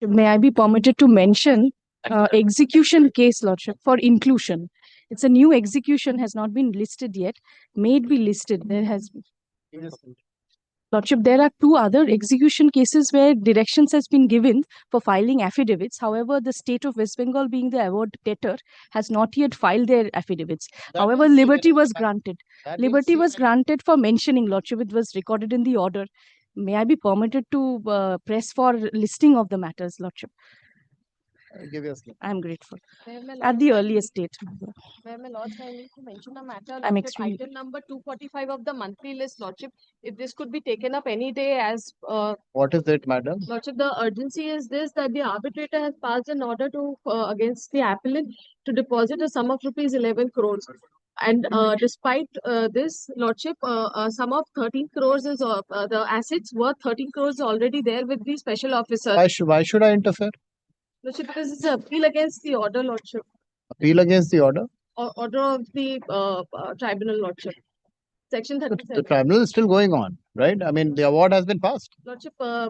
May I be permitted to mention execution case, Lordship, for inclusion. It's a new execution, has not been listed yet. May it be listed. There has been. Lordship, there are two other execution cases where directions has been given for filing affidavits. However, the state of West Bengal, being the award debtor, has not yet filed their affidavits. However, liberty was granted. Liberty was granted for mentioning, Lordship. It was recorded in the order. May I be permitted to press for listing of the matters, Lordship? Give your slip. I am grateful. At the earliest date. Where my lords, I need to mention a matter. I'm Lordship, extremely- item number 245 of the monthly list, Lordship. If this could be taken up any day as What is it, madam? Lordship, the urgency is this, that the arbitrator has passed an order to against the appellant to deposit a sum of rupees 11 crores. And despite this, Lordship, a sum of 13 crores is the assets worth 13 crores already there with the special officer. Why should I interfere? Lordship, because it's an appeal against the order, Lordship, Appeal against the order? order of the tribunal, Lordship. Section The 37. tribunal is still going on, right? I mean, the award has been passed. Lordship, no,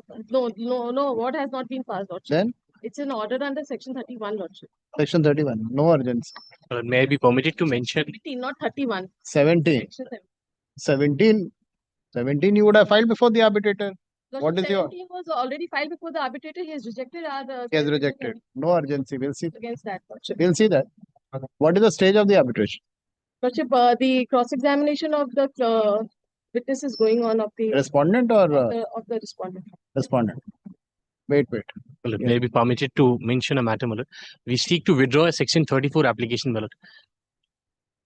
award has not been passed, Lordship. Then It's an order under section 31, Lordship. section 31, no urgency. May I be permitted to mention? 17, not 31. 17. Section 17 you would have filed before the arbitrator. What is your- 17 was already filed before the arbitrator. He has rejected our He has rejected. No urgency. We'll see. against that, Lordship. We'll see that. What is the stage of the arbitration? Lordship, the cross-examination of the witness is going on of the Respondent or of the respondent. respondent? Wait. May I be permitted to mention a matter, Malad? We seek to withdraw a section 34 application, Malad.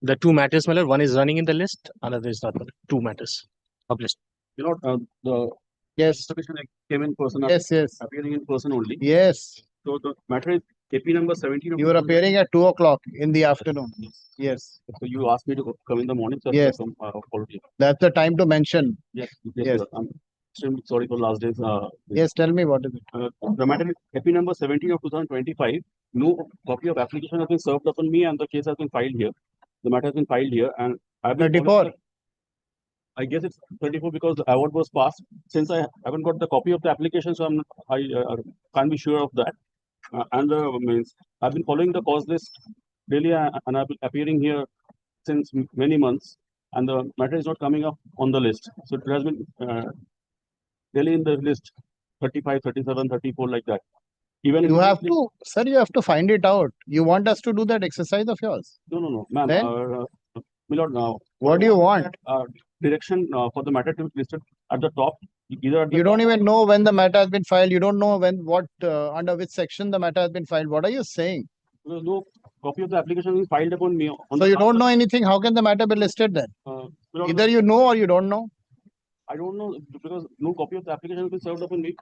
The two matters, Malad, one is running in the list, another is not, Malad. Two matters published. The Yes. submission came in person, Yes. appearing in person only. Yes. So the matter is KP number 17. of You were 2000. appearing at 2 o'clock in the afternoon. Yes. So you asked me to come in the morning, sir. Yes. Apology. That's the time to mention. Yes. Yes. Sir. I'm extremely sorry for last days. Yes. Tell me what is it? The matter is KP number 17 of 2025. No copy of application has been served upon me, and the case has been filed here. The matter has been filed here, and I've been 34. I guess it's 34 because the award was passed. Since I haven't got the copy of the application, so I can't be sure of that. And means I've been following the cause list daily, and I've been appearing here since many months, and the matter is not coming up on the list. So it has been daily in the list 35, 37, 34 like that. Even You have to, sir, you have to find it out. You want us to do that exercise of yours? No, ma'am. Then? My lord, now What do you want? direction for the matter to be listed at the top. Either at the You don't top- even know when the matter has been filed. You don't know under which section the matter has been filed. What are you saying? There's no copy of the application being filed upon me. So you don't know anything. How can the matter be listed then? My lord, Either you know or you don't know. I don't know because no copy of the application has been served upon me.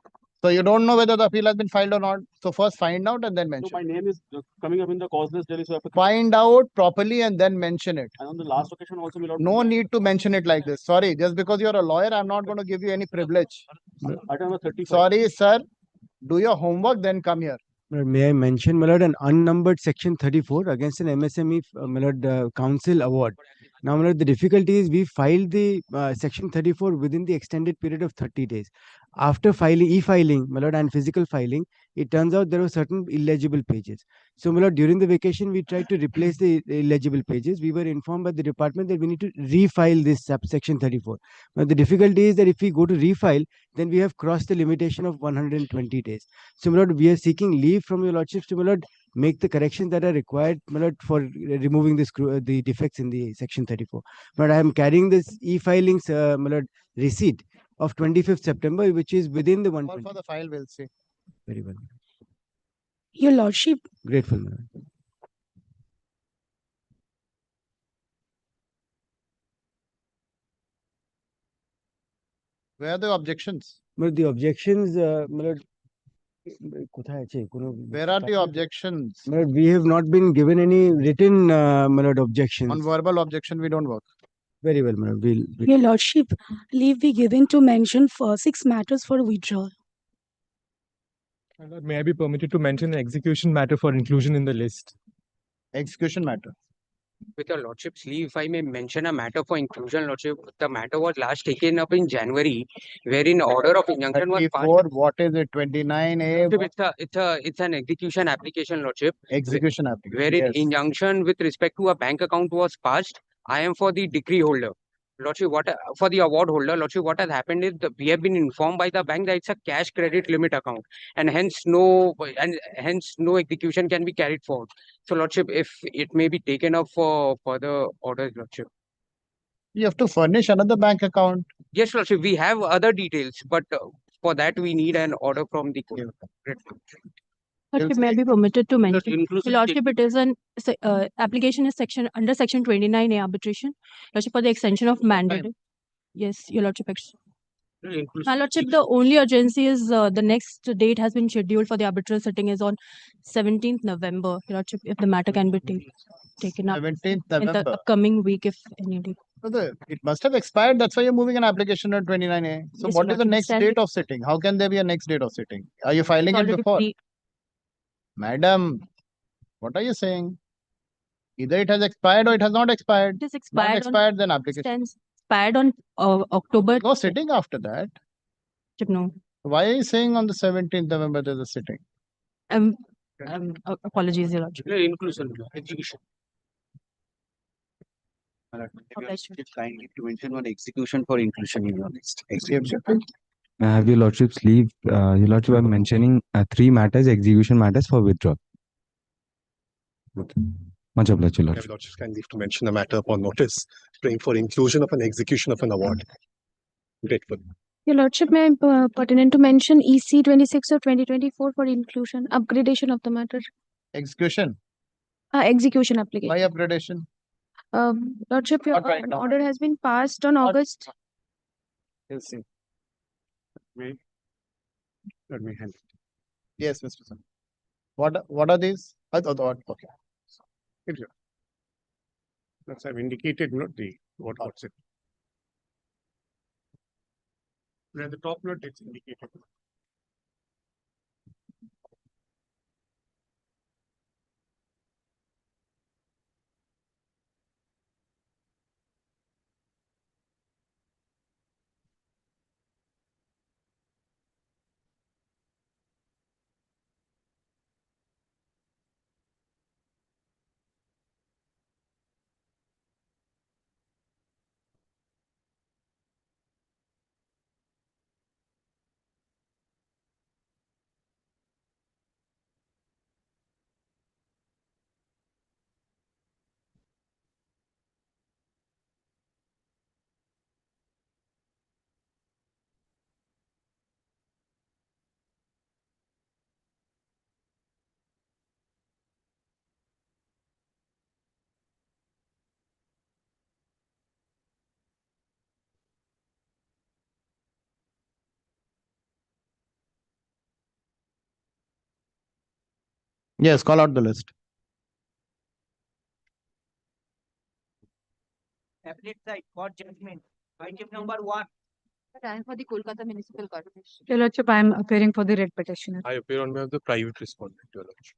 So you don't know whether the appeal has been filed or not. So first find out and then So mention. my name is coming up in the cause list daily. So I have to, Find out properly and then mention it. and on the last occasion also, my lord. No need to mention it like this. Sorry, just because you're a lawyer, I'm not going to give you any privilege. Item number 35. Sorry, sir. Do your homework, then come here. May I mention, my lord, an unnumbered section 34 against an MSME, my lord, council award. Now, my lord, the difficulty is we filed the section 34 within the extended period of 30 days. After filing, e-filing, my lord, and physical filing, it turns out there were certain illegible pages. So, my lord, during the vacation, we tried to replace the illegible pages. We were informed by the department that we need to refile this subsection 34. Now, the difficulty is that if we go to refile, then we have crossed the limitation of 120 days. So, my lord, we are seeking leave from your lordships to, my lord, make the corrections that are required, my lord, for removing the defects in the section 34. But I am carrying this e-filings, my lord, receipt of 25th September, which is within the Call 120. for the file, we'll see. Very well. Your Lordship, Grateful, my lord. Where are the objections? My lord, the objections, my lord, Where are the objections? My lord, we have not been given any written, my lord, objections. On verbal objection, we don't work. Very well, my lord. Your Lordship, leave be given to mention for 6 matters for withdrawal. My lord, may I be permitted to mention an execution matter for inclusion in the list? Execution matter. With your lordship's leave, if I may mention a matter for inclusion, lordship, the matter was last taken up in January, wherein order of injunction was passed. 34, what is it? 29A, Lordship, it's an execution application, lordship, execution application. wherein Yes. injunction with respect to a bank account was passed. I am for the decree holder. Lordship, for the award holder, lordship, what has happened is we have been informed by the bank that it's a cash credit limit account, and hence no execution can be carried forward. So, lordship, if it may be taken up for further orders, lordship. You have to furnish another bank account. Yes, lordship, we have other details, but for that we need an order from the court. Lordship, may I be permitted to mention? Inclusive Lordship, it is an application is under section 29A arbitration. Lordship, for the extension of mandate. Yes, your lordship. My lordship, the only urgency is the next date has been scheduled for the arbitral sitting is on 17th November. Your lordship, if the matter can be taken up 17th in the November. upcoming week, if any day. It must have expired. That's why you're moving an application on 29A. So Yes, what your is the lordship, next stand date with- of sitting? How can there be a next date of sitting? Are you filing It's it already before? pre- Madam, what are you saying? Either it has expired or it has not expired. It is Not expired on expired, then application. stands expired on October. No sitting after that. No. Why are you saying on the 17th November there's a sitting? Apologies, your lordship. Inclusion, execution. Kindly to mention one execution for inclusion in your list. Have your lordship's leave, your lordship, I'm mentioning 3 matters, execution matters for withdrawal. Much obliged, your lordship. Lordship can leave to mention a matter upon notice, praying for inclusion of an execution of an award. Grateful. Your Lordship, may I pertinent to mention EC 26 of 2024 for inclusion, upgradation of the matter, Execution. execution application. Why upgradation? Lordship, your Not right now. order has been passed on Not- August. We'll see. Let me handle. Yes, Mr. Sun. What are these? Okay. That's I've indicated, not the what's it. At the top note, it's indicated. Yes, call out the list. Appellate side for judgment. Item number 1. I am for the Kolkata Municipal Corporation. Your Lordship, I am appearing for the red petitioner. I appear on behalf of the private respondent, Your Lordship.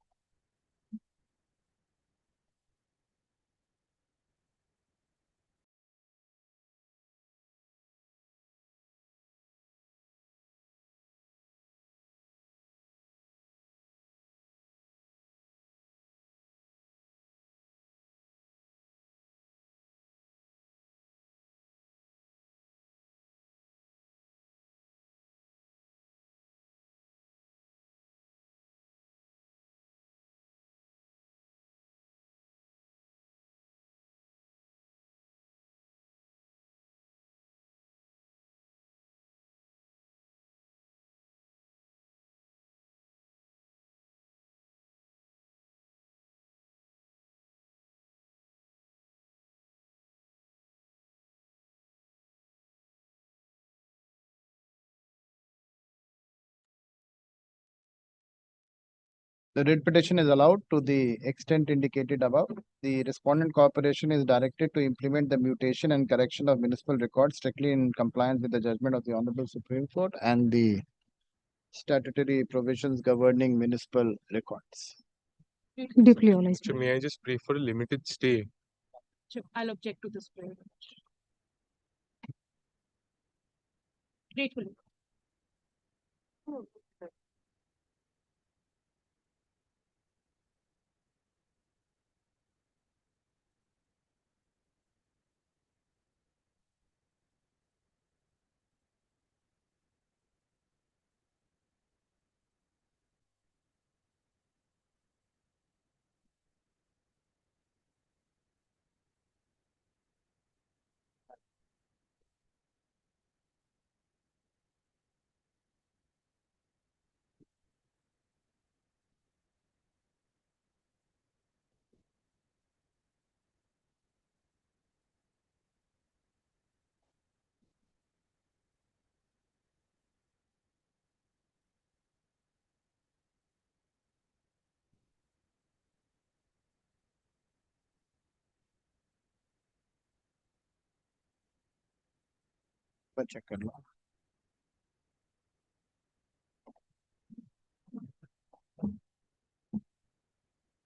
The writ petition is allowed to the extent indicated above. The respondent corporation is directed to implement the mutation and correction of municipal records strictly in compliance with the judgment of the Honorable Supreme Court and the statutory provisions governing municipal records. Deeply honest. So may I just pray for a limited stay I'll object to this. Gratefully. check कर लो.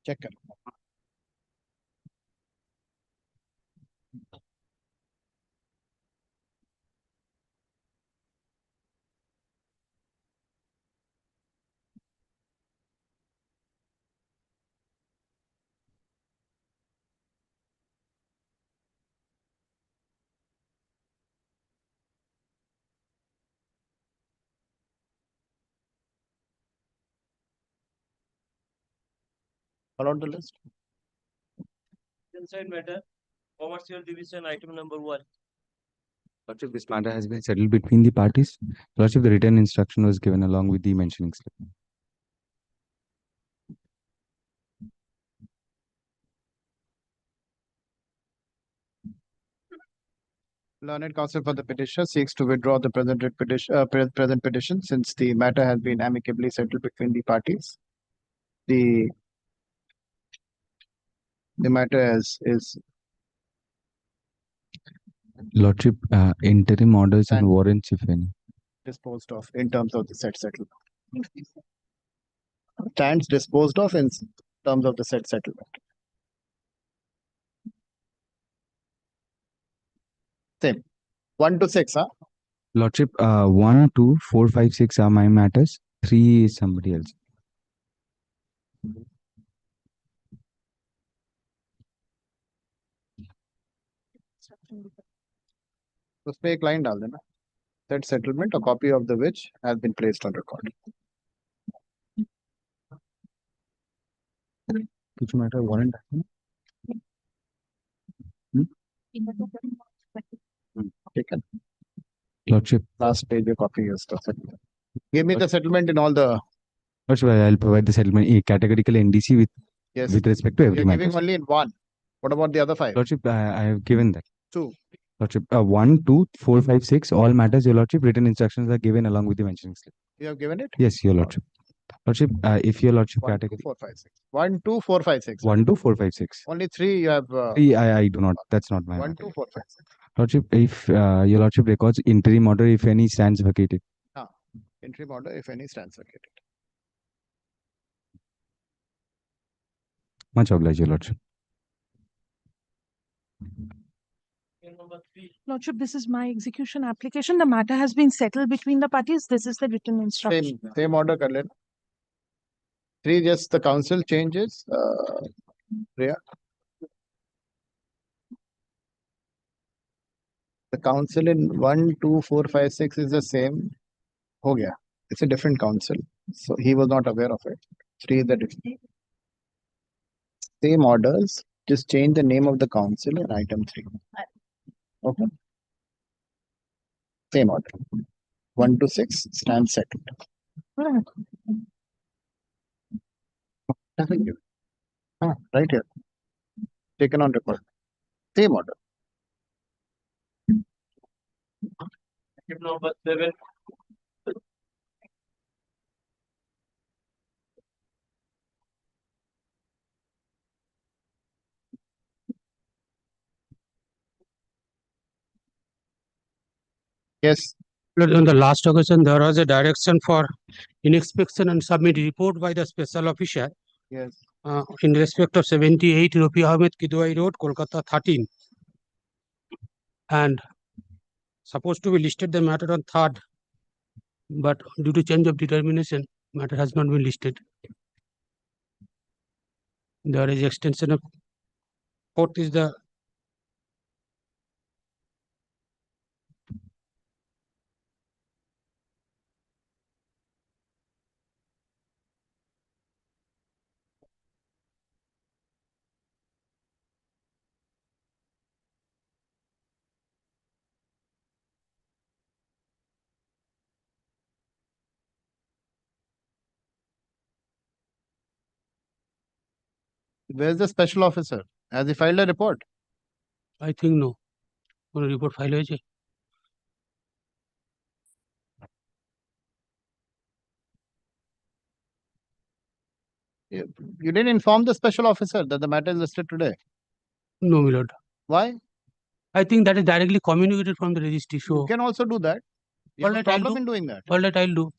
Check कर लो. Follow the list. Inside matter, commercial division item number 1. Lordship, this matter has been settled between the parties. Lordship, the written instruction was given along with the mentioning slip. Learned counsel for the petitioner seeks to withdraw the present petition since the matter has been amicably settled between the parties. The matter is Lordship, interim orders and And- warrants, if any. disposed of in terms of the said settlement. Stands disposed of in terms of the said settlement. Same. 1 to 6, huh? Lordship, 1, 2, 4, 5, 6 are my matters. 3 is somebody else. उसमें एक line डाल देना. Said settlement, a copy of the which has been placed on record. Which matter warrant? Taken. Lordship, Last page of copy is the settlement. Give me the settlement in all the. Lordship, I'll provide the settlement categorical NDC Yes. with respect to every You're matter. giving only in one. What about the other 5? Lordship, I have given that. 2. Lordship, 1, 2, 4, 5, 6, all matters, Your Lordship, written instructions are given along with the mentioning slip. You have given it? Yes, Your Lordship. Lordship, if Your Lordship 1, 2, category 4, 5, 6. 1, 2, 4, 5, 6. 1, 2, 4, 5, 6. Only 3 you have. 3, I do not. That's not my 1, matter. 2, 4, 5, 6. Lordship, if Your Lordship records interim order, if any, stands vacated. Interim order, if any, stands vacated. Much obliged, Your Lordship. Number 3. Lordship, this is my execution application. The matter has been settled between the parties. This is the written instruction. Same order कर लेना. 3 just the council changes. Priya. The council in 1, 2, 4, 5, 6 is the same. हो गया. It's a different council. So he was not aware of it. 3 is the different. Same orders. Just change the name of the council in item 3. Okay. Same order. 1 to 6 stands settled. Nothing new. Right here. Taken on record. Same order. Number 7. Yes. On the last occasion, there was a direction for inspection and submit report by the special officer. Yes. in respect of 78 Rafi Ahmed Kidwai Road, Kolkata 13. And supposed to be listed the matter on 3rd, but due to change of determination, matter has not been listed. There is extension of 4th is the Where's the special officer? Has he filed a report? I think no. কোনো report file হয়েছে? You didn't inform the special officer that the matter is listed today. No, my lord. Why? I think that is directly communicated from the registry. You So, can also do that. You have a Alright, I'll problem do. in doing that. all that I'll do.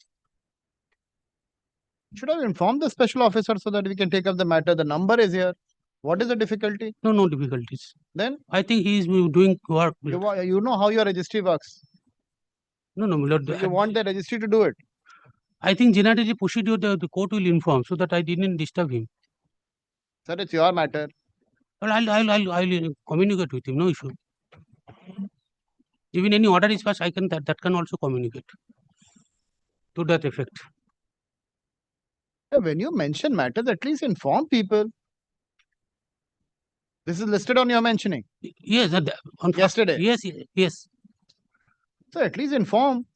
Should have informed the special officer so that we can take up the matter. The number is here. What is the difficulty? No, no difficulties. Then I think he is doing work. my lord. you know how your registry works. No, no, my lord. So you want the registry to do it. I think generally procedure the court will inform so that I didn't disturb him. Sir, it's your matter. Well, I'll communicate with him. No issue. Even any order is passed, I can that can also communicate to that effect. When you mention matters, at least inform people. This is listed on your mentioning. Yes, on Yesterday. Yes, yes. So at least inform.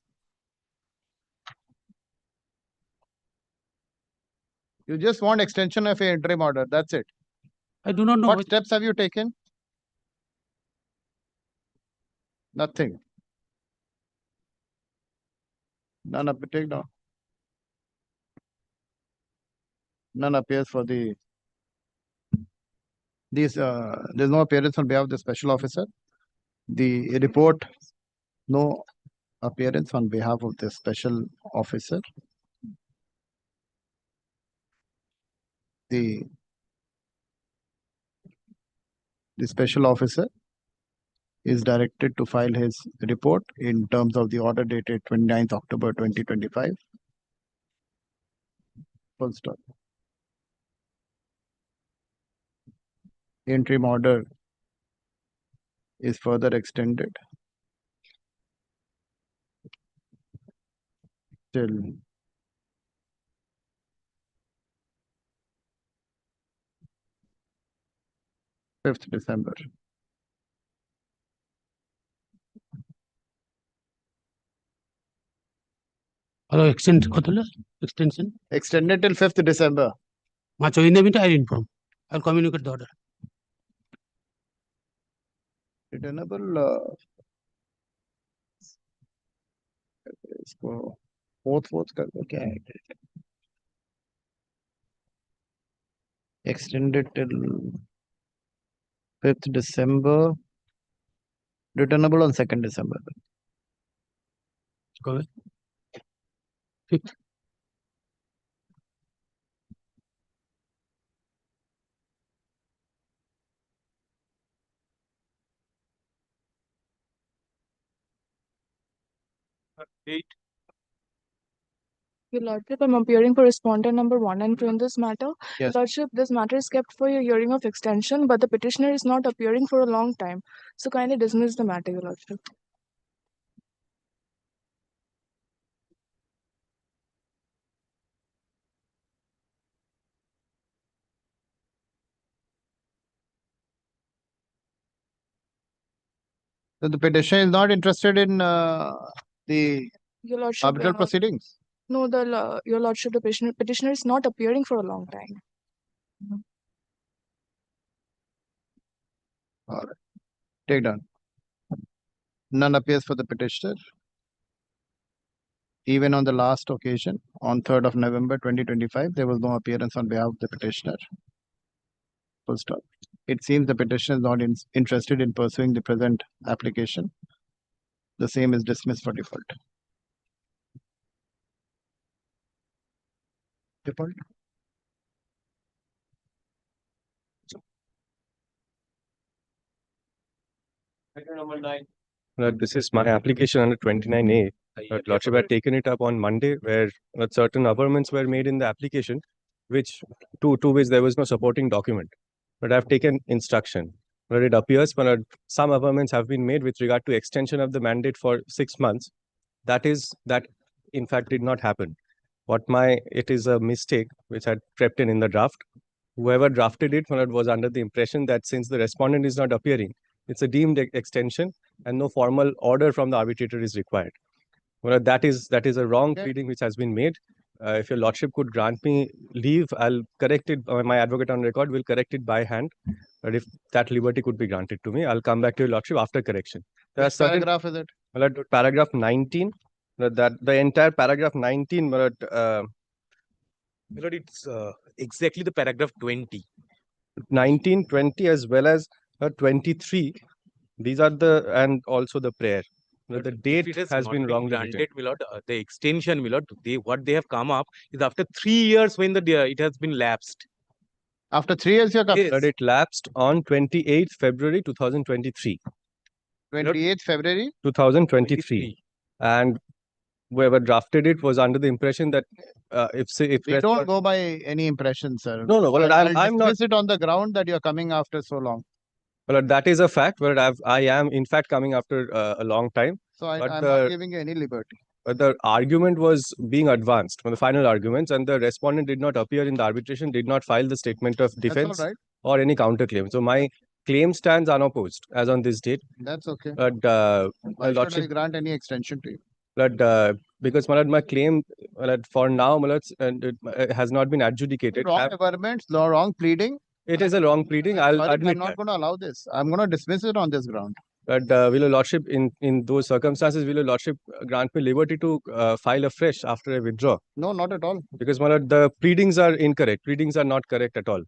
You just want extension of a interim order. That's it. I do not know. What steps have you taken? Nothing. None up take down. None appears for there's no appearance on behalf of the special officer. The report, no appearance on behalf of the special officer. The special officer is directed to file his report in terms of the order dated 29th October 2025. Full stop. Interim order is further extended till 5th December. Extension. Extended till 5th December. So in the meantime, I'll inform. I'll communicate the order. Returnable इसको fourth करके क्या है? Extended till 5th December. Returnable on 2nd December. Go ahead. 5th. Your Lordship, I'm appearing for respondent number 1 and 2 in this matter. Yes. Lordship, this matter is kept for your hearing of extension, but the petitioner is not appearing for a long time. So kindly dismiss the matter, Your Lordship. So the petitioner is not interested in the Your Lordship, arbitral proceedings. no, Your Lordship, the petitioner is not appearing for a long time. All right. Take down. None appears for the petitioner. Even on the last occasion, on 3rd of November 2025, there was no appearance on behalf of the petitioner. Full stop. It seems the petitioner is not interested in pursuing the present application. The same is dismissed for default. Default. Item number 9. This is my application under 29A. Lordship had taken it up on Monday, where certain amendments were made in the application, which to which there was no supporting document. But I've taken instruction. Where it appears some amendments have been made with regard to extension of the mandate for 6 months. That in fact did not happen. It is a mistake which had crept in the draft. Whoever drafted it was under the impression that since the respondent is not appearing, it's a deemed extension and no formal order from the arbitrator is required. Well, that is a wrong reading which has been made. If your lordship could grant me leave, I'll correct it. My advocate on record will correct it by hand. But if that liberty could be granted to me, I'll come back to your lordship after correction. Which paragraph is it? Well, paragraph 19. That the entire paragraph 19. It's exactly the paragraph 20. 19, 20 as well as 23. These are and also the prayer. The date has been wrongly granted, my lord. The extension, my lord, what they have come up is after 3 years when it has been lapsed. After 3 years, you have come. But it lapsed on 28th February 2023. 28th February 2023. And whoever drafted it was under the impression that if we don't go by any impression, sir. No. Well, I'm not. Dismiss it on the ground that you're coming after so long. Well, that is a fact. But I am in fact coming after a long time. So I'm not giving you any liberty. But the argument was being advanced from the final arguments, and the respondent did not appear in the arbitration, did not file the statement of defense or any counterclaim. So my claim stands unopposed as on this date. That's okay. But why should I grant any extension to you? But because my claim for now it has not been adjudicated. Wrong amendments, wrong pleading. It is a wrong pleading. I'll admit I'm not going to allow this. I'm going to dismiss it on this ground. But will your lordship, in those circumstances, will your lordship grant me liberty to file afresh after I withdraw? No, not at all. Because the pleadings are incorrect. Pleadings are not correct at all.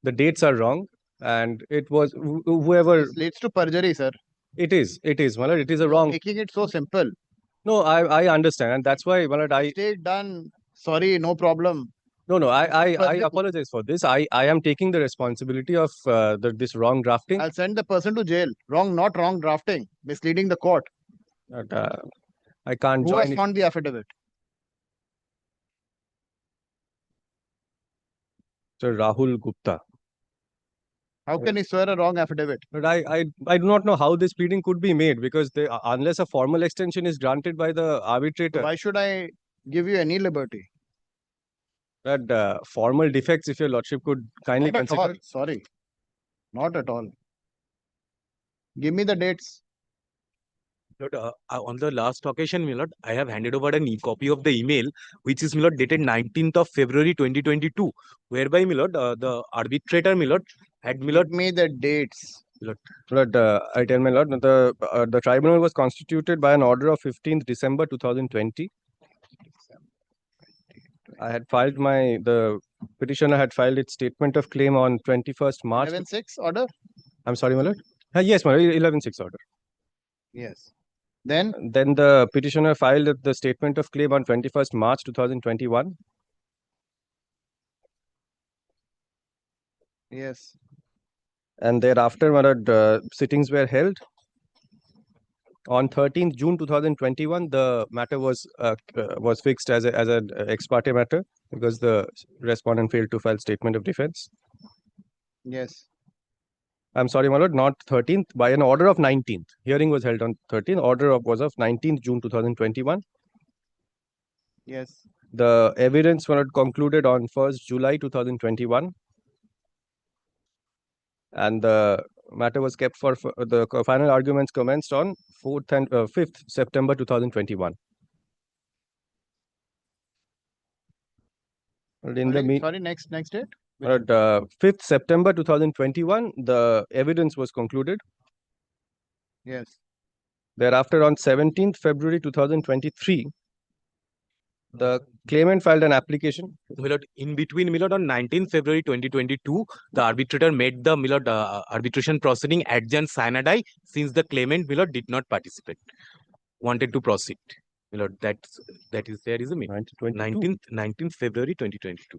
The dates are wrong, and it was whoever. This leads to perjury, sir. It is. It is a wrong. Making it so simple. No, I understand, and that's why Mistake done. Sorry, no problem. No, I apologize for this. I am taking the responsibility of this wrong drafting. I'll send the person to jail. Not wrong drafting. Misleading the court. But, I can't Who join has it. found the affidavit? Sir Rahul Gupta. How can he swear a wrong affidavit? But I do not know how this pleading could be made, because unless a formal extension is granted by the arbitrator. Why should I give you any liberty? That formal defects, if your lordship could kindly Not at consider. all. Sorry. Not at all. Give me the dates. Lord, on the last occasion, my lord, I have handed over a copy of the email, which is, my lord, dated 19th of February 2022, whereby, my lord, the arbitrator, my lord, had, my lord. Give me the dates. Lord, I tell my lord, the tribunal was constituted by an order of 15th December 2020. I had filed the petitioner had filed its statement of claim on 21st March. 11-6 order? I'm sorry, my lord. Yes, my lord, 11-6 order. Yes. Then the petitioner filed the statement of claim on 21st March 2021. Yes. And thereafter, my lord, sittings were held. On 13th June 2021, the matter was fixed as an ex parte matter because the respondent failed to file statement of defense. Yes. I'm sorry, my lord, not 13th, by an order of 19th. Hearing was held on 13th. Order was of 19th June 2021. Yes. The evidence was concluded on 1st July 2021. And the matter was kept for the final arguments commenced on 4th and 5th September 2021. Sorry, next date? 5th September 2021, the evidence was concluded. Yes. Thereafter, on 17th February 2023, the claimant filed an application. In between, my lord, on 19th February 2022, the arbitrator made the arbitration proceeding adjourned sine die since the claimant, my lord, did not participate. Wanted to proceed. My lord, that is there is a 19th February 2022.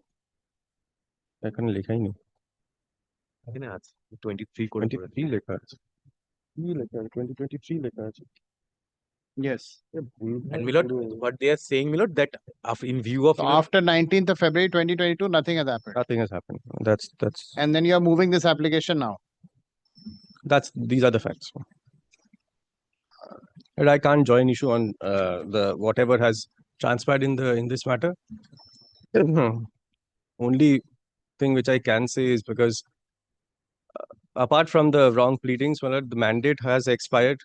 এখানে লেখাই নেই 23 করে 23 লেখা আছে 2023 Yes. And Milord, what they are saying, Milord, that in view of So Milord, after 19th of February 2022, nothing has happened. Nothing has happened. That's And then you are moving this application now. these are the facts. And I can't join issue on the whatever has transpired in this matter. Only thing which I can say is because apart from the wrong pleadings, well, the mandate has expired.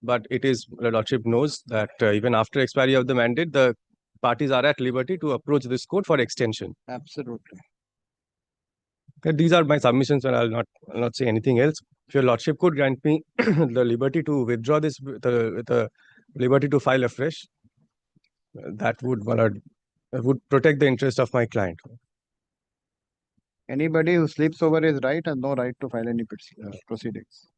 But it is, the Lordship knows that even after expiry of the mandate, the parties are at liberty to approach this court for extension. Absolutely. These are my submissions, and I'll not say anything else. If your Lordship could grant me the liberty to withdraw this with the liberty to file afresh, that would protect the interest of my client. Anybody who sleeps over his right has no right to file any proceedings.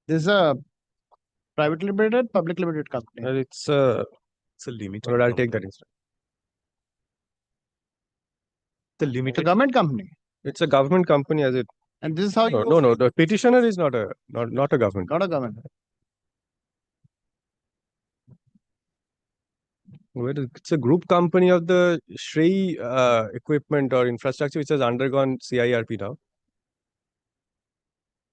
This is a private limited, public limited company. It's a limited. I'll take that instead. The It's limited a government company. It's a government company, as it. And this is how you No. The petitioner is not a government. not a government. It's a group company of the Shrey equipment or infrastructure, which has undergone CIRP now.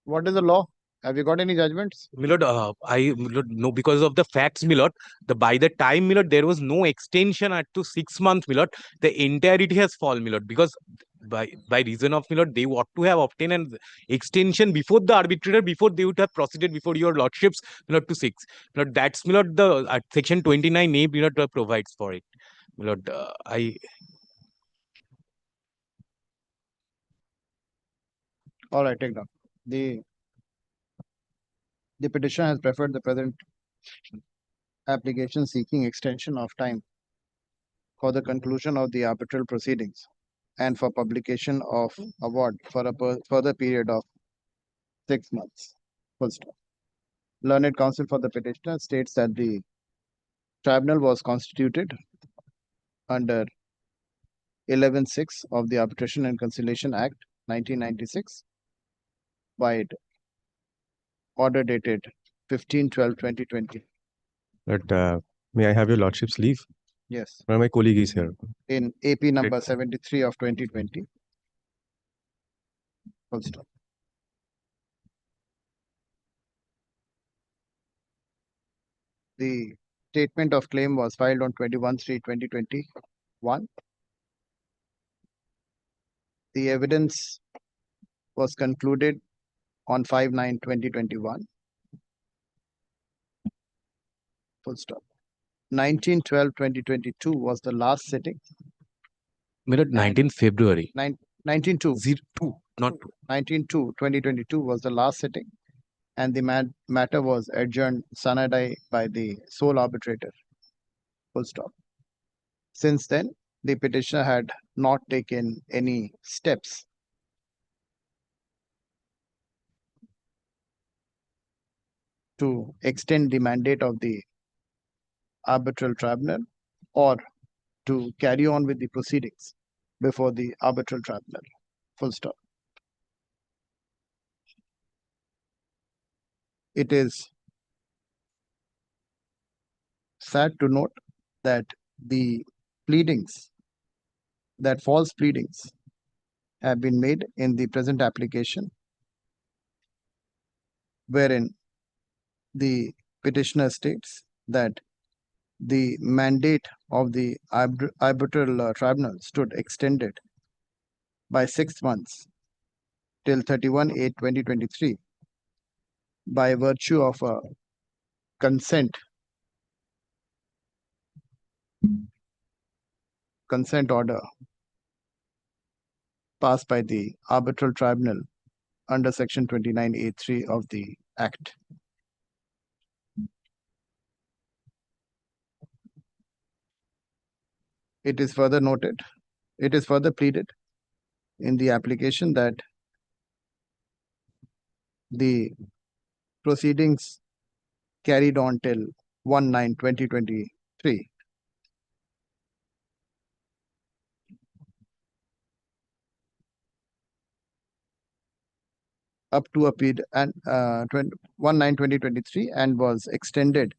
What is the law? Have you got any judgments? Milord, Milord, no, because of the facts, Milord, by the time, Milord, there was no extension at to 6 months, Milord, the entirety has fallen, Milord, because by reason of, Milord, they want to have obtained an extension before the arbitrator, before they would have proceeded before your lordships, Milord, to 6. Milord, that's, Milord, the section 29A, Milord, provides for it. Milord, All right, take down. The petitioner has preferred the present application seeking extension of time for the conclusion of the arbitral proceedings and for publication of award for a further period of 6 months. Full stop. Learned counsel for the petitioner states that the tribunal was constituted under 11(6) of the Arbitration and Conciliation Act 1996 by order dated 15/12/2020. But may I have your lordship's leave? Yes. One of my colleague is here. In AP number 73 of 2020. Full stop. The statement of claim was filed on 21/3/2021. The evidence was concluded on 5/9/2021. Full stop. 19/12/2022 was the last sitting. Milord, 19th February. 19-2. 2, not 2. 19-2, 2022 was the last sitting, and the matter was adjourned sine die by the sole arbitrator. Full stop. Since then, the petitioner had not taken any steps to extend the mandate of the arbitral tribunal or to carry on with the proceedings before the arbitral tribunal. Full stop. It is sad to note that the pleadings, that false pleadings, have been made in the present application, wherein the petitioner states that the mandate of the arbitral tribunal stood extended by 6 months till 31/8/2023 by virtue of a consent order passed by the arbitral tribunal under section 29(a)(3) of the Act. It is further pleaded in the application that the proceedings carried on till 1/9/2023 up to a period and 1/9/2023 and was extended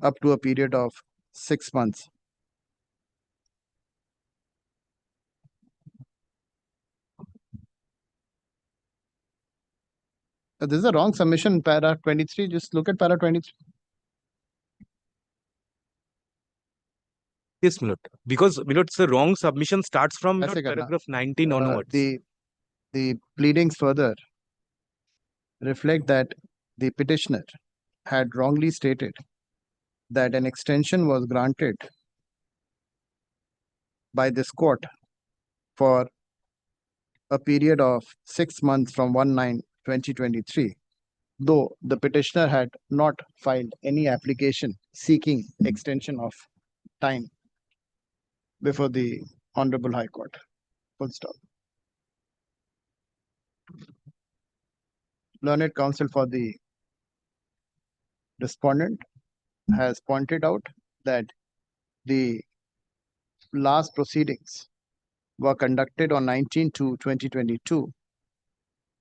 up to a period of 6 months. This is a wrong submission, para 23. Just look at para 23. Yes, Milord. Because, Milord, the wrong submission starts from Aise Milord, karna. paragraph 19 onwards. The pleadings further reflect that the petitioner had wrongly stated that an extension was granted by this court for a period of 6 months from 1/9/2023, though the petitioner had not filed any application seeking extension of time before the Honorable High Court. Full stop. Learned counsel for the respondent has pointed out that the last proceedings were conducted on 19/2/2022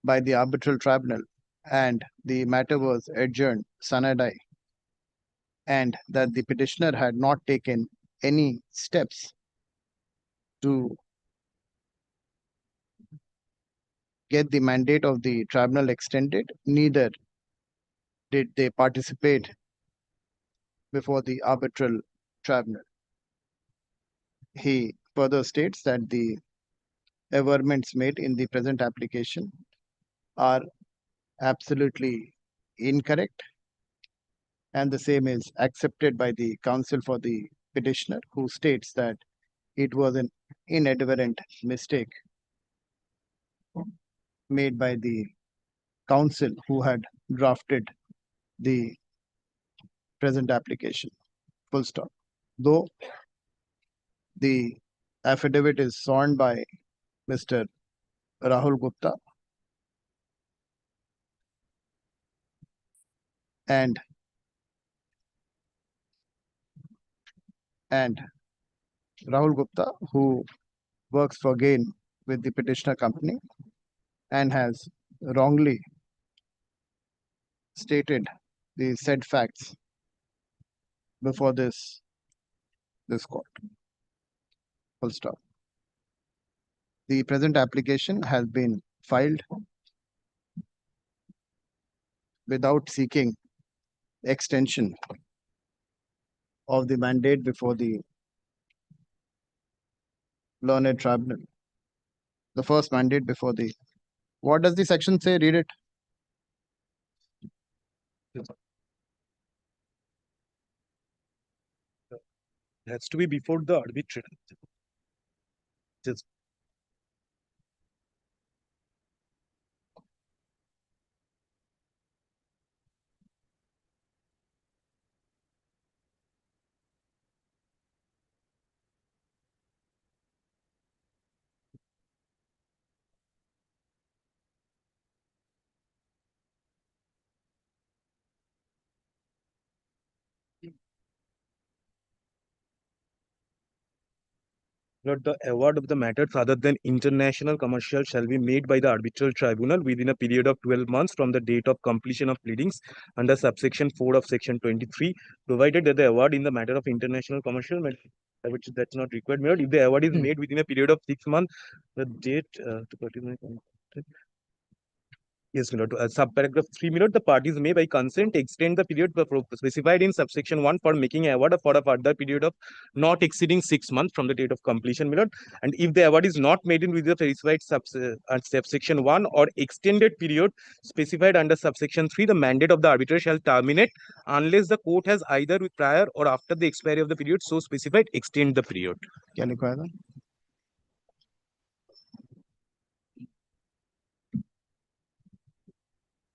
by the arbitral tribunal, and the matter was adjourned sine die, and that the petitioner had not taken any steps to get the mandate of the tribunal extended, neither did they participate before the arbitral tribunal. He further states that the averments made in the present application are absolutely incorrect, and the same is accepted by the counsel for the petitioner, who states that it was an inadvertent mistake made by the counsel who had drafted the present application. Full stop. Though the affidavit is sworn by Mr. Rahul Gupta and Rahul Gupta, who works for gain with the petitioner company and has wrongly stated the said facts before this court. Full stop. The present application has been filed without seeking extension of the mandate before the learned tribunal. The first mandate before the... What does the section say? Read it. It has to be before the arbitrator. Lord, the award of the matters other than international commercial shall be made by the arbitral tribunal within a period of 12 months from the date of completion of pleadings under subsection 4 of section 23, provided that the award in the matter of international commercial, which that's not required, my lord. If the award is made within a period of 6 months, the date yes, my lord. Subparagraph 3, my lord, the parties may by consent extend the period specified in subsection 1 for making award for a further period of not exceeding 6 months from the date of completion, my lord. And if the award is not made in with the specified subsection 1 or extended period specified under subsection 3, the mandate of the arbitrator shall terminate unless the court has either with prior or after the expiry of the period so specified extend the period. क्या लिखा है था?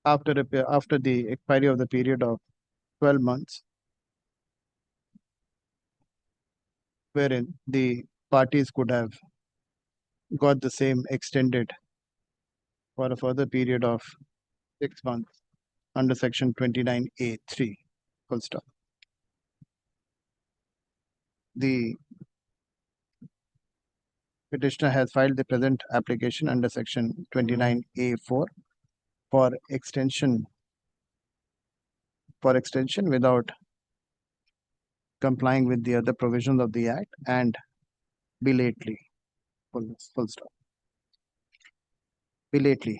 After the expiry of the period of 12 months, wherein the parties could have got the same extended for a further period of 6 months under section 29A3, full stop. The petitioner has filed the present application under section 29A4 for extension without complying with the other provisions of the Act and belatedly, full stop. Belatedly,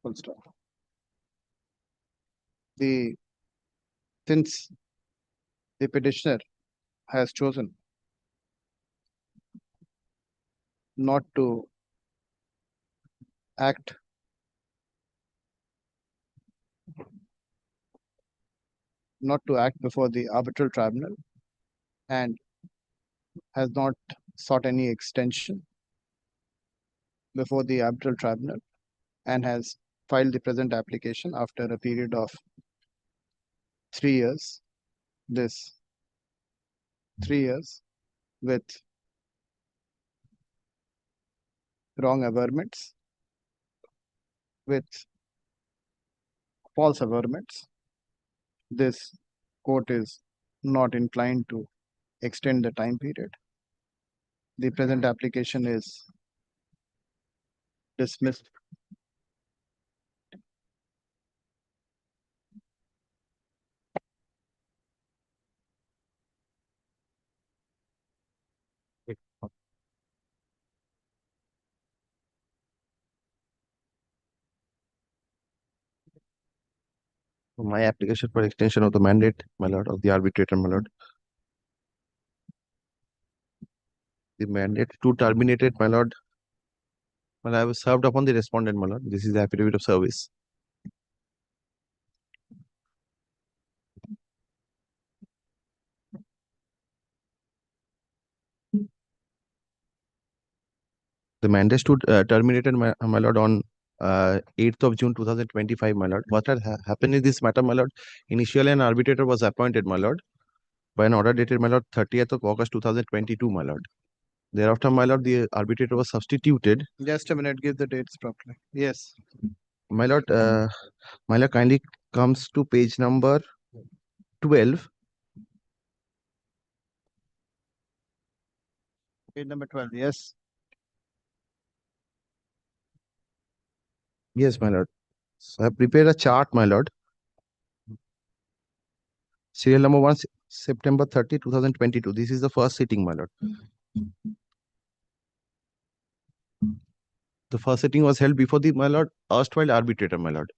full stop. Since the petitioner has chosen not to act before the arbitral tribunal and has not sought any extension before the arbitral tribunal and has filed the present application after a period of 3 years. This 3 years with wrong averments, with false averments. This court is not inclined to extend the time period. The present application is dismissed. My application for extension of the mandate, my lord, of the arbitrator, my lord. The mandate to terminate it, my lord. Well, I was served upon the respondent, my lord. This is the affidavit of service. The mandate to terminated, my lord, on 8th of June 2025, my lord. What had happened in this matter, my lord? Initially, an arbitrator was appointed, my lord, by an order dated, my lord, 30th of August 2022, my lord. Thereafter, my lord, the arbitrator was substituted. Just a minute, give the dates properly. Yes. My lord, kindly comes to page number 12. Page number 12, yes. Yes, my lord. So I have prepared a chart, my lord. Serial number 1, September 30, 2022. This is the first sitting, my lord. The first sitting was held before the, my lord, erstwhile arbitrator, my lord.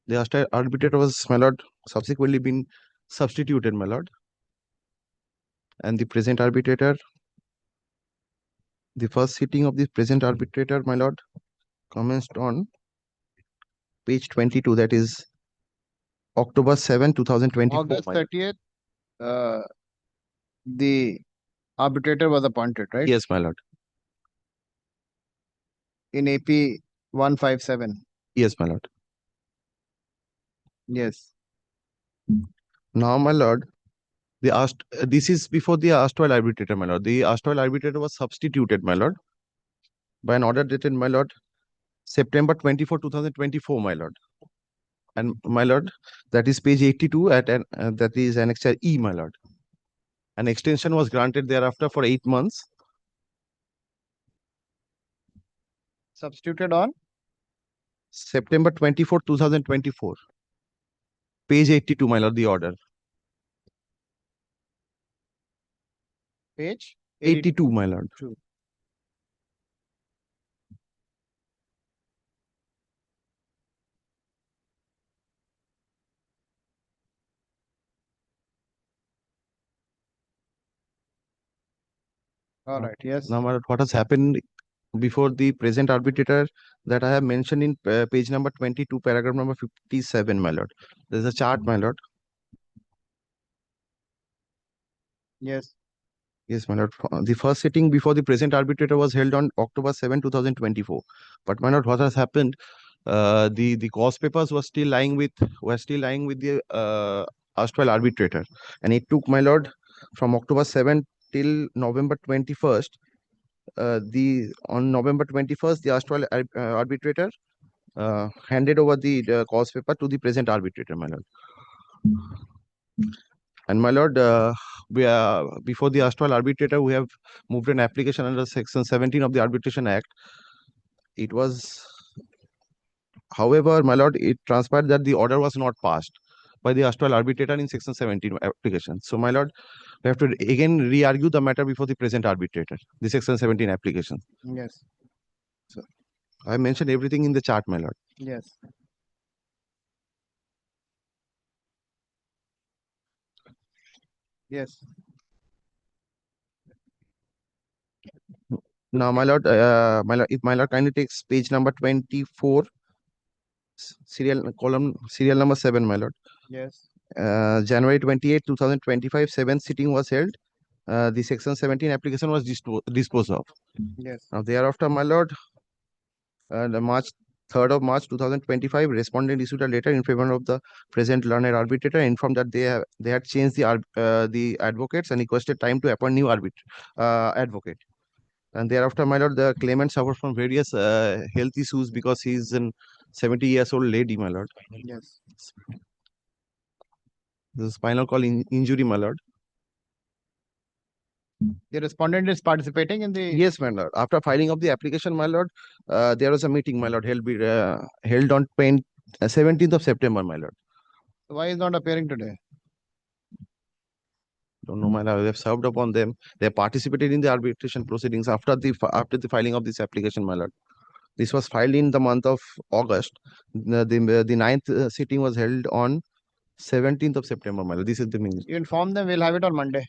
The erstwhile arbitrator was, my lord, subsequently been substituted, my lord. And the present arbitrator, the first sitting of the present arbitrator, my lord, commenced on page 22, that is October 7, 2024. August 30th, the arbitrator was appointed, right? Yes, my lord. In AP 157. Yes, my lord. Yes. Now, my lord, this is before the erstwhile arbitrator, my lord. The erstwhile arbitrator was substituted, my lord, by an order dated, my lord, September 24, 2024, my lord. And my lord, that is page 82 that is annexure E, my lord. An extension was granted thereafter for 8 months. Substituted on September 24, 2024. Page 82, my lord, the order. page 82, my lord. True. All right. Yes. Now, my lord, what has happened before the present arbitrator that I have mentioned in page number 22, paragraph number 57, my lord. There's a chart, my lord. Yes. Yes, my lord. The first sitting before the present arbitrator was held on October 7, 2024. But my lord, what has happened? The cause papers were still lying with the erstwhile arbitrator, and it took, my lord, from October 7 till November 21st. On November 21st, the erstwhile arbitrator handed over the cause paper to the present arbitrator, my lord. And my lord, before the erstwhile arbitrator, we have moved an application under section 17 of the Arbitration Act. It was, however, my lord, it transpired that the order was not passed by the erstwhile arbitrator in section 17 application. So, my lord, we have to again re-argue the matter before the present arbitrator, the section 17 application. Yes. So, I mentioned everything in the chart, my lord. Yes. Yes. Now, my lord, if my lord kindly takes page number 24, serial number 7, my lord. Yes. January 28, 2025, 7th sitting was held. The section 17 application was disposed of. Yes. Now, thereafter, my lord, the 3rd of March 2025, respondent issued a letter in favor of the present learned arbitrator, informed that they had changed the advocates and requested time to appoint new advocate. And thereafter, my lord, the claimant suffered from various health issues because he is a 70 years old lady, my lord. Yes. The spinal cord injury, my lord. The respondent is participating in the. Yes, my lord. After filing of the application, my lord, there was a meeting, my lord, held on 17th of September, my lord. Why is not appearing today? Don't know, my lord. They have served upon them. They participated in the arbitration proceedings after the filing of this application, my lord. This was filed in the month of August. The 9th sitting was held on 17th of September, my lord. This is the meaning. You inform them. We'll have it on Monday.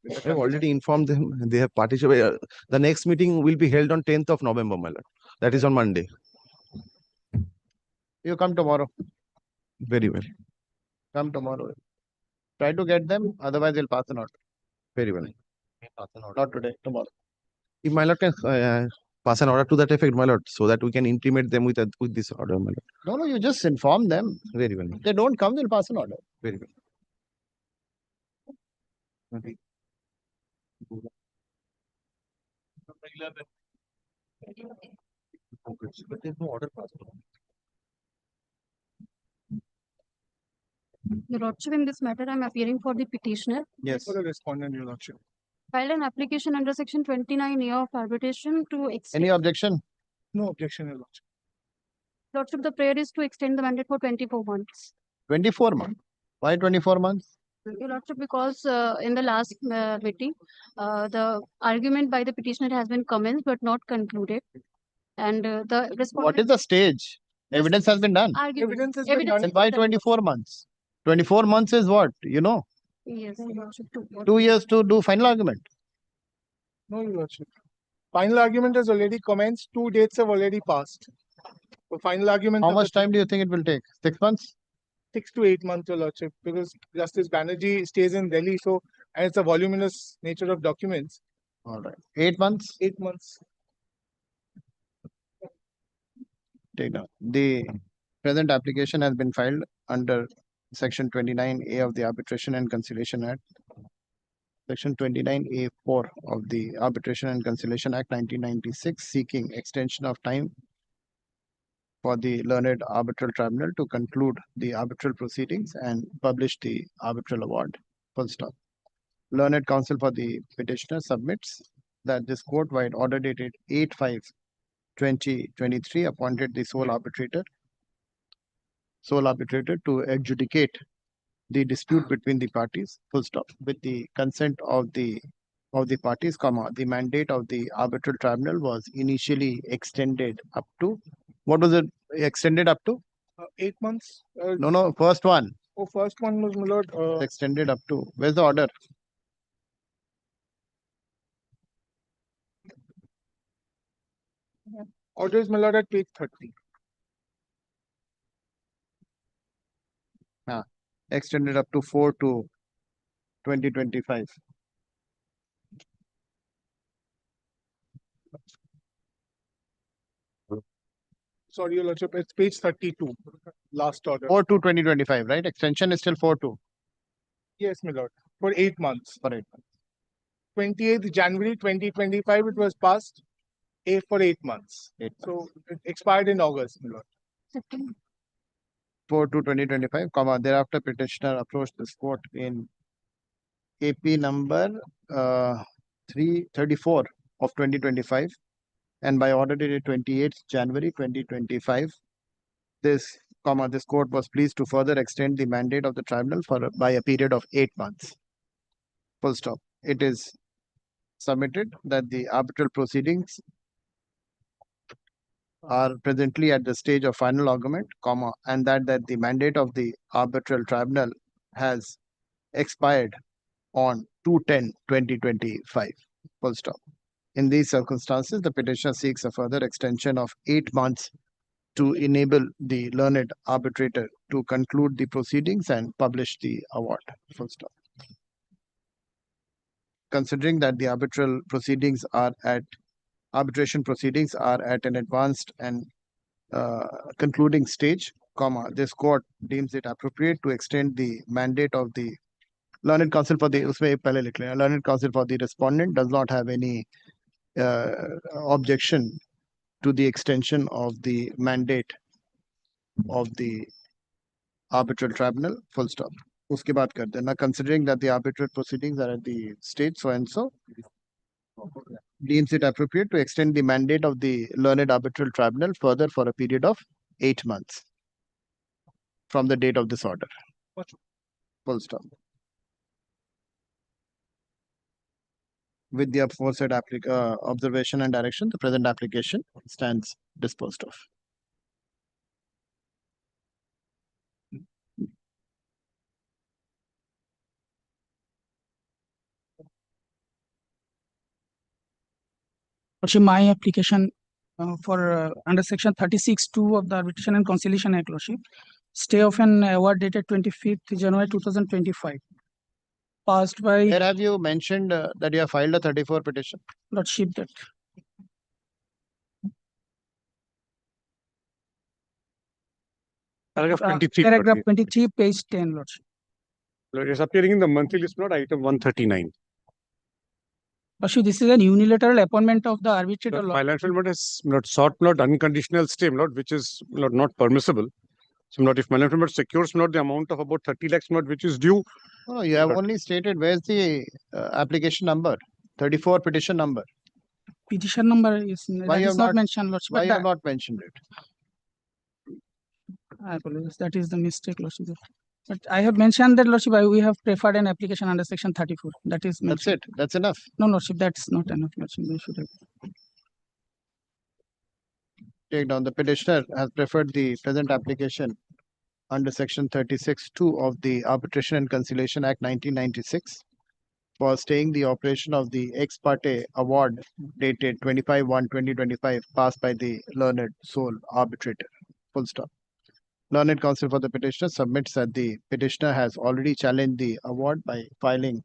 I have already informed them. They have participated. The next meeting will be held on 10th of November, my lord. That is on Monday. You come tomorrow. Very well. Come tomorrow. Try to get them. Otherwise, we'll pass an order. Very well. Not today. Tomorrow. If my lord can pass an order to that effect, my lord, so that we can intimate them with this order, my lord. No, no. You just inform them. Very well. If they don't come, we'll pass an order. Very well. Okay. But there's no order passed. Your Lordship, in this matter, I'm appearing for the petitioner. Yes. For the respondent, your lordship. Filed an application under section 29A of arbitration to extend. Any objection? No objection, your lordship. Lordship, the prayer is to extend the mandate for 24 months. 24 months. Why 24 months? Your Lordship, because in the last meeting, the argument by the petitioner has been commenced but not concluded. And the respondent. What is the stage? Evidence has been done. Evidence has been done. Then why 24 months? 24 months is what? You know, Yes, Your Lordship. 2 years to do final argument. No, your lordship. Final argument has already commenced. 2 dates have already passed. The final argument. How much time do you think it will take? 6 months? 6 to 8 months, your lordship, because Justice Banerjee stays in Delhi, so and it's a voluminous nature of documents. All right. 8 months? 8 months. Take down. The present application has been filed under Section 29A of the Arbitration and Conciliation Act. Section 29A(4) of the Arbitration and Conciliation Act 1996, seeking extension of time for the learned arbitral tribunal to conclude the arbitral proceedings and publish the arbitral award. Full stop. Learned counsel for the petitioner submits that this court, by order dated 8/5/2023, appointed the sole arbitrator to adjudicate the dispute between the parties. Full stop. With the consent of the parties, the mandate of the arbitral tribunal was initially extended up to, what was it extended up to? 8 months. No, first one. Oh, first one was, my lord. Extended up to, where's the order? Order is, my lord, at page 30. Extended up to 4/2/2025. Sorry, your lordship, it's page 32, last order. 4/2/2025, right? Extension is still 4/2. Yes, my lord, for 8 months. For 8 months. 28th January 2025, it was passed for 8 months. 8 months. So it expired in August, my lord. 4/2/2025, thereafter petitioner approached this court in AP number 334 of 2025, and by order dated 28th January 2025, this court was pleased to further extend the mandate of the tribunal by a period of 8 months. Full stop. It is submitted that the arbitral proceedings are presently at the stage of final argument, and that the mandate of the arbitral tribunal has expired on 2/10/2025. Full stop. In these circumstances, the petitioner seeks a further extension of 8 months to enable the learned arbitrator to conclude the proceedings and publish the award. Full stop. Considering that the arbitration proceedings are at an advanced and concluding stage, this court deems it appropriate to extend the mandate of the learned counsel for the learned counsel for the respondent does not have any objection to the extension of the mandate of the arbitral tribunal. Full stop. Uske baad kar dena. Considering that the arbitral proceedings are at the stage so and so, deems it appropriate to extend the mandate of the learned arbitral tribunal further for a period of 8 months from the date of this order. Full stop. With the aforesaid observation and direction, the present application stands disposed of. Lordship, my application for under section 36(2) of the Arbitration and Conciliation Act, Lordship, stay of an award dated 25th January 2025, passed by Where have you mentioned that you have filed a 34 petition? Lordship that Paragraph 23. paragraph 23, page 10, Lordship. It is appearing in the monthly list note, item 139. Lordship, this is an unilateral appointment of the arbitrator. Financial note has not sought unconditional stay, which is not permissible. So if management secures the amount of about 30 lakhs which is due. Oh, you have only stated where's the application number, 34 petition number. Petition number is not mentioned, Lordship. Why you have not mentioned it? I apologize. That is the mistake, Lordship. But I have mentioned that, Lordship, we have preferred an application under section 34. That is mentioned. That's it. That's enough. No, Lordship, that's not enough, Lordship. We should have. Take down. The petitioner has preferred the present application under section 36(2) of the Arbitration and Conciliation Act 1996 for staying the operation of the ex parte award dated 25/1/2025 passed by the learned sole arbitrator. Full stop. Learned counsel for the petitioner submits that the petitioner has already challenged the award by filing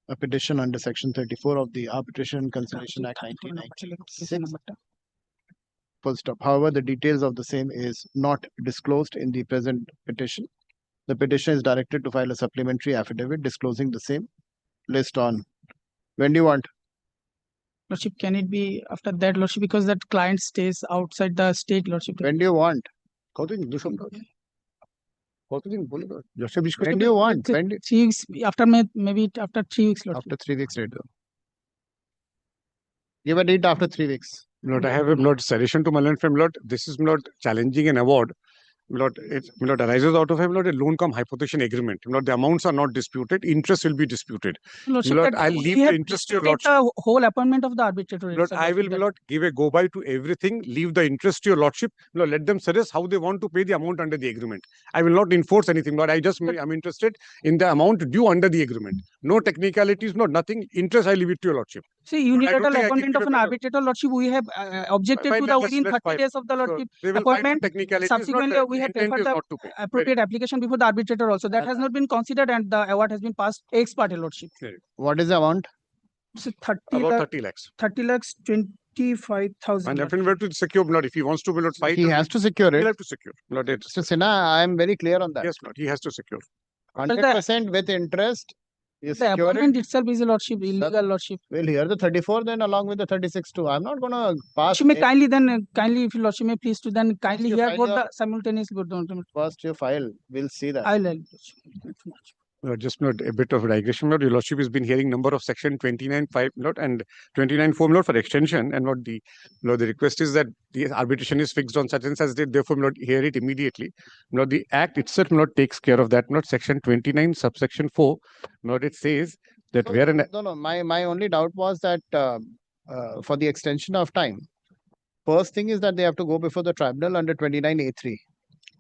a petition under section 34 of the Arbitration and Conciliation Act 1996. Full stop. However, the details of the same is not disclosed in the present petition. The petitioner is directed to file a supplementary affidavit disclosing the same. List on. When do you want? Lordship, can it be after that, Lordship, because that client stays outside the state, Lordship? When do you want? কতদিন 2 সপ্তাহ কতদিন বলে দাও Joseph When do you want? When do 3 weeks after maybe after 3 weeks, Lordship. after 3 weeks later. Give a date after 3 weeks. Lord, I have a Lord suggestion to Malan from Lord. This is Lord challenging an award. Lord, it Lord arises out of a Lord a loan cum hypothecation agreement. Lord, the amounts are not disputed. Interest will be disputed. Lordship, Lord, that I'll we leave the have interest to your disputed Lordship. the whole appointment of the arbitrator. Lord, itself, I will Lordship, that- Lord give a go by to everything. Leave the interest to your Lordship. Lord, let them suggest how they want to pay the amount under the agreement. I will not enforce anything. Lord, I'm interested in the amount due under the agreement. No technicalities, no nothing. Interest, I leave it to your Lordship. See, I don't unilateral think I can appointment give of a an better- arbitrator, Lordship, we have objected Fine, to the let's- within let's 30 file. days of the So Lordship they will find the appointment. technicalities. Lord, Subsequently, the we have intent preferred is the not to pay. appropriate application before the arbitrator also. That has not been considered and the award has been passed ex parte, Lordship. What is the amount? So 30 About lakh, 30 lakhs. 30 lakhs, 25,000. And definitely to secure, Lord, if he wants to, Lord, fight. He has to secure He'll it. have to secure. Lord, it's, Mr. Sinha, I am very clear on that. yes, Lord, he has to secure. 100% with interest. You The secure appointment it. itself is a Lordship, illegal, Lordship. We'll hear the 34 then along with the 36 too. I'm not gonna pass. Lordship may kindly then, kindly, if Lordship may please to then kindly you hear file both your- the simultaneously. Both the- First you file. We'll see that. I'll Lordship. Thank you much. Just not a bit of digression, Lord. Your Lordship has been hearing number of section 29.5, Lord, and 29.4, Lord, for extension. And what the Lord, the request is that the arbitration is fixed on such and such date. Therefore, Lord, hear it immediately. Lord, the Act itself, Lord, takes care of that. Lord, section 29, subsection 4, Lord, it says that So, where an no. My only doubt was that for the extension of time, first thing is that they have to go before the tribunal under 29A3.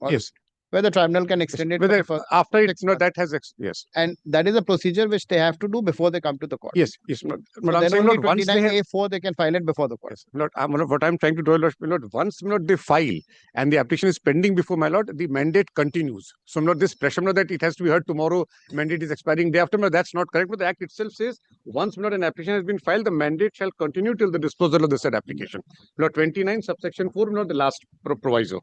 yes, Where the tribunal can extend it. for whether the first after it, 6 no, months. that has yes, And that is a procedure which they have to do before they come to the court. yes, yes. Lord, So but I'm then saying, only Lord, once they have 29A4 they can file it before the court. yes, Lord, what I'm trying to do, Lord, once Lord, they file and the application is pending before my Lord, the mandate continues. So, Lord, this pressure, Lord, that it has to be heard tomorrow, mandate is expiring day after, Lord, that's not correct. But the Act itself says once, Lord, an application has been filed, the mandate shall continue till the disposal of the said application. Lord, 29, subsection 4, Lord, the last proviso.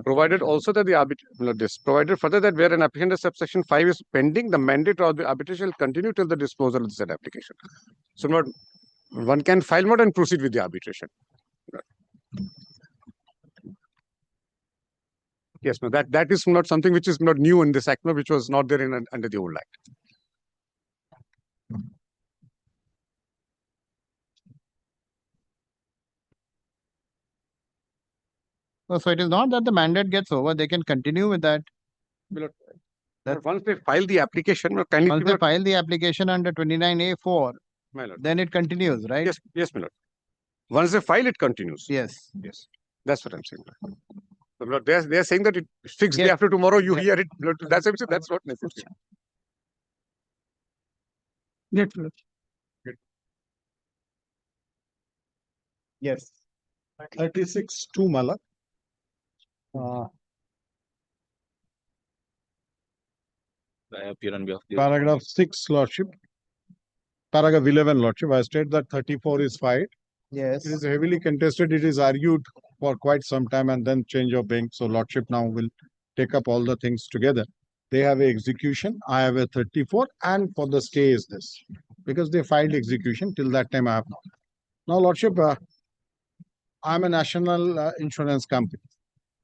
Provided also that the provided further that where an application under subsection 5 is pending, the mandate or the arbitration will continue till the disposal of the said application. So, Lord, one can file not and proceed with the arbitration. Yes, no, that is not something which is not new in this act, no, which was not there in under the old act. So it is not that the mandate gets over, they can continue with that. That once they file the application, kindly Once they file the application under 29A4, my lord. then it continues, right? Yes, yes, my lord. Once they file, it continues. Yes. Yes, that's what I'm saying. So, Lord, they are saying that it fixed day Yes. after tomorrow. You hear it. Lord, that's not necessary. Great, Lord. Yes. 36-2, Malak. I appear on behalf of the Paragraph 6, Lordship. Paragraph 11, Lordship. I state that 34 is filed. Yes. It is heavily contested. It is argued for quite some time and then change of bank. So Lordship now will take up all the things together. They have a execution. I have a 34 and for the stay is this. Because they filed execution till that time I have not. Now Lordship, I'm a national insurance company.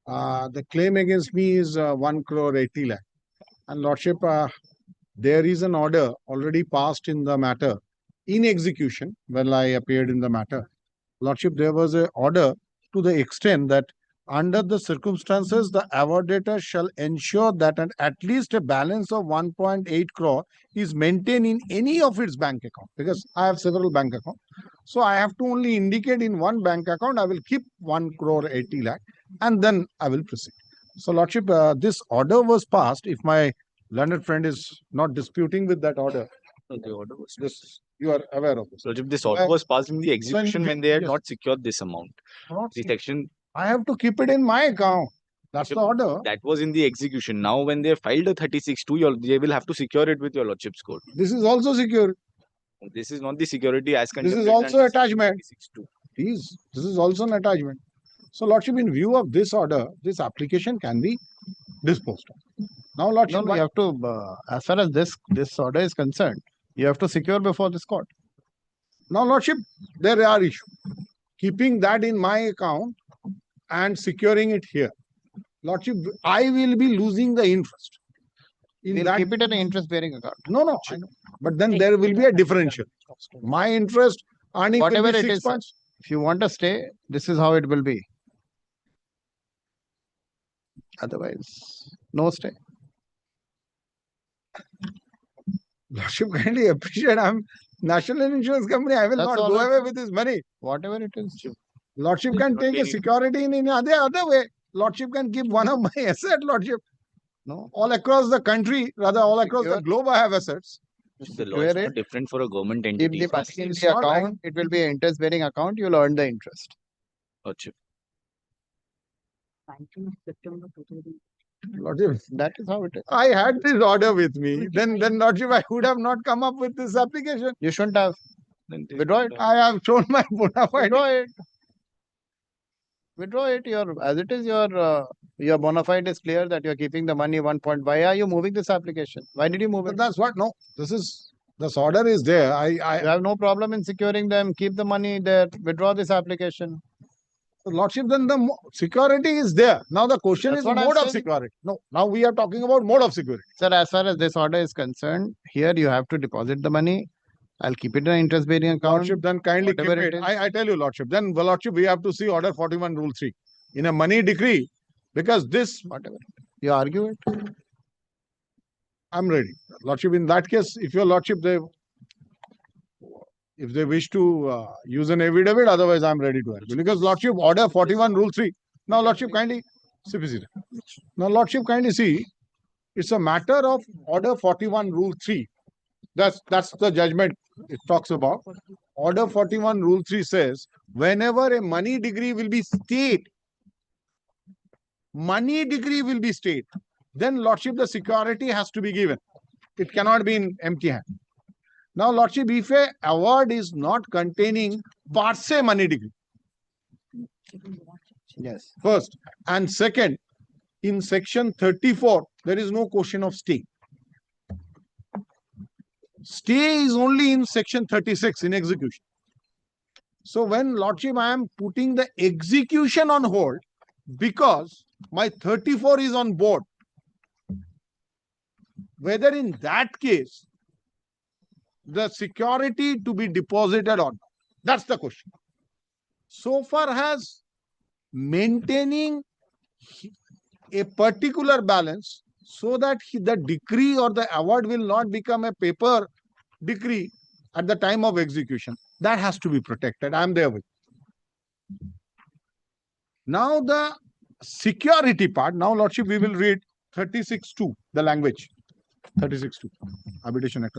The claim against me is 1 crore 80 lakh. And Lordship, there is an order already passed in the matter in execution when I appeared in the matter. Lordship, there was an order to the extent that under the circumstances, the awardator shall ensure that at least a balance of 1.8 crore is maintained in any of its bank account. Because I have several bank accounts. So I have to only indicate in one bank account, I will keep 1 crore 80 lakh and then I will proceed. So Lordship, this order was passed. If my learned friend is not disputing with that order, the order was this you are aware of this. So if this order was passed in the execution when they had yes. not secured this amount, Not the secured. section I have to keep it in my account. That's the order. that was in the execution. Now, when they filed a 36-2, they will have to secure it with your lordship's code. This is also secure. This is not the security as This is contemplated also under attachment. 36-2. This is also an attachment. So, Lordship, in view of this order, this application can be disposed of. Now, Lordship, No, you have to, as far as this order is concerned, you have to secure before this court. Now, Lordship, there are issues. Keeping that in my account and securing it here. Lordship, I will be losing the interest. We'll keep it in an interest-bearing account. No, I know. But then there will be a differential. My interest earning will Whatever be it 6 is, points. if you want to stay, this is how it will be. Otherwise, no stay. Lordship, kindly appreciate. I'm National Insurance Company. I will That's not all go right. away with this money. Whatever it is. Lordship can take a security in other way. Lordship can keep one of my asset, Lordship. No. All across the country, rather all across the Secure. globe, I have assets. The law is not different for a government Keep entity. the money in It's the not like- account. It will be an interest-bearing account. You'll earn the interest. Lordship. Lordship, That is how it is. I had this order with me. Then Lordship, I would have not come up with this application. You shouldn't have. Withdraw it. I have shown my bona fide. Withdraw it. Withdraw it. As it is, your bona fide is clear that you're keeping the money 1 point. Why are you moving this application? Why did you move But it? that's what, no, this order is there. You have no problem in securing them. Keep the money there. Withdraw this application. Lordship, then the security is there. Now the question That's is what I'm mode of saying. security. No, now we are talking about mode of security. Sir, as far as this order is concerned, here you have to deposit the money. I'll keep it in an interest-bearing account. Lordship, then kindly keep whatever it. it is. I tell you, Lordship, then Lordship, we have to see order 41 rule 3 in a money decree, because this, Whatever. You argue it. I'm ready. Lordship, in that case, if your Lordship, if they wish to use an affidavit, otherwise I'm ready to argue. Because Lordship, order 41 rule 3. Now, Lordship, kindly see. Now, Lordship, kindly see, it's a matter of order 41 rule 3. That's the judgment it talks about. Order 41 rule 3 says, whenever a money decree will be stayed, then Lordship, the security has to be given. It cannot be in empty hand. Now, Lordship, if a award is not containing per se money decree, Yes. first, and second, in section 34, there is no question of stay. Stay is only in section 36 in execution. So when Lordship, I am putting the execution on hold because my 34 is on board. Whether in that case, the security to be deposited or not. That's the question. So far as maintaining a particular balance so that the decree or the award will not become a paper decree at the time of execution. That has to be protected. I am there with. Now the security part. Now, Lordship, we will read 36.2, the language. 36.2, Arbitration Act.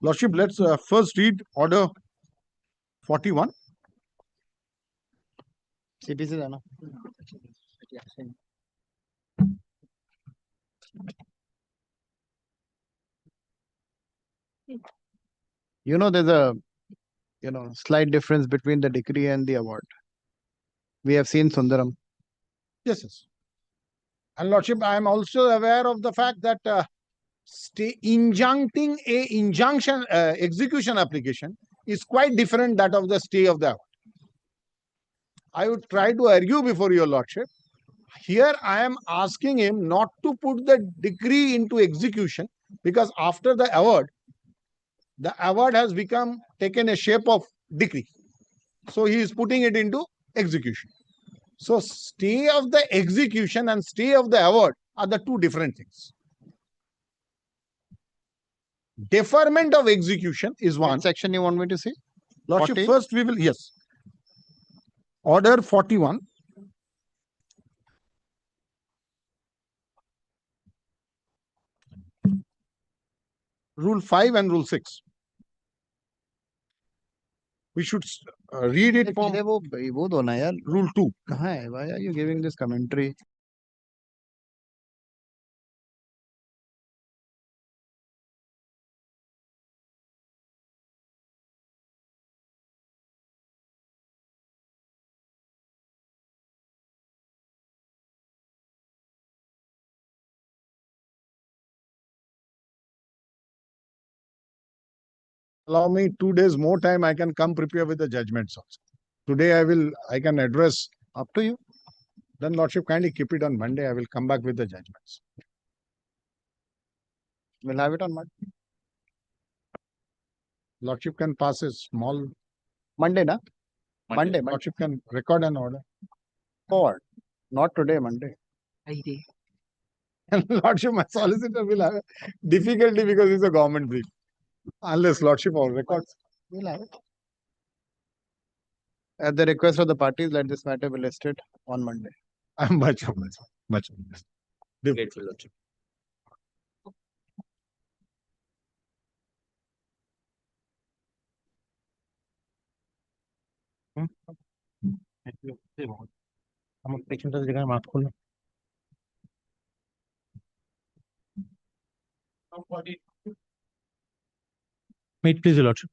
Lordship, let's first read order 41. CPC है ना? You know, there's a slight difference between the decree and the award. We have seen Sundaram. Yes. And Lordship, I am also aware of the fact that injuncting a injunction execution application is quite different that of the stay of the award. I would try to argue before your Lordship. Here I am asking him not to put the decree into execution because after the award has taken a shape of decree. So he is putting it into execution. So stay of the execution and stay of the award are the two different things. Deferment of execution is one. What section you want me to see? Lordship, 40? first we will, yes. Order 41. Rule 5 and Rule 6. We should read it from वो दो ना यार. Rule 2. कहाँ है? Why are you giving this commentary? allow me 2 days more time, I can come prepare with the judgments also. Today I can address up to you. Then Lordship kindly keep it on Monday. I will come back with the judgments. We'll have it on Monday. Lordship can pass a small Monday, na? Monday. Lordship can record an order. Forward. Not today, Monday. And Lordship, my solicitor will have a difficulty because it's a government brief. Unless Lordship or records. We'll have it. At the request of the parties, let this matter be listed on Monday. I'm much obliged. Grateful, Lordship. Wait, please, Your Lordship.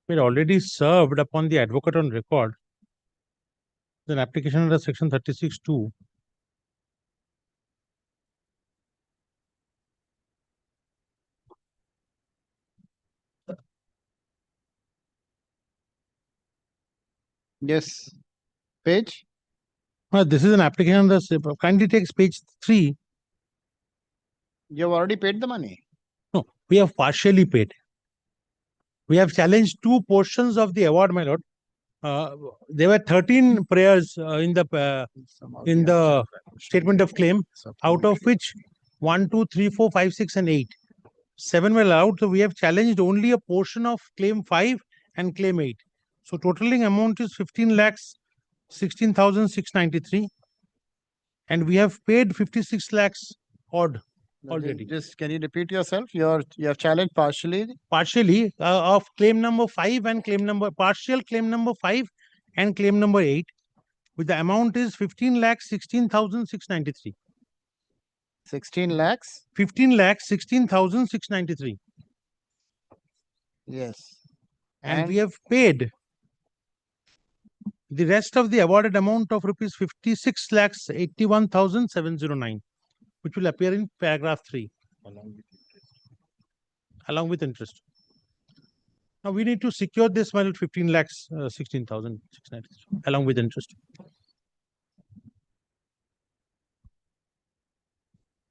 We already served upon the advocate on record an application under section 36(2). Yes. Page? This is an application under, kindly takes page 3. You've already paid the money. No, we have partially paid. We have challenged 2 portions of the award, my lord. There were 13 prayers in the statement of claim, out of which 1, 2, 3, 4, 5, 6, and 8. 7 were allowed, so we have challenged only a portion of claim 5 and claim 8. So totaling amount is 15,16,693, and we have paid 56 lakhs odd already. Just can you repeat yourself? You have challenged partially. Partially of claim number 5 and partial claim number 5 and claim number 8, with the amount is 15,16,693. 16 lakhs? 15,16,693. Yes. And we have paid the rest of the awarded amount of rupees 56,81,709, which will appear in paragraph 3. Along with interest. Now we need to secure this money at 15,16,693 along with interest.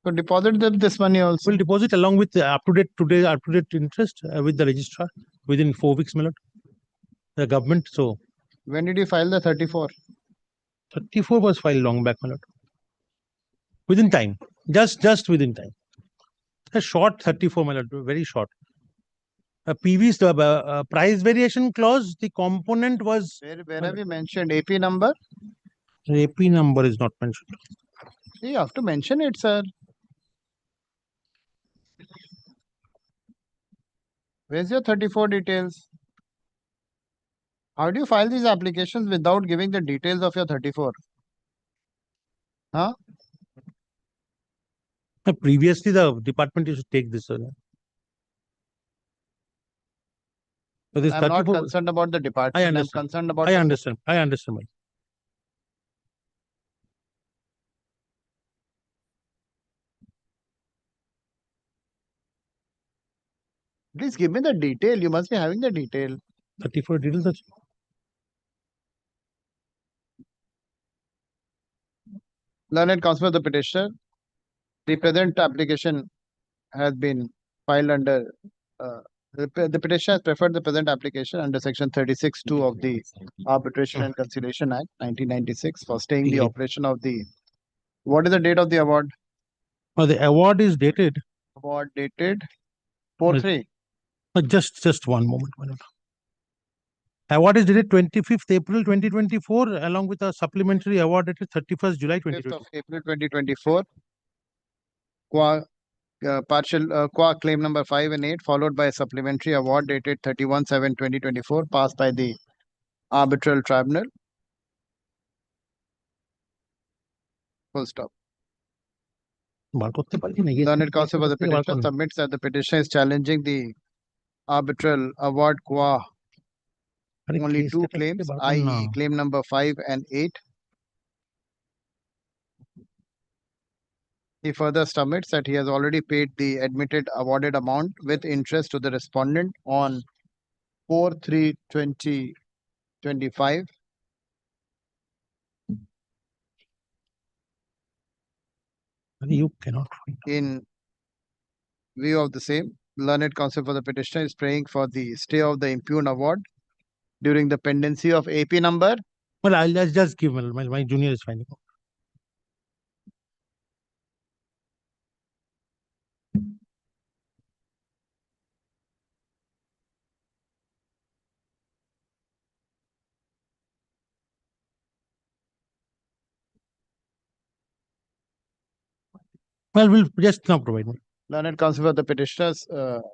So deposit this money also. We'll deposit along with the up-to-date interest with the registrar within 4 weeks, my lord. The government. So when did you file the 34? 34 was filed long back, my lord. Within time, just within time. A short 34, my lord, very short. A PV's price variation clause, the component was. Where have you mentioned AP number? AP number is not mentioned. You have to mention it, sir. Where's your 34 details? How do you file these applications without giving the details of your 34? Huh? Previously, the department used to take this. So this I'm not concerned about the department. I understand. I'm concerned about. I understand. I understand. Please give me the detail. You must be having the detail. 34 details. Learned counsel of the petitioner, the present application has been filed under. The petitioner has preferred the present application under section 36(2) of the Arbitration and Conciliation Act 1996 for staying the operation of the. What is the date of the award? The award is dated. Award dated 4/3. Just one moment. Award is dated 25th April 2024, along with a supplementary award dated 31st July 2024. 5th of April 2024. Qua claim number 5 and 8, followed by a supplementary award dated 31/7/2024, passed by the arbitral tribunal. Full stop. Learned counsel for the petitioner submits that the petitioner is challenging the arbitral award qua only 2 claims, i.e. claim number 5 and 8. He further submits that he has already paid the admitted awarded amount with interest to the respondent on 4/3/2025. You cannot. In view of the same, learned counsel for the petitioner is praying for the stay of the impugned award during the pendency of AP number. Well, I'll just give my junior is finding out. Well, we'll just now provide me. Learned counsel for the petitioner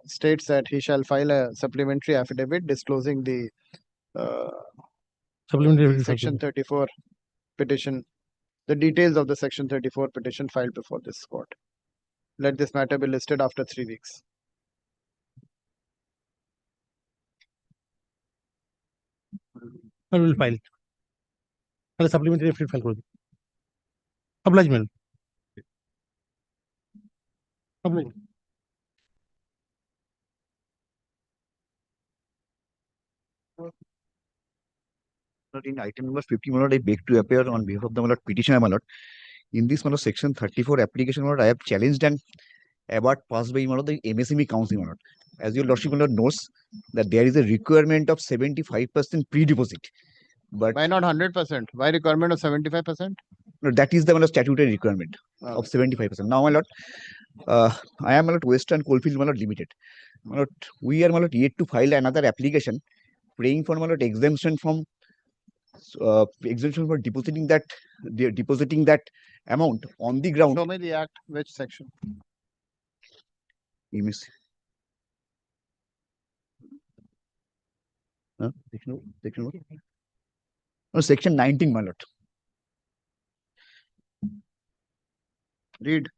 states that he shall file a supplementary affidavit disclosing the Supplementary Section 34 petition, the details of the Section 34 petition filed before this court. Let this matter be listed after 3 weeks. Well, we'll file it. Well, supplementary affidavit file করবে। Obligement. Obligement. In item number 50, my lord, I beg to appear on behalf of the my lord, petitioner, my lord. In this my lord, section 34 application, my lord, I have challenged an award passed by my lord, the MSME council, my lord. As your lordship my lord knows that there is a requirement of 75% pre-deposit. But why not 100%? Why requirement of 75%? No, that is the my lord, statutory requirement of 75%. Now, my lord, I am my lord, Western Coalfield my lord, Limited. My lord, we are my lord, yet to file another application praying for my lord, exemption for depositing that amount on the ground. Show me the act, which section? Section 19, my lord. Read.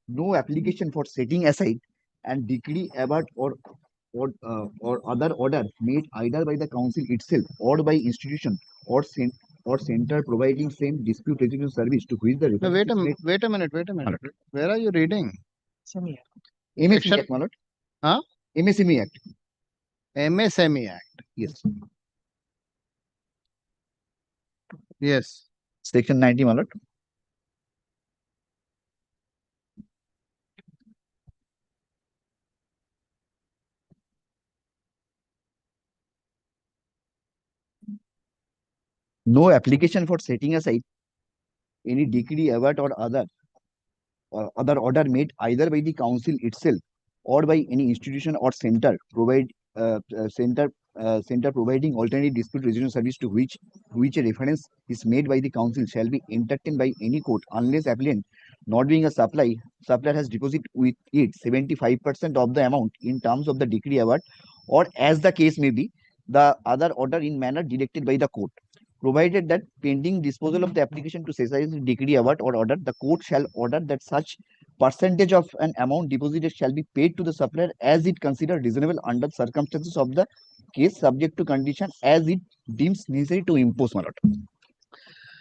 No application for setting aside and decree about or other order made either by the council itself or by institution or center providing same dispute resolution service to which the No, wait a minute. Where are you reading? MSME Act, my lord. Huh? MSME Act. MSME Act. Yes. Yes. Section 90, my lord. No application for setting aside any decree, award, or other order made either by the council itself or by any institution or center providing alternate dispute resolution service to which a reference is made by the council shall be entertained by any court unless applicant, not being a supplier has deposited with it 75% of the amount in terms of the decree, award, or as the case may be, the other order in manner directed by the court. Provided that pending disposal of the application to exercise the decree, award, or order, the court shall order that such percentage of an amount deposited shall be paid to the supplier as it considered reasonable under circumstances of the case, subject to condition as it deems necessary to impose, my lord.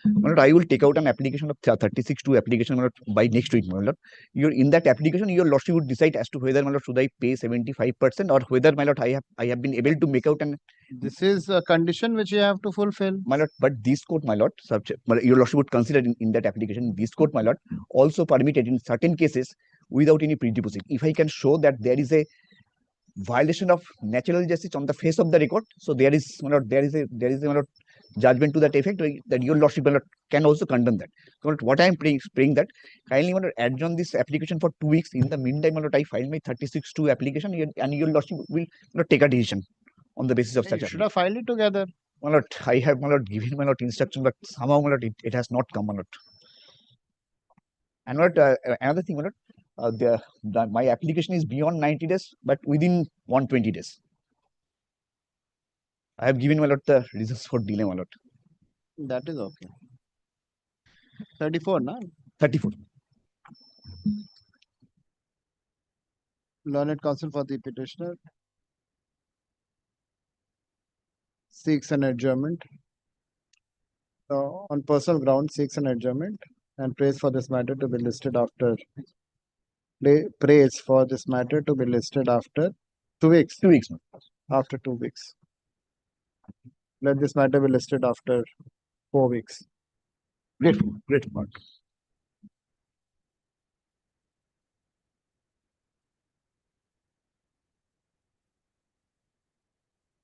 My lord, I will take out an application of 36(2) application, my lord, by next week, my lord. In that application, your lordship would decide as to whether, my lord, should I pay 75% or whether, my lord, I have been able to make out an. This is a condition which you have to fulfill. My lord, but this court, my lord, your lordship would consider in that application, this court, my lord, also permitted in certain cases without any pre-deposit. If I can show that there is a violation of natural justice on the face of the record, so there is, my lord, there is a my lord, judgment to that effect that your lordship, my lord, can also condemn that. So what I am praying that kindly, my lord, adjourn this application for 2 weeks. In the meantime, my lord, I filed my 36(2) application and your lordship will, my lord, take a decision on the basis of such. You should have filed it together. My lord, I have, my lord, given, my lord, instruction, but somehow, my lord, it has not come, my lord. And my lord, another thing, my lord, my application is beyond 90 days, but within 120 days. I have given, my lord, the reasons for delay, my lord. That is okay. 34, no? 34. Learned counsel for the petitioner seeks an adjournment. On personal grounds, seeks an adjournment and praise for this matter to be listed after praise for this matter to be listed after 2 weeks. 2 weeks. After 2 weeks. Let this matter be listed after 4 weeks. Grateful, grateful.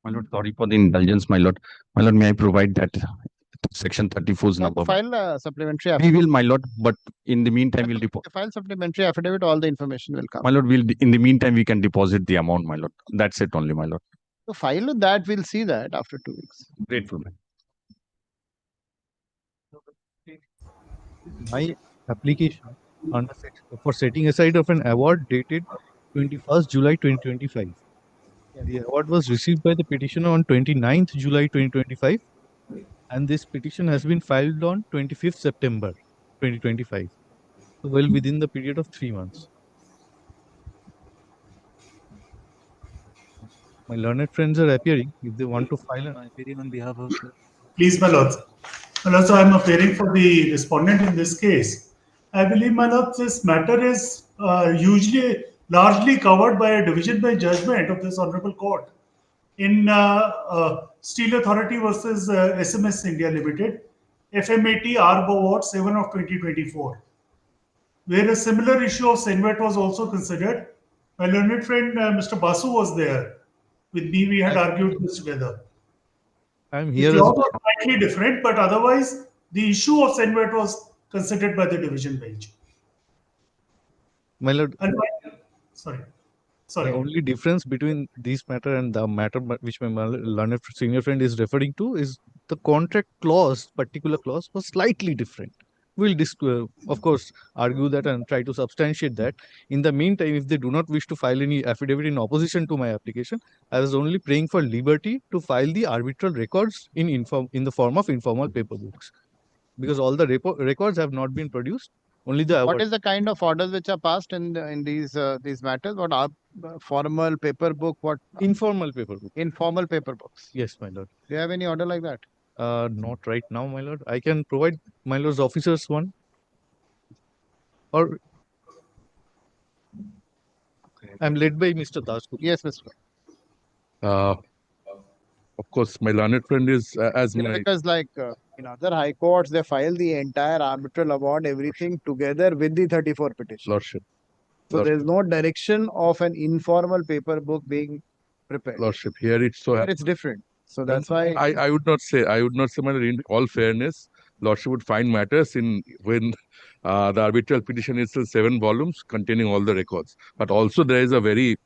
My lord, sorry for the indulgence, my lord. My lord, may I provide that section 34's number? File a supplementary We affidavit. will, my lord, but in the meantime, we'll deposit. File supplementary affidavit, all the information will come. My lord, in the meantime, we can deposit the amount, my lord. That's it only, my lord. So file that, we'll see that after 2 weeks. Grateful, man. My application for setting aside of an award dated 21st July 2025. The award was received by the petitioner on 29th July 2025, and this petition has been filed on 25th September 2025. So well within the period of 3 months. My learned friends are appearing if they want to file an appearing on behalf of the... Please, my lords. My lords, I am appearing for the respondent in this case. I believe, my lords, this matter is usually largely covered by a division by judgment of this honorable court in Steel Authority versus SMS India Limited, FMAT ARB Award 7 of 2024, where a similar issue of Senvet was also considered. My learned friend Mr. Basu was there. With me, we had argued this together. I'm The here as clause was slightly different, but otherwise, the issue of Senvet was considered by the division bench. my lord. Sorry. The only difference between this matter and the matter which my learned senior friend is referring to is the contract clause, particular clause was slightly different. We'll of course argue that and try to substantiate that. In the meantime, if they do not wish to file any affidavit in opposition to my application, I was only praying for liberty to file the arbitral records in the form of informal paper books, because all the records have not been produced. Only the What is the kind of orders which are passed in these matters? What are formal paper book? What informal paper book? Informal paper books. Yes, my lord. Do you have any order like that? Not right now, my lord. I can provide my lord's officers one. Or I'm led by Mr. Das. Yes, Mr. Of course, my learned friend is Because like in other high courts, they file the entire arbitral award, everything together with the 34 petition. Lordship. So there is no direction of an informal paper book being prepared. Lordship, here it's so. But it's different. So that's why I would not say, my lord, in all fairness, Lordship would find matters when the arbitral petition is still 7 volumes containing all the records. But also there is a very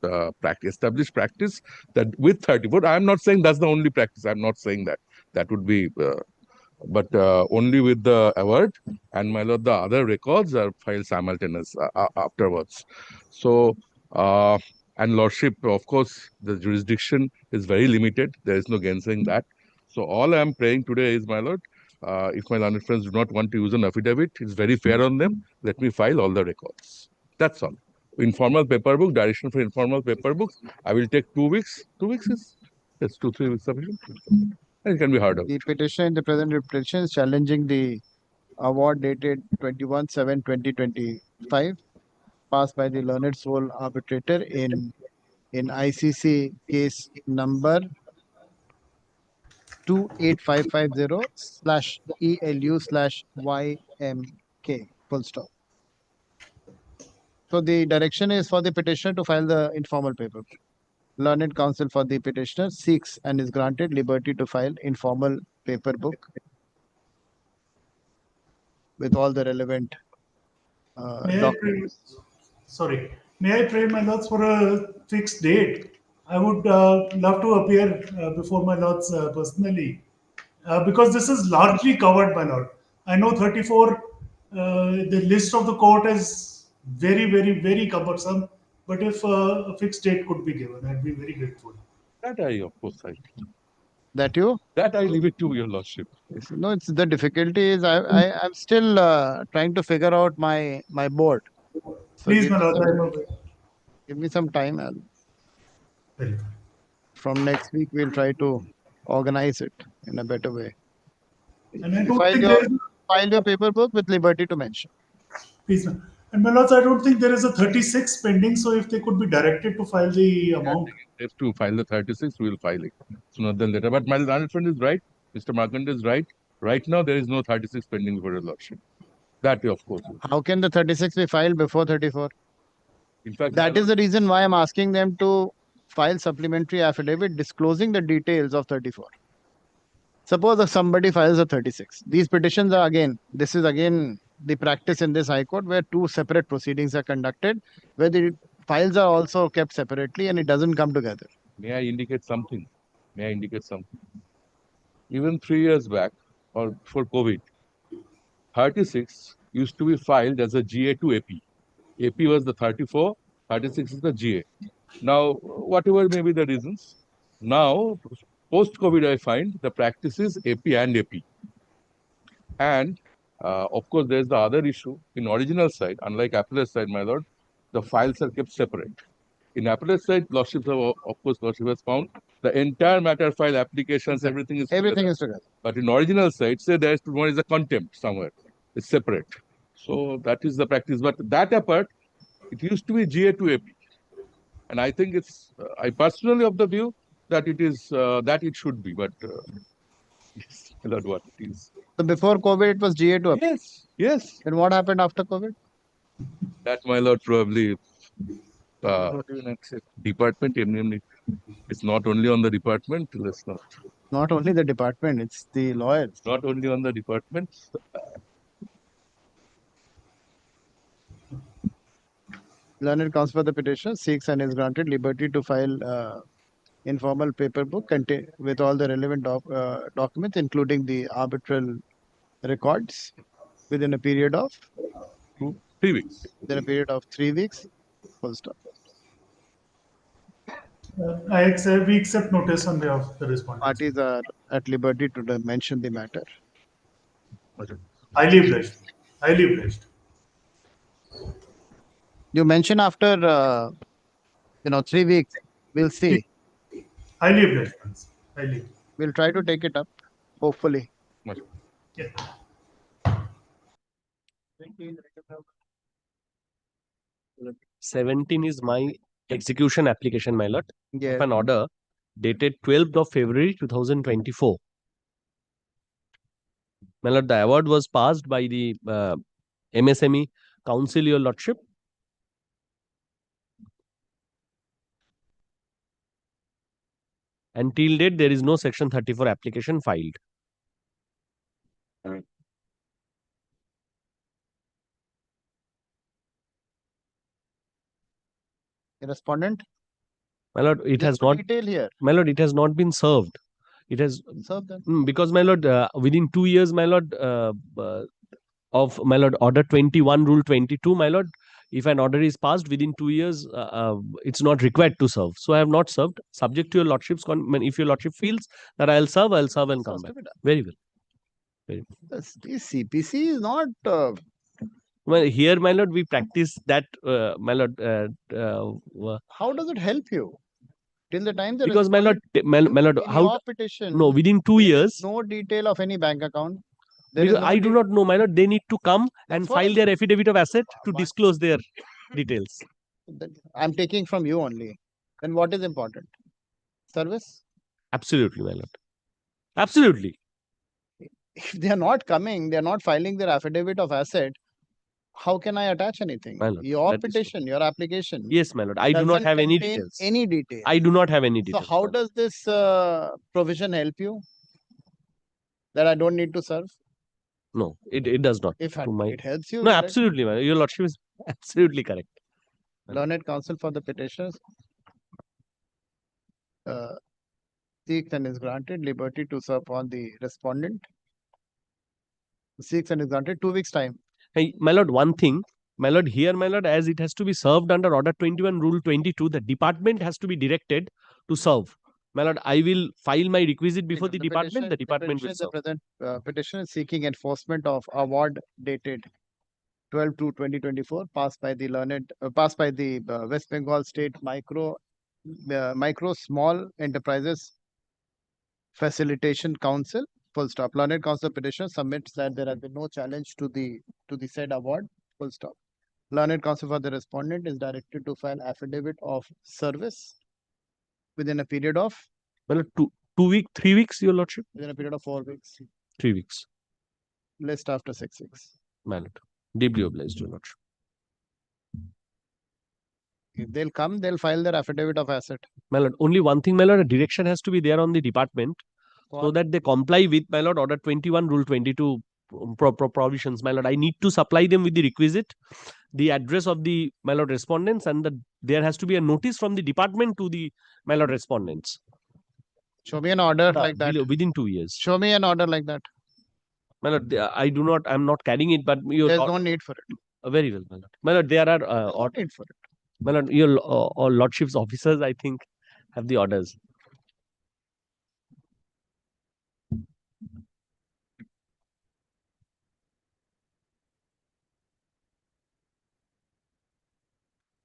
established practice that with 34, I am not saying that's the only practice. I'm not saying that. That would be, but only with the award, and my lord, the other records are filed simultaneous afterwards. So, and Lordship, of course, the jurisdiction is very limited. There is no gainsaying that. So all I am praying today is, my lord, if my learned friends do not want to use an affidavit, it's very fair on them. Let me file all the records. That's all. Informal paper book, direction for informal paper books. I will take 2 weeks. 2 weeks is, yes, 2-3 weeks sufficient. It can be heard out. the petition in the present petition is challenging the award dated 21/7/2025, passed by the learned sole arbitrator in ICC case number 28550/ELU/YMK, full stop. So the direction is for the petitioner to file the informal paper. Learned counsel for the petitioner seeks and is granted liberty to file informal paper book with all the relevant documents. May I pray, my lords, for a fixed date? I would love to appear before my lords personally, because this is largely covered, my lord. I know 34, the list of the court is very, very, very cumbersome, but if a fixed date could be given, I'd be very grateful. That I, of course, That you? That I leave it to your lordship. No, it's the difficulty is I'm still trying to figure out my board. So Please, my lord, give me some time. Very good. From next week, we'll try to organize it in a better way. And I don't think there is file your paper book with liberty to mention. Please, ma'am. And my lords, I don't think there is a 36 pending, so if they could be directed to file the amount. If to file the 36, we will file it sooner than later. But my learned friend is right. Mr. Markand is right. Right now, there is no 36 pending before your lordship. That, of course. How can the 36 be filed before 34? In fact, that is the reason why I'm asking them to file supplementary affidavit disclosing the details of 34. Suppose if somebody files a 36. These petitions are this is again the practice in this High Court where two separate proceedings are conducted, where the files are also kept separately and it doesn't come together. May I indicate something? May I indicate something? Even 3 years back, or before COVID, 36 used to be filed as a GA to AP. AP was the 34, 36 is the GA. Now, whatever may be the reasons, now, post-COVID, I find the practice is AP and AP. And, of course, there's the other issue. In original side, unlike appellate side, my lord, the files are kept separate. In appellate side, lordships have, of course, lordship has found the entire matter file, applications, everything is together. But in original side, say there is one is a contempt somewhere. It's separate. So that is the practice. But that apart, it used to be GA to AP. And I think it's, I personally of the view that it is, that it should be. But yes, that's what it is. So before COVID, it was GA to AP? Yes, yes. Then what happened after COVID? That, my lord, probably department, it's not only on the department, let's not. Not only the department, it's the lawyers. Not only on the department. Learned counsel for the petitioner seeks and is granted liberty to file informal paper book with all the relevant documents, including the arbitral records, within a period of 3 weeks. Within a period of 3 weeks. Full stop. We accept notice on behalf of the respondent. Parties are at liberty to mention the matter. Highly obliged. Highly obliged. You mention after 3 weeks. We'll see. Highly obliged, friends. Highly. We'll try to take it up. Hopefully. Yeah. 17 is my execution application, my lord. Yes. Of an order dated 12th of February 2024. My lord, the award was passed by the MSME Council, your lordship. Until date, there is no section 34 application filed. Respondent? My lord, it has not. Detail here. My lord, it has not been served. It has served them. Because my lord, within 2 years, my lord, of my lord, order 21, rule 22, my lord, if an order is passed within 2 years, it's not required to serve. So I have not served. Subject to your lordship's if your lordship feels that I'll serve and come back. Very well. Very well. The CPC is not. Well, here, my lord, we practice that, my lord. How does it help you? Till the time Because my lord, how your petition? No, within 2 years. No detail of any bank account. Because I do not know, my lord. They need to come and file their affidavit of asset to disclose their details. I'm taking from you only. Then what is important? Service? Absolutely, my lord. Absolutely. If they are not coming, they are not filing their affidavit of asset. How can I attach anything? My lord, Your that is petition, your application. Yes, my lord. I do not doesn't have any contain details. Any detail. I do not have any So details. how does this provision help you? That I don't need to serve? No, it does not. If To my... it helps you. No, absolutely, my lord. Your lordship is absolutely correct. Learned counsel for the petitioners seeks and is granted liberty to serve on the respondent. Seeks and is granted 2 weeks time. Hey, my lord, one thing. My lord, here, my lord, as it has to be served under Order 21, Rule 22, the department has to be directed to serve. My lord, I will file my requisite before the department. The department will serve. The present petition is seeking enforcement of award dated 12/2/2024, passed by the West Bengal State Micro Small Enterprises Facilitation Council full stop. Learned counsel petitioner submits that there has been no challenge to the said award, full stop. Learned counsel for the respondent is directed to file affidavit of service within a period of, Well, 3 weeks, your lordship. within a period of 4 weeks. 3 weeks, List after 6 weeks. my lord. Deeply obliged, your lordship. If they'll come, they'll file their affidavit of asset. My lord, only one thing, my lord, a direction has to be there on the department so that they comply with, my lord, Order 21, Rule 22 provisions. My lord, I need to supply them with the requisite, the address of the, my lord, respondents, and there has to be a notice from the department to the, my lord, respondents. Show me an order like that. Within 2 years. Show me an order like that. My lord, I'm not carrying it, but There's no need for it. Very well, my lord. My lord, there are No need for it. my lord, your all lordship's officers, I think, have the orders.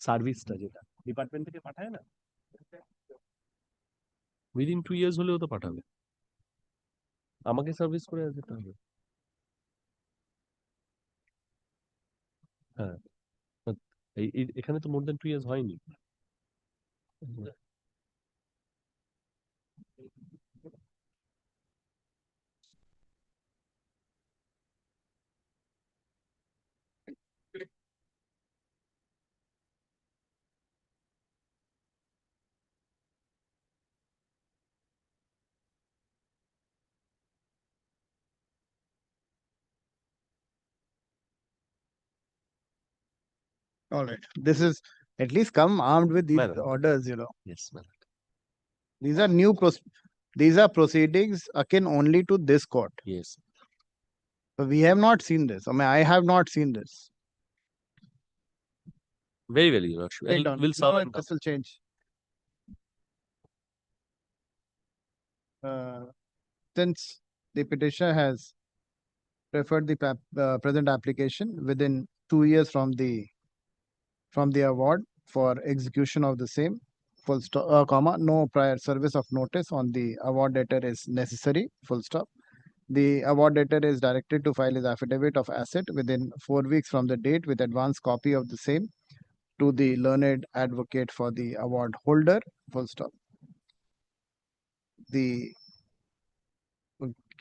সার্ভিসটা যেটা department থেকে পাঠায় না, within 2 years হলেও তো পাঠাবে, আমাকে service করে যেতে হবে। হ্যাঁ, এখানে তো মোর দেন 2 years হয়নি। All right. This is at least come armed with these orders, Yes, my lord. These are these are proceedings akin only to this court. Yes. So we have not seen this. I mean, I have not seen this. Very well, your lordship. Wait on. We'll serve No, and this will change. Since the petitioner has preferred the present application within 2 years from the award for execution of the same, full stop, comma, no prior service of notice on the award debtor is necessary, full stop. The award debtor is directed to file his affidavit of asset within 4 weeks from the date with advance copy of the same to the learned advocate for the award holder, full stop.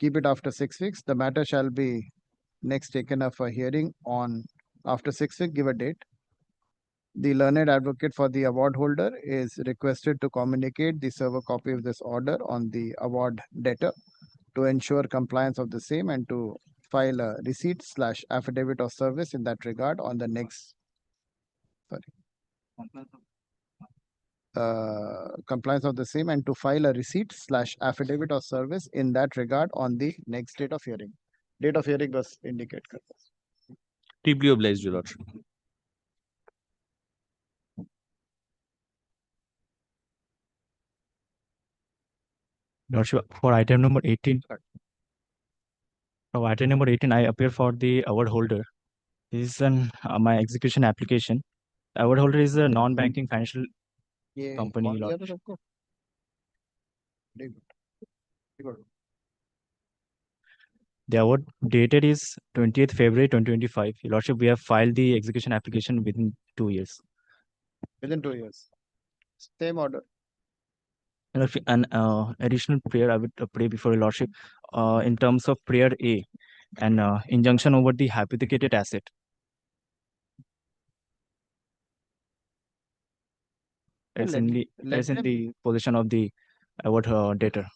Keep it after 6 weeks. The matter shall be next taken up for hearing on after 6 weeks, give a date. The learned advocate for the award holder is requested to communicate the server copy of this order on the award debtor to ensure compliance of the same and to file a receipt/affidavit of service in that regard on the next, compliance of the same and to file a receipt/affidavit of service in that regard on the next date of hearing. Date of hearing was indicated. Deeply obliged, your lordship. Lordship, for item number 18, I appear for the award holder. This is my execution application. Award holder is a non-banking financial company. Lordship. The award dated is 20th February 2025. Your Lordship, we have filed the execution application within 2 years. Within 2 years. Same order. An additional prayer I would pray before Your Lordship in terms of prayer A, an injunction over the hypothecated asset. It's in the possession of the award debtor.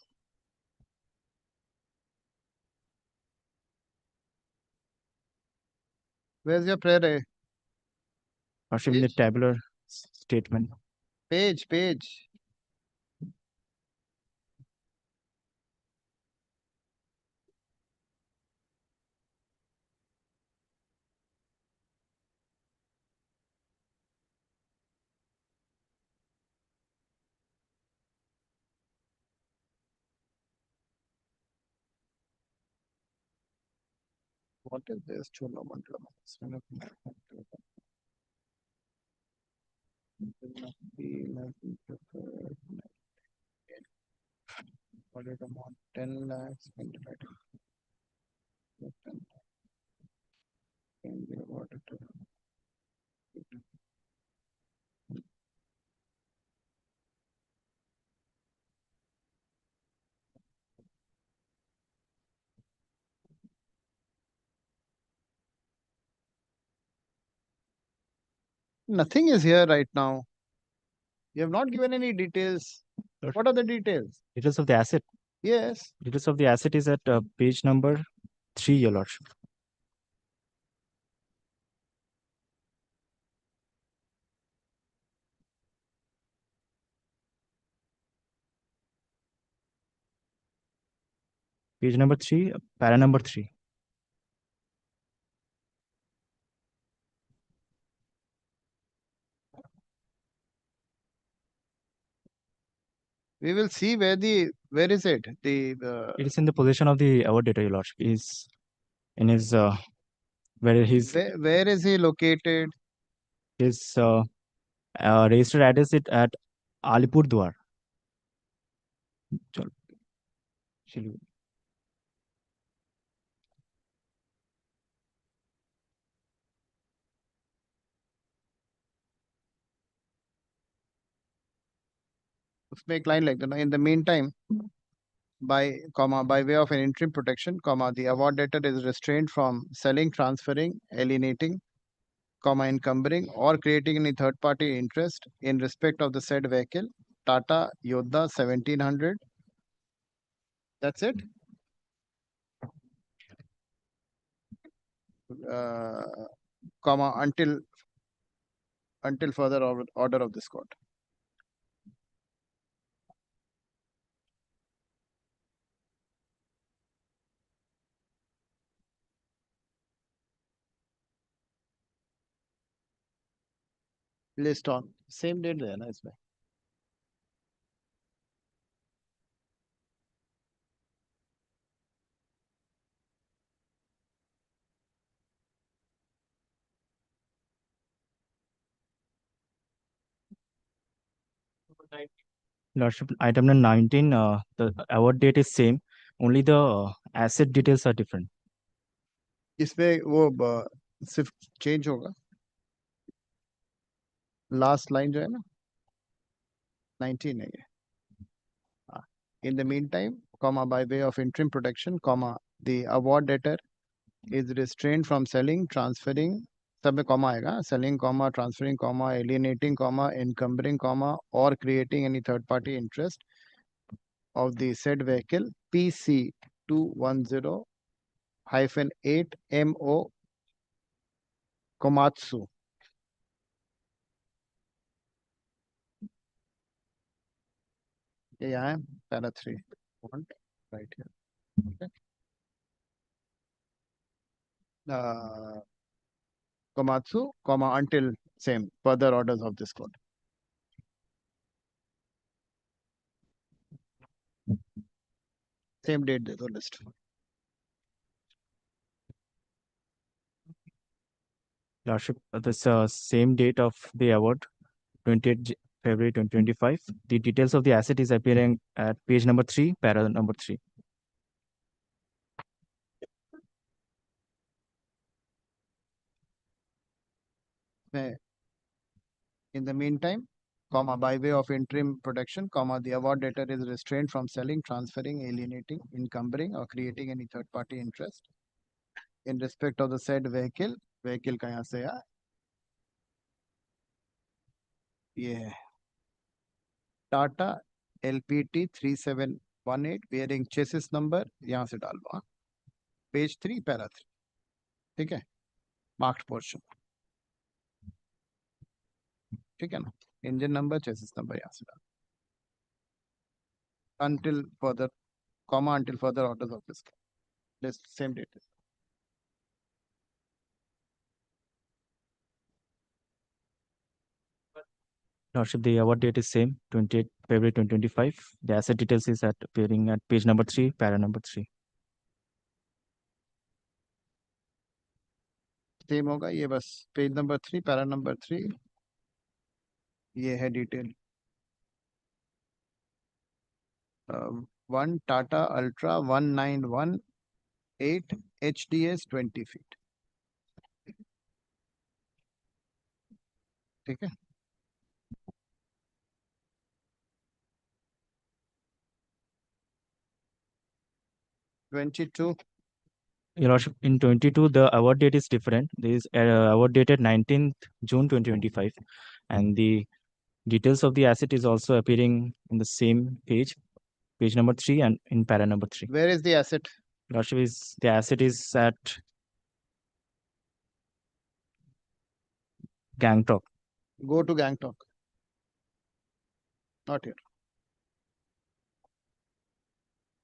Where's your prayer A? Lordship, in the tabular statement. Page. What is this? Audit amount 10 lakhs. 25. And the auditor. Nothing is here right now. You have not given any details. What are the details? Details of the asset. Yes. Details of the asset is at page number 3, Your Lordship. Page number 3, para number 3. We will see where is it? It is in the possession of the award data, Your Lordship. Is in his where his where is he located? His registered address is at Alipurdwar. उसमें एक line like that. In the meantime, by way of an interim protection, the award debtor is restrained from selling, transferring, alienating, encumbering or creating any third party interest in respect of the said vehicle, Tata Yodha 1700. That's it. Until further order of this court. List on same date there, na isme. Lordship, item number 19, the award date is same. Only the asset details are different. इसमें वो सिर्फ change होगा. Last line जो है ना 19 है ये. In the meantime, by way of interim protection, the award debtor is restrained from selling, transferring, सब में comma आएगा, selling, transferring, alienating, encumbering, or creating any third party interest of the said vehicle PC 210-8 MO Komatsu. Yeah, I am para 3. Right here. Okay. Komatsu, until same further orders of this court. Same date the list. Lordship, this same date of the award, 28 February 2025. The details of the asset is appearing at page number 3, para number 3. In the meantime, by way of interim protection, the award debtor is restrained from selling, transferring, alienating, encumbering, or creating any third party interest in respect of the said vehicle. Vehicle का यहाँ से है ये Tata LPT 3718 bearing chassis number यहाँ से डाल लो. Page 3 para 3. ठीक है, marked portion. ठीक है ना, engine number, chassis number यहाँ से डाल. Until further orders of this list, same date. Lordship, the award date is same, 28 February 2025. The asset details is appearing at page number 3, para number 3. Same होगा ये बस page number 3 para number 3 ये है detail 1 Tata Ultra 1918 HDS 20 feet. ठीक है? (22) Your Lordship, in 22, the award date is different. This is award dated 19th June 2025, and the details of the asset is also appearing in the same page, page number 3, and in para number 3. Where is the asset? Your Lordship, the asset is at Gangtok. Go to Gangtok. Not here.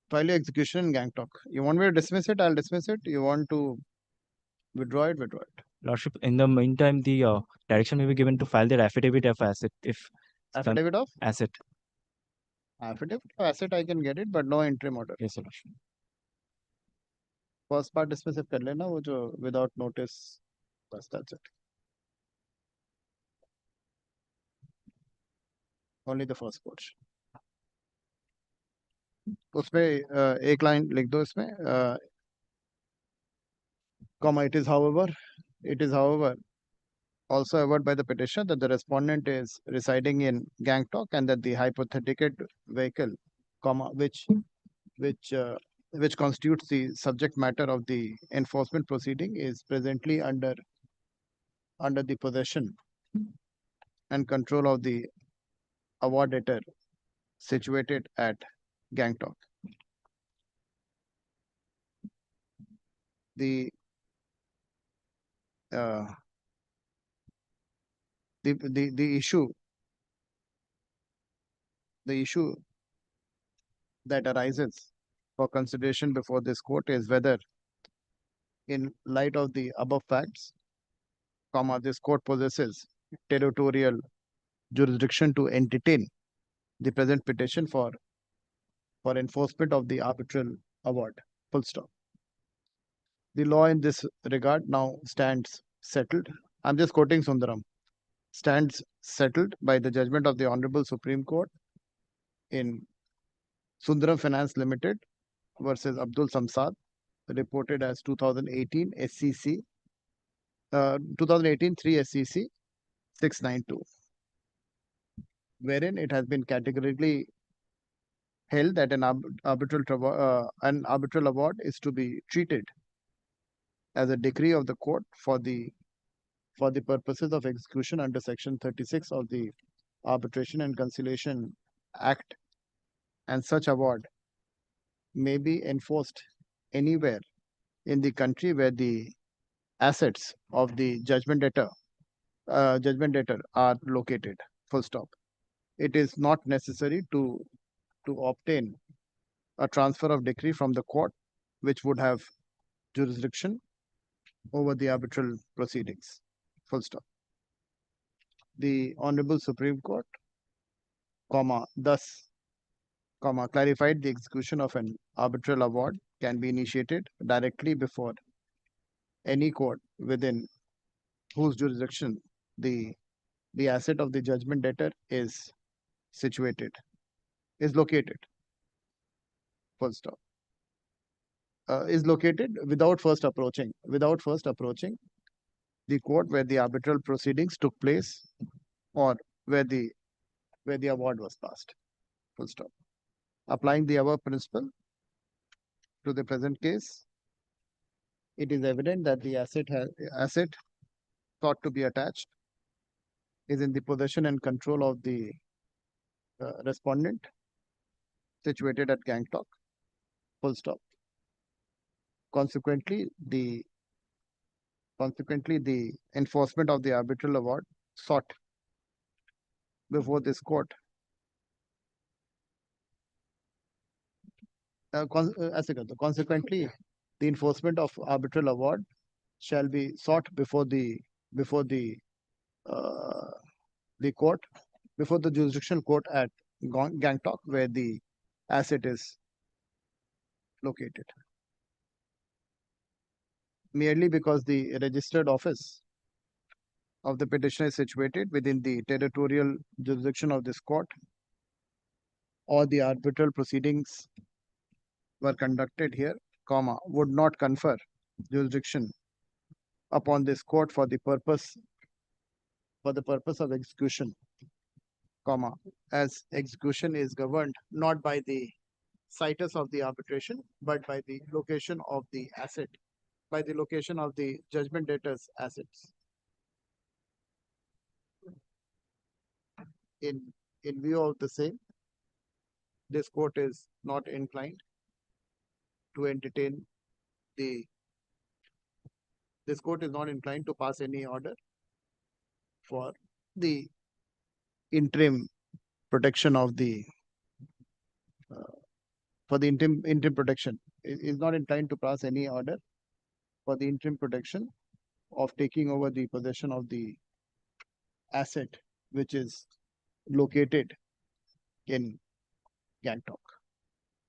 File your execution in Gangtok. You want me to dismiss it? I'll dismiss it. You want to withdraw it? Withdraw it. Lordship, in the meantime, the direction may be given to file their affidavit of asset if Affidavit of? asset. Affidavit of asset I can get it, but no interim order. Yes, Your Lordship. First part dismiss कर लेना वो जो without notice. बस that's it. Only the first portion. उसमें एक line लिख दो इसमें comma it is however also averred by the petitioner that the respondent is residing in Gangtok and that the hypothetical vehicle comma which constitutes the subject matter of the enforcement proceeding is presently under the possession and control of the award debtor situated at Gangtok. The issue that arises for consideration before this court is whether, in light of the above facts, comma, this court possesses territorial jurisdiction to entertain the present petition for enforcement of the arbitral award. Full stop. The law in this regard now stands settled. I'm just quoting Sundaram. Stands settled by the judgment of the Honorable Supreme Court in Sundaram Finance Limited versus Abdul Samsad, reported as 2018 SCC, 2018 3 SCC 692, wherein it has been categorically held that an arbitral award is to be treated as a decree of the court for the purposes of execution under Section 36 of the Arbitration and Conciliation Act, and such award may be enforced anywhere in the country where the assets of the judgment debtor are located. Full stop. It is not necessary to obtain a transfer of decree from the court, which would have jurisdiction over the arbitral proceedings. Full stop. The Honorable Supreme Court, thus, clarified the execution of an arbitral award can be initiated directly before any court within whose jurisdiction the asset of the judgment debtor is located. Full stop. Is located without first approaching the court where the arbitral proceedings took place or where the award was passed. Full stop. Applying the above principle to the present case, it is evident that the asset thought to be attached is in the possession and control of the respondent situated at Gangtok. Full stop. Consequently, the enforcement of the arbitral award sought before this court consequently, the enforcement of arbitral award shall be sought before the court, before the jurisdictional court at Gangtok, where the asset is located. Merely because the registered office of the petitioner is situated within the territorial jurisdiction of this court, or the arbitral proceedings were conducted here, comma, would not confer jurisdiction upon this court for the purpose of execution, comma, as execution is governed not by the situs of the arbitration, but by the location of the asset, by the location of the judgment debtor's assets. In view of the same, this court is not inclined to entertain this court is not inclined to pass any order for the interim protection of the interim protection. It is not inclined to pass any order for the interim protection of taking over the possession of the asset which is located in Gangtok.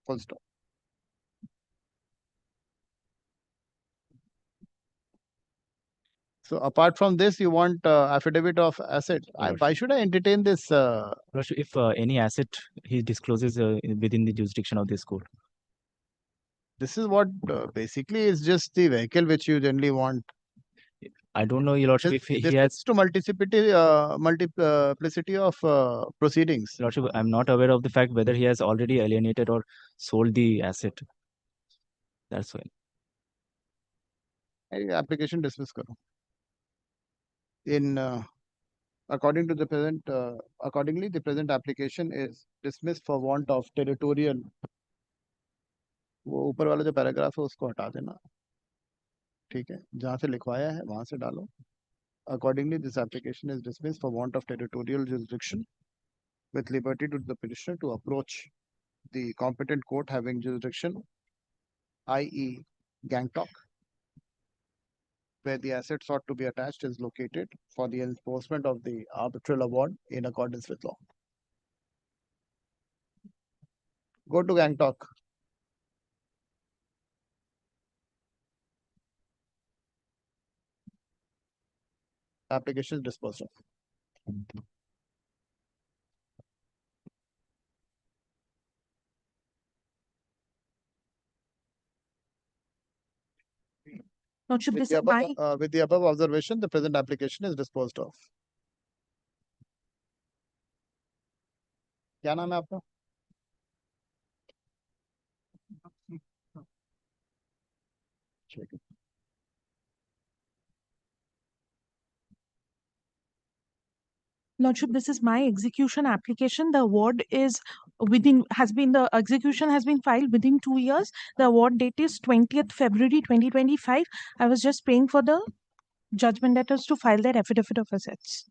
Full stop. So apart from this, you want affidavit of asset. Why should I entertain this? If any asset he discloses within the jurisdiction of this court. This is what basically is just the vehicle which you generally want. I don't know, Your Lordship, if he has to multiplicity of proceedings. Lordship, I'm not aware of the fact whether he has already alienated or sold the asset. That's why. Application dismiss karo. According to the present, accordingly, the present application is dismissed for want of territorial. वो ऊपर वाला जो paragraph है उसको हटा देना, ठीक है, जहाँ से लिखवाया है वहां से डालो. Accordingly, this application is dismissed for want of territorial jurisdiction, with liberty to the petitioner to approach the competent court having jurisdiction, i.e. Gangtok, where the asset sought to be attached is located, for the enforcement of the arbitral award in accordance with law. Go to Gangtok. Application is disposed of. Lordship, With this the is above, my with the above observation, the present application is disposed of. क्या नाम है आपका? Lordship, this is my execution application. The award is the execution has been filed within 2 years. The award date is 20th February 2025. I was just praying for the judgment debtors to file their affidavit of assets.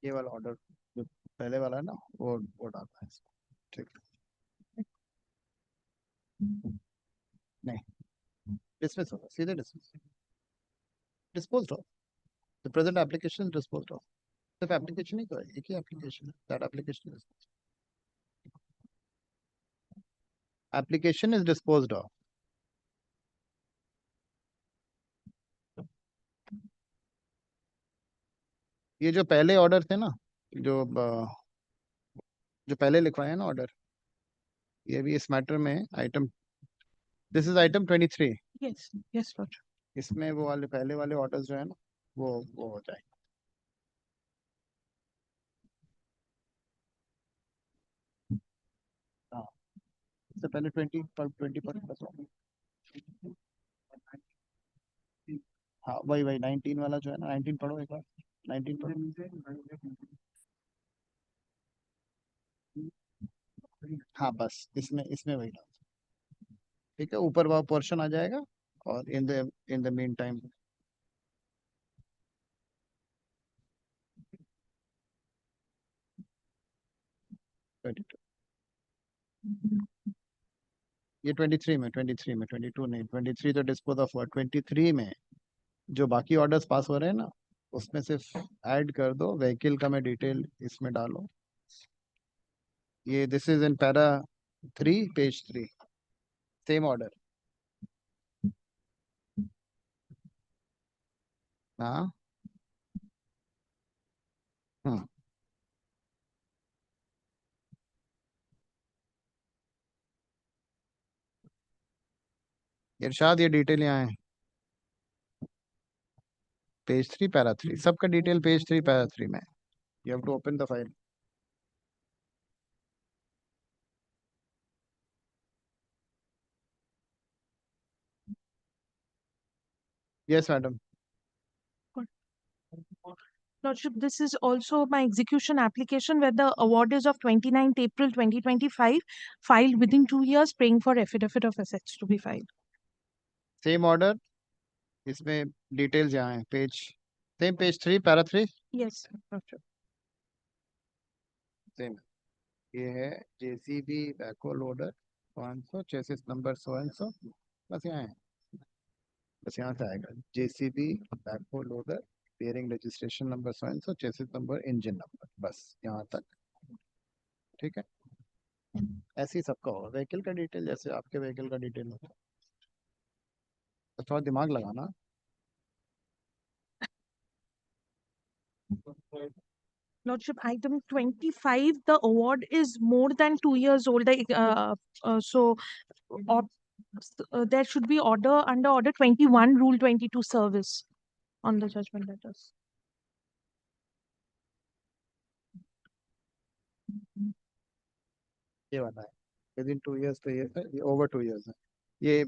ये वाला order जो पहले वाला है ना वो डालना है इसको, ठीक है. नहीं, dismiss होगा, सीधे disposed of. The present application is disposed of. सिर्फ application नहीं करा, एक ही application है. That application is application is disposed of. ये जो पहले ऑर्डर थे ना, जो पहले लिखवाए ना ऑर्डर, ये भी इस मैटर में item, this is item 23. Yes, yes, Lordship. इसमें वो वाले पहले वाले ऑर्डर्स जो है ना वो हो जाए. हाँ, इससे पहले 20 पर हाँ वही 19 वाला जो है ना, 19 पढ़ो एक बार. 19 पढ़ो. हाँ बस इसमें वही डाल, ठीक है. ऊपर वह पोर्शन आ जाएगा और इन द मीन टाइम ये 23 में 22 नहीं, 23 तो डिस्पोज ऑफ हुआ. 23 में जो बाकी ऑर्डर्स पास हो रहे हैं ना, उसमें सिर्फ ऐड कर दो व्हीकल का, मैं डिटेल इसमें डालो. ये this is in para 3 page 3, same order. हाँ Hmm. इरशाद ये डिटेल यहाँ है पेज 3 पैरा 3 सबका डिटेल पेज 3 पैरा 3 में you have to open the file yes madam Lordship, this is also my execution application where the award is of 29th April 2025, filed within 2 years, praying for affidavit of assets to be filed. same order इसमें details यहाँ है page same page 3 para 3 Yes, Lordship. Same ये है JCB backhoe loader 500 chassis number so and so बस यहाँ है बस यहाँ से आएगा JCB backhoe loader bearing registration number so and so chassis number engine number बस यहाँ तक ठीक है ऐसे ही सबका होगा व्हीकल का डिटेल जैसे आपके व्हीकल का डिटेल होता है तो थोड़ा दिमाग लगाना Lordship, item 25, the award is more than 2 years old. So there should be order under order 21, rule 22 service on the judgment letters. ये वाला है within 2 years तो ये over 2 years है ये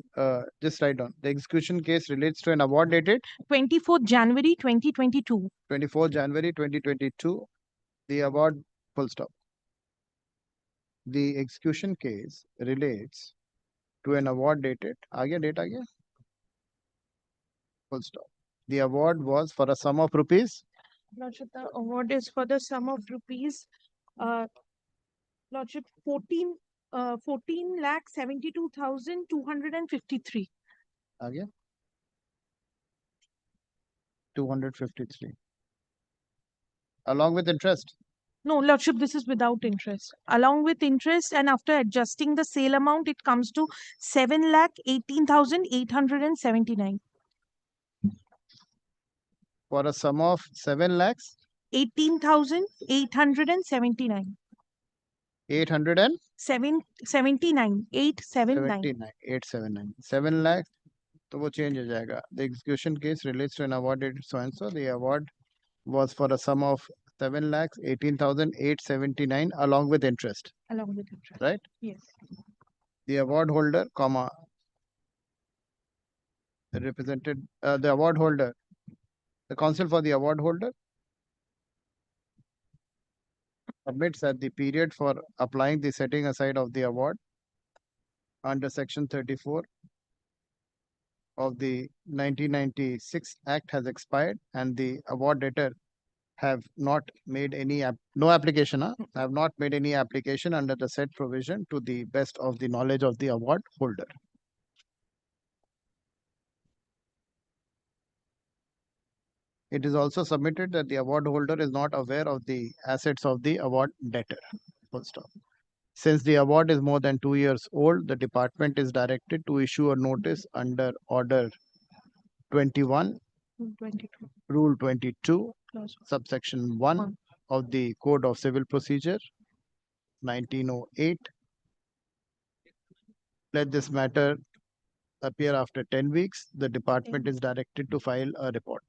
just write down the execution case relates to an award dated 24th January 2022. 24th January 2022 the award full stop the execution case relates to an award dated आगे date आ गया full stop the award was for a sum of rupees Lordship, the award is for the sum of rupees, Lordship, 14 lakh 72,253. आ गया 253 along with interest No, Lordship, this is without interest. Along with interest and after adjusting the sale amount, it comes to 7 lakh 18,879. for a sum of 7 lakhs 18,879. 800 and 79. 879. 879 7 lakhs तो वो change हो जाएगा the execution case relates to an award dated so and so the award was for a sum of 7 lakhs 18,879 along with interest Along with interest. right Yes. the award holder comma represented the award holder the counsel for the award holder submits that the period for applying the setting aside of the award under section 34 of the 1996 Act has expired and the award debtor have not made any have not made any application under the said provision to the best of the knowledge of the award holder. It is also submitted that the award holder is not aware of the assets of the award debtor. Full stop. Since the award is more than 2 years old, the department is directed to issue a notice under Order 21, 22. Rule 22, Clause. subsection 1 of the Code of Civil Procedure, 1908. Let this matter appear after 10 weeks. The department is directed to file a report.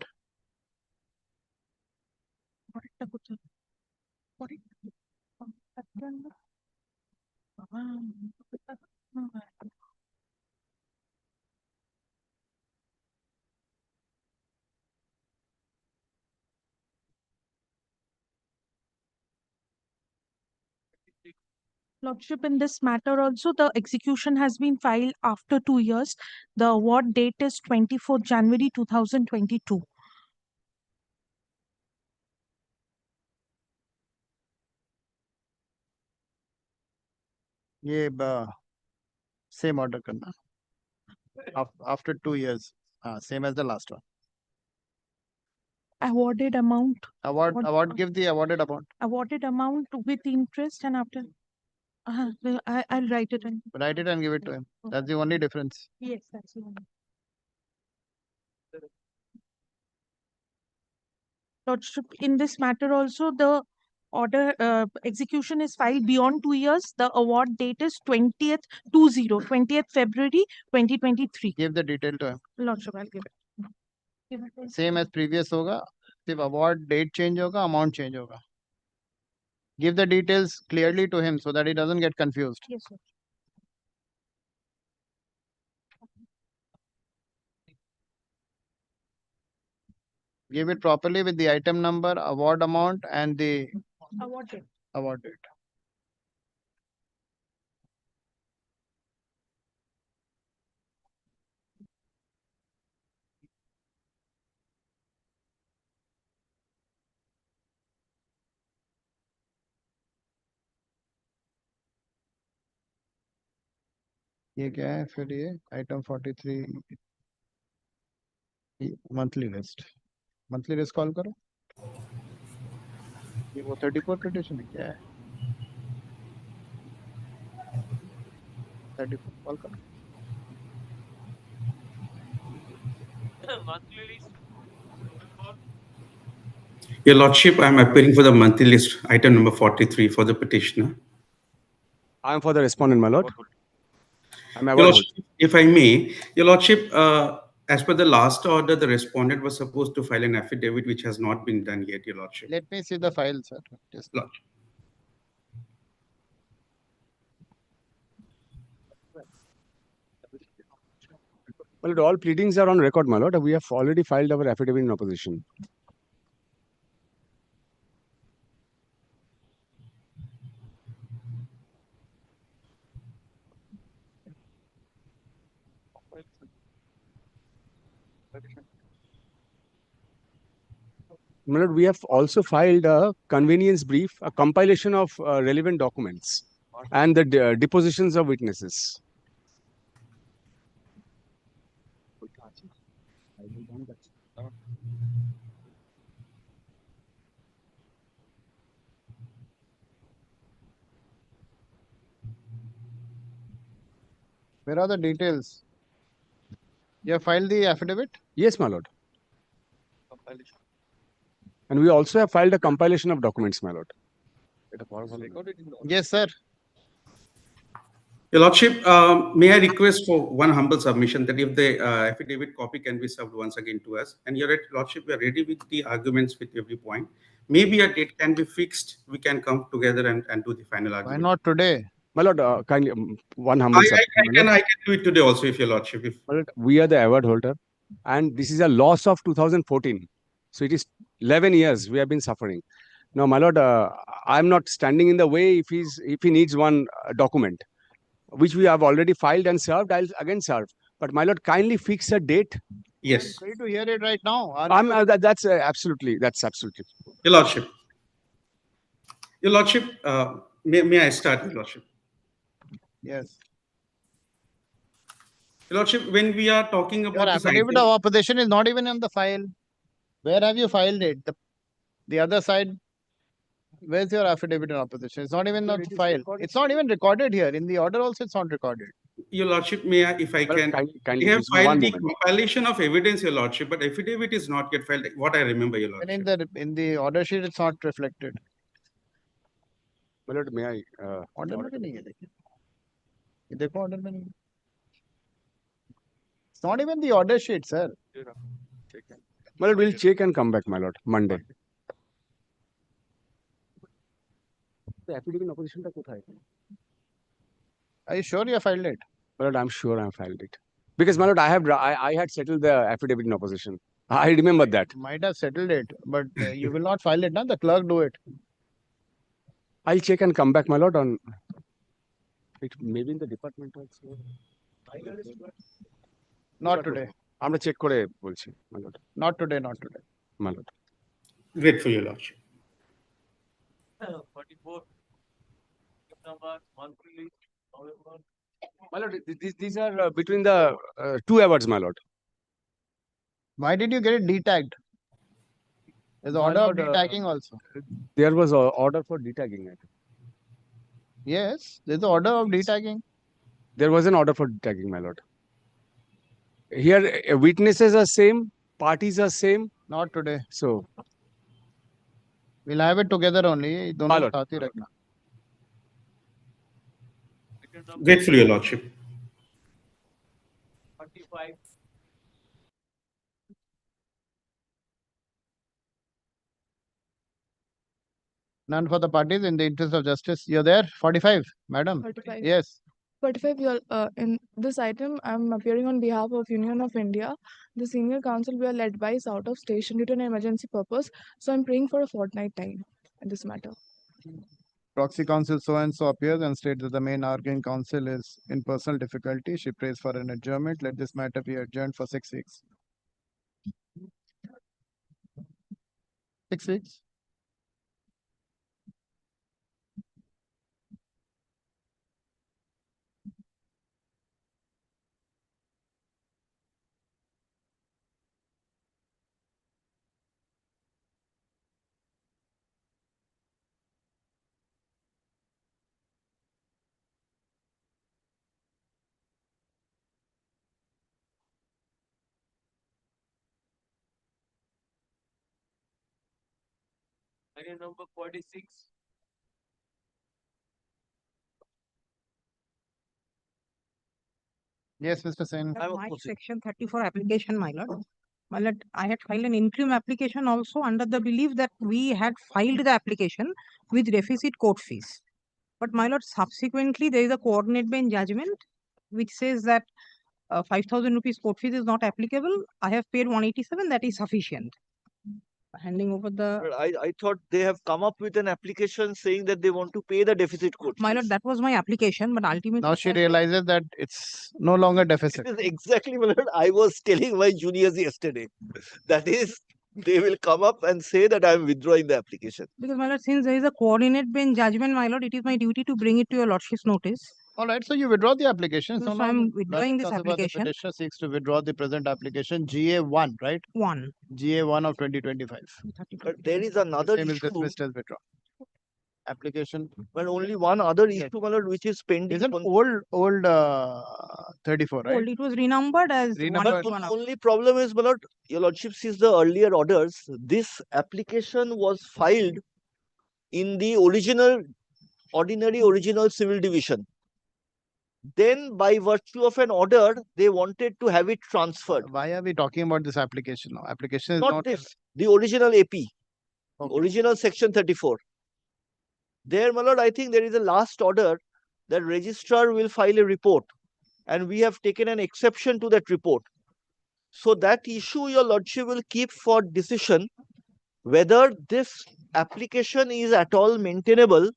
Lordship, in this matter also, the execution has been filed after 2 years. The award date is 24th January 2022. ये same order करना after 2 years same as the last one. Awarded amount. Award give the awarded amount. Awarded amount with interest and after. I'll write it in. Write it and give it to him. That's the only difference. Yes, that's the one. Lordship, in this matter also, the order execution is filed beyond 2 years. The award date is 20th February 2023. Give the detail to him. Lordship, I'll give it. Give it. Same as previous होगा. सिर्फ award date change होगा, amount change होगा. Give the details clearly to him so that he doesn't get confused. Yes, sir. Give it properly with the item number, award amount, and the Award date. award date. ये क्या है फिर ये item 43 monthly list call करो. ये वो 34 petition है क्या है? 34 कॉल करो. Your Lordship, I am appearing for the monthly list, item number 43 for the petitioner. I am for the respondent, my lord. Your Lordship, if I may, Your Lordship, as per the last order, the respondent was supposed to file an affidavit which has not been done yet, Your Lordship. Let me see the file, sir. Just Lordship. My lord, all pleadings are on record, my lord. We have already filed our affidavit in opposition. My lord, we have also filed a convenience brief, a compilation of relevant documents and the depositions of witnesses. Where are the details? You have filed the affidavit? Yes, my lord. And we also have filed a compilation of documents, my lord. Yes, sir. Your Lordship, may I request for one humble submission that if the affidavit copy can be served once again to us, and Your Lordship, we are ready with the arguments with every point. Maybe a date can be fixed. We can come together and do the final argument. Why not today? My lord, kindly one humble submission. I can do it today also, if Your Lordship. If My lord, we are the award holder, and this is a loss of 2014. So it is 11 years we have been suffering. Now, my lord, I am not standing in the way if he needs one document, which we have already filed and served. I'll again serve. But my lord, kindly fix a date. Yes. I'm ready to hear it right now. That's absolutely. Your Lordship. Your Lordship, may I start, Your Lordship? Yes. Your Lordship, when we are talking about Your this affidavit item- of opposition is not even on the file. Where have you filed it? The other side. Where's your affidavit in opposition? It's not even on the file. It's not even recorded here. In the order also, it's not recorded. Your Lordship, may I, if I can, we have filed the compilation of evidence, Your Lordship, but affidavit is not yet filed. What I remember, Your Lordship. And in the order sheet, it's not reflected. My lord, may I? Order में भी नहीं है देखिए. ये देखो order में नहीं है. It's not even the order sheet, sir. My lord, we'll check and come back, my lord, Monday. The affidavit in opposition ta kothay? Are you sure you have filed it? My lord, I'm sure I filed it. Because, my lord, I had settled the affidavit in opposition. I remember that. Might have settled it, but you will not file it, na? The clerk do it. I'll check and come back, my lord, on it. Maybe in the department also. Not today. আমরা check করে বলছি, my lord. Not today, not today. My lord. Great for your Lordship. 44 September monthly. My lord, these are between the two awards, my lord. Why did you get it detagged? There's order of detagging also. There was an order for detagging. I think. Yes, there's an order of detagging. There was an order for detagging, my lord. Here, witnesses are same, parties are same. Not today. So, We'll have it together only. My दोनों lord. साथ ही रखना. Grateful, Your Lordship. 45. None for the parties in the interest of justice. You're there? 45, madam. 45. Yes. 45, in this item, I'm appearing on behalf of Union of India. The senior counsel, we are led by is out of station due to an emergency purpose. So I'm praying for a fortnight time in this matter. Proxy counsel so and so appears and states that the main arguing counsel is in personal difficulty. She prays for an adjournment. Let this matter be adjourned for 6 weeks. 6 weeks. Item number 46. Yes, Mr. Sen. My section 34 application, my lord. My lord, I had filed an interim application also under the belief that we had filed the application with deficit court fees. But my lord, subsequently there is a coordinate bench judgment which says that 5,000 rupees court fees is not applicable. I have paid 187, that is sufficient. Handing over the. I thought they have come up with an application saying that they want to pay the deficit court. My lord, that was my application, but ultimately. Now she realizes that it's no longer deficit. It is exactly what I was telling my juniors yesterday. That is, they will come up and say that I am withdrawing the application. Because my lord, since there is a coordinate bench judgment, my lord, it is my duty to bring it to your lordship's notice. All right, so you withdraw the application. So I'm withdrawing this application. The petitioner seeks to withdraw the present application GA1, right? 1. GA1 of 2025. But there is another Same is issue. dismissed as withdrawn. Application. But only one other issue, my lord, which is pending. Isn't old 34, right? Old, it was renumbered as But the only problem is, my lord, your lordship sees the earlier orders. This application was filed in the original civil division. Then, by virtue of an order, they wanted to have it transferred. Why are we talking about this application now? Application is Not this, the original AP, original section 34. There, my lord, I think there is a last order that registrar will file a report, and we have taken an exception to that report. So that issue your lordship will keep for decision whether this application is at all maintainable,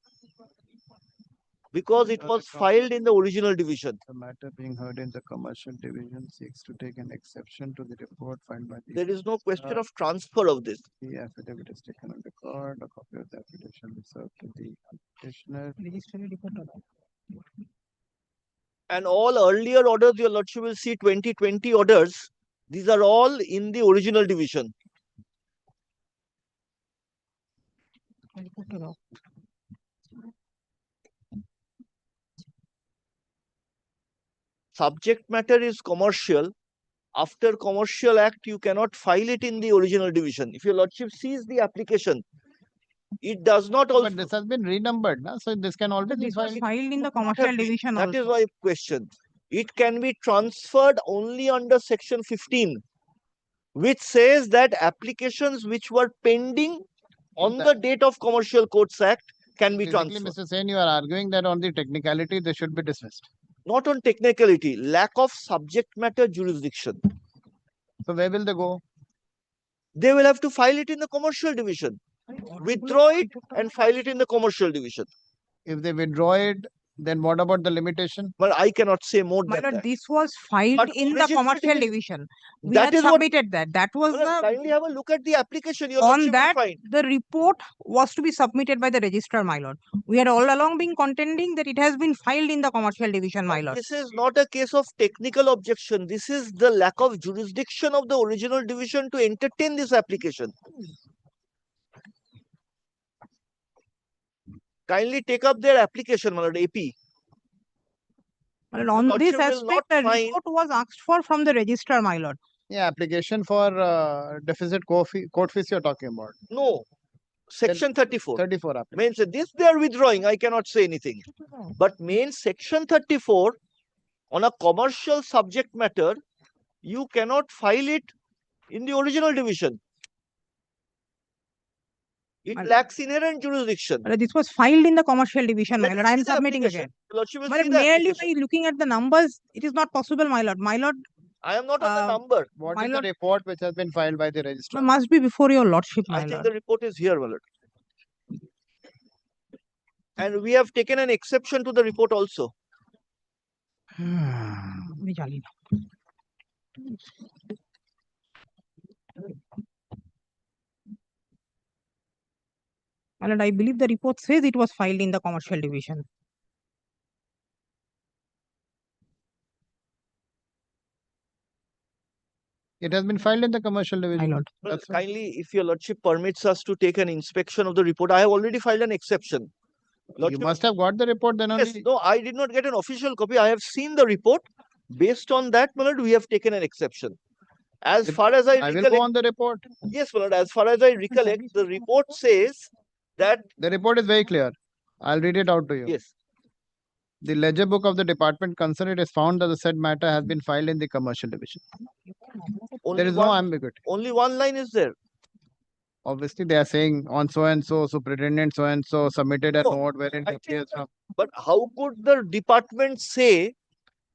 because it was filed in the original division. The matter being heard in the commercial division seeks to take an exception to the report filed by the. There is no question of transfer of this. The affidavit is taken on record. A copy of the affidavit shall be served to the petitioner. And all earlier orders, your lordship will see 2020 orders. These are all in the original division. Subject matter is commercial. After commercial act, you cannot file it in the original division. If your lordship sees the application, it does not also. But this has been renumbered, na? So this can always be filed in the commercial division. That is my question. It can be transferred only under section 15, which says that applications which were pending on the date of Commercial Courts Act can be transferred. Mr. Sen, you are arguing that on the technicality, they should be dismissed. Not on technicality, lack of subject matter jurisdiction. So where will they go? They will have to file it in the commercial division. Withdraw it and file it in the commercial division. If they withdraw it, then what about the limitation? Well, I cannot say more My than lord, that. this was filed But in the original commercial division. We That had is what- submitted that. That was the. Kindly have a look at the application. Your On lordship will that, find. the report was to be submitted by the registrar, my lord. We had all along been contending that it has been filed in the commercial division, my lord. This is not a case of technical objection. This is the lack of jurisdiction of the original division to entertain this application. Kindly take up their application, my lord, AP. My lord, on this lordship will aspect, a not find- report was asked for from the registrar, my lord. Yeah, application for deficit court fees you're talking about. No. Section 34. 34 Means this they are withdrawing. I cannot say anything. But means section 34 on a commercial subject matter, you cannot file it in the original division. It lacks inherent jurisdiction. This was filed in the commercial division, my Let's lord. I am see the submitting application. again. Lordship will My see lord, the merely application. by looking at the numbers, it is not possible, my lord. My lord, I am not on the number. What my is lord, the report which has been filed by the registrar? must be before your lordship, I my think lord. the report is here, my lord. And we have taken an exception to the report also. मैं जानी ना। My lord, I believe the report says it was filed in the commercial division. It has been filed in the commercial division. My lord. Well, kindly, if your lordship permits us to take an inspection of the report, I have already filed an exception. You must have got the report then Yes, only. no, I did not get an official copy. I have seen the report. Based on that, my lord, we have taken an exception. As far as I will recollect, go on the report. yes, my lord, as far as I recollect, the report says that The report is very clear. I'll read it out to you. yes, The ledger book of the department concerned, it is found that the said matter has been filed in the commercial division. only There is no one, ambiguity. only one line is there. Obviously, they are saying on so and so, superintendent so and so submitted a No, note wherein I it appears from. But how could the department say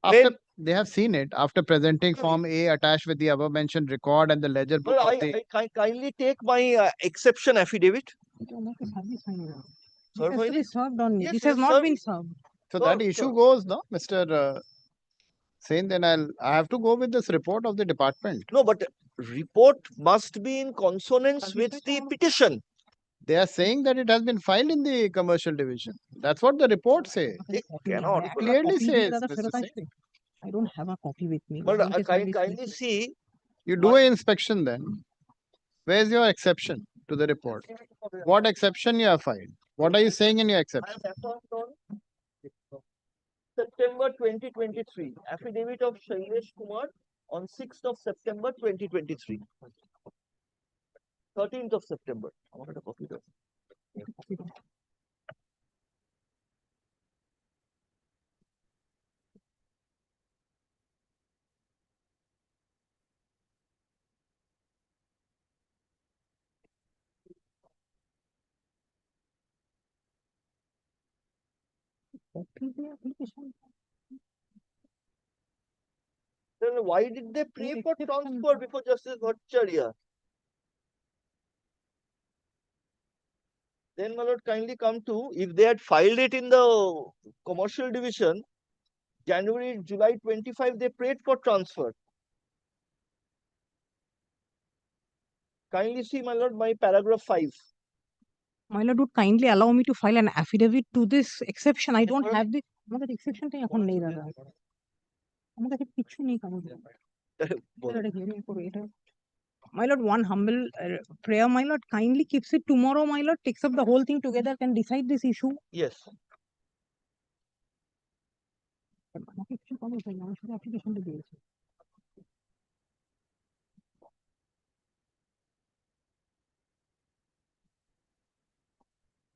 After when? they have seen it, after presenting Form A attached with the above mentioned record and the ledger book Well, of the. I kindly take my exception affidavit. This has to be served on me. Yes, This it has is not served. been served. So that issue goes, no, Mr. Sen, then I have to go with this report of the department. No, but report must be in consonance with the petition. They are saying that it has been filed in the commercial division. That's what the report says. It cannot. It clearly says, Mr. Singh. I don't have a copy with me. But kindly see. You do an inspection then. Where's your exception to the report? What exception you have filed? What are you saying in your exception? September 2023. Affidavit of Shailesh Kumar on 6th of September 2023. 13th of September. I wanted a copy of it. Then why did they pray for transfer before Justice Bhattacharya? Then, my lord, kindly come to, if they had filed it in the commercial division, July 25, they prayed for transfer. Kindly see, my lord, my paragraph 5. My lord, would kindly allow me to file an affidavit to this exception. I don't have the exception টাই এখন নেই দাদা আমার কাছে কিছু নেই কাগজ এটা hearing করে এটা My lord, one humble prayer, my lord, kindly keeps it tomorrow, my lord, takes up the whole thing together, can decide this issue. Yes. আমাকে কিছু কাগজ দেয় না, আমি শুধু অ্যাপ্লিকেশনটা দিয়েছি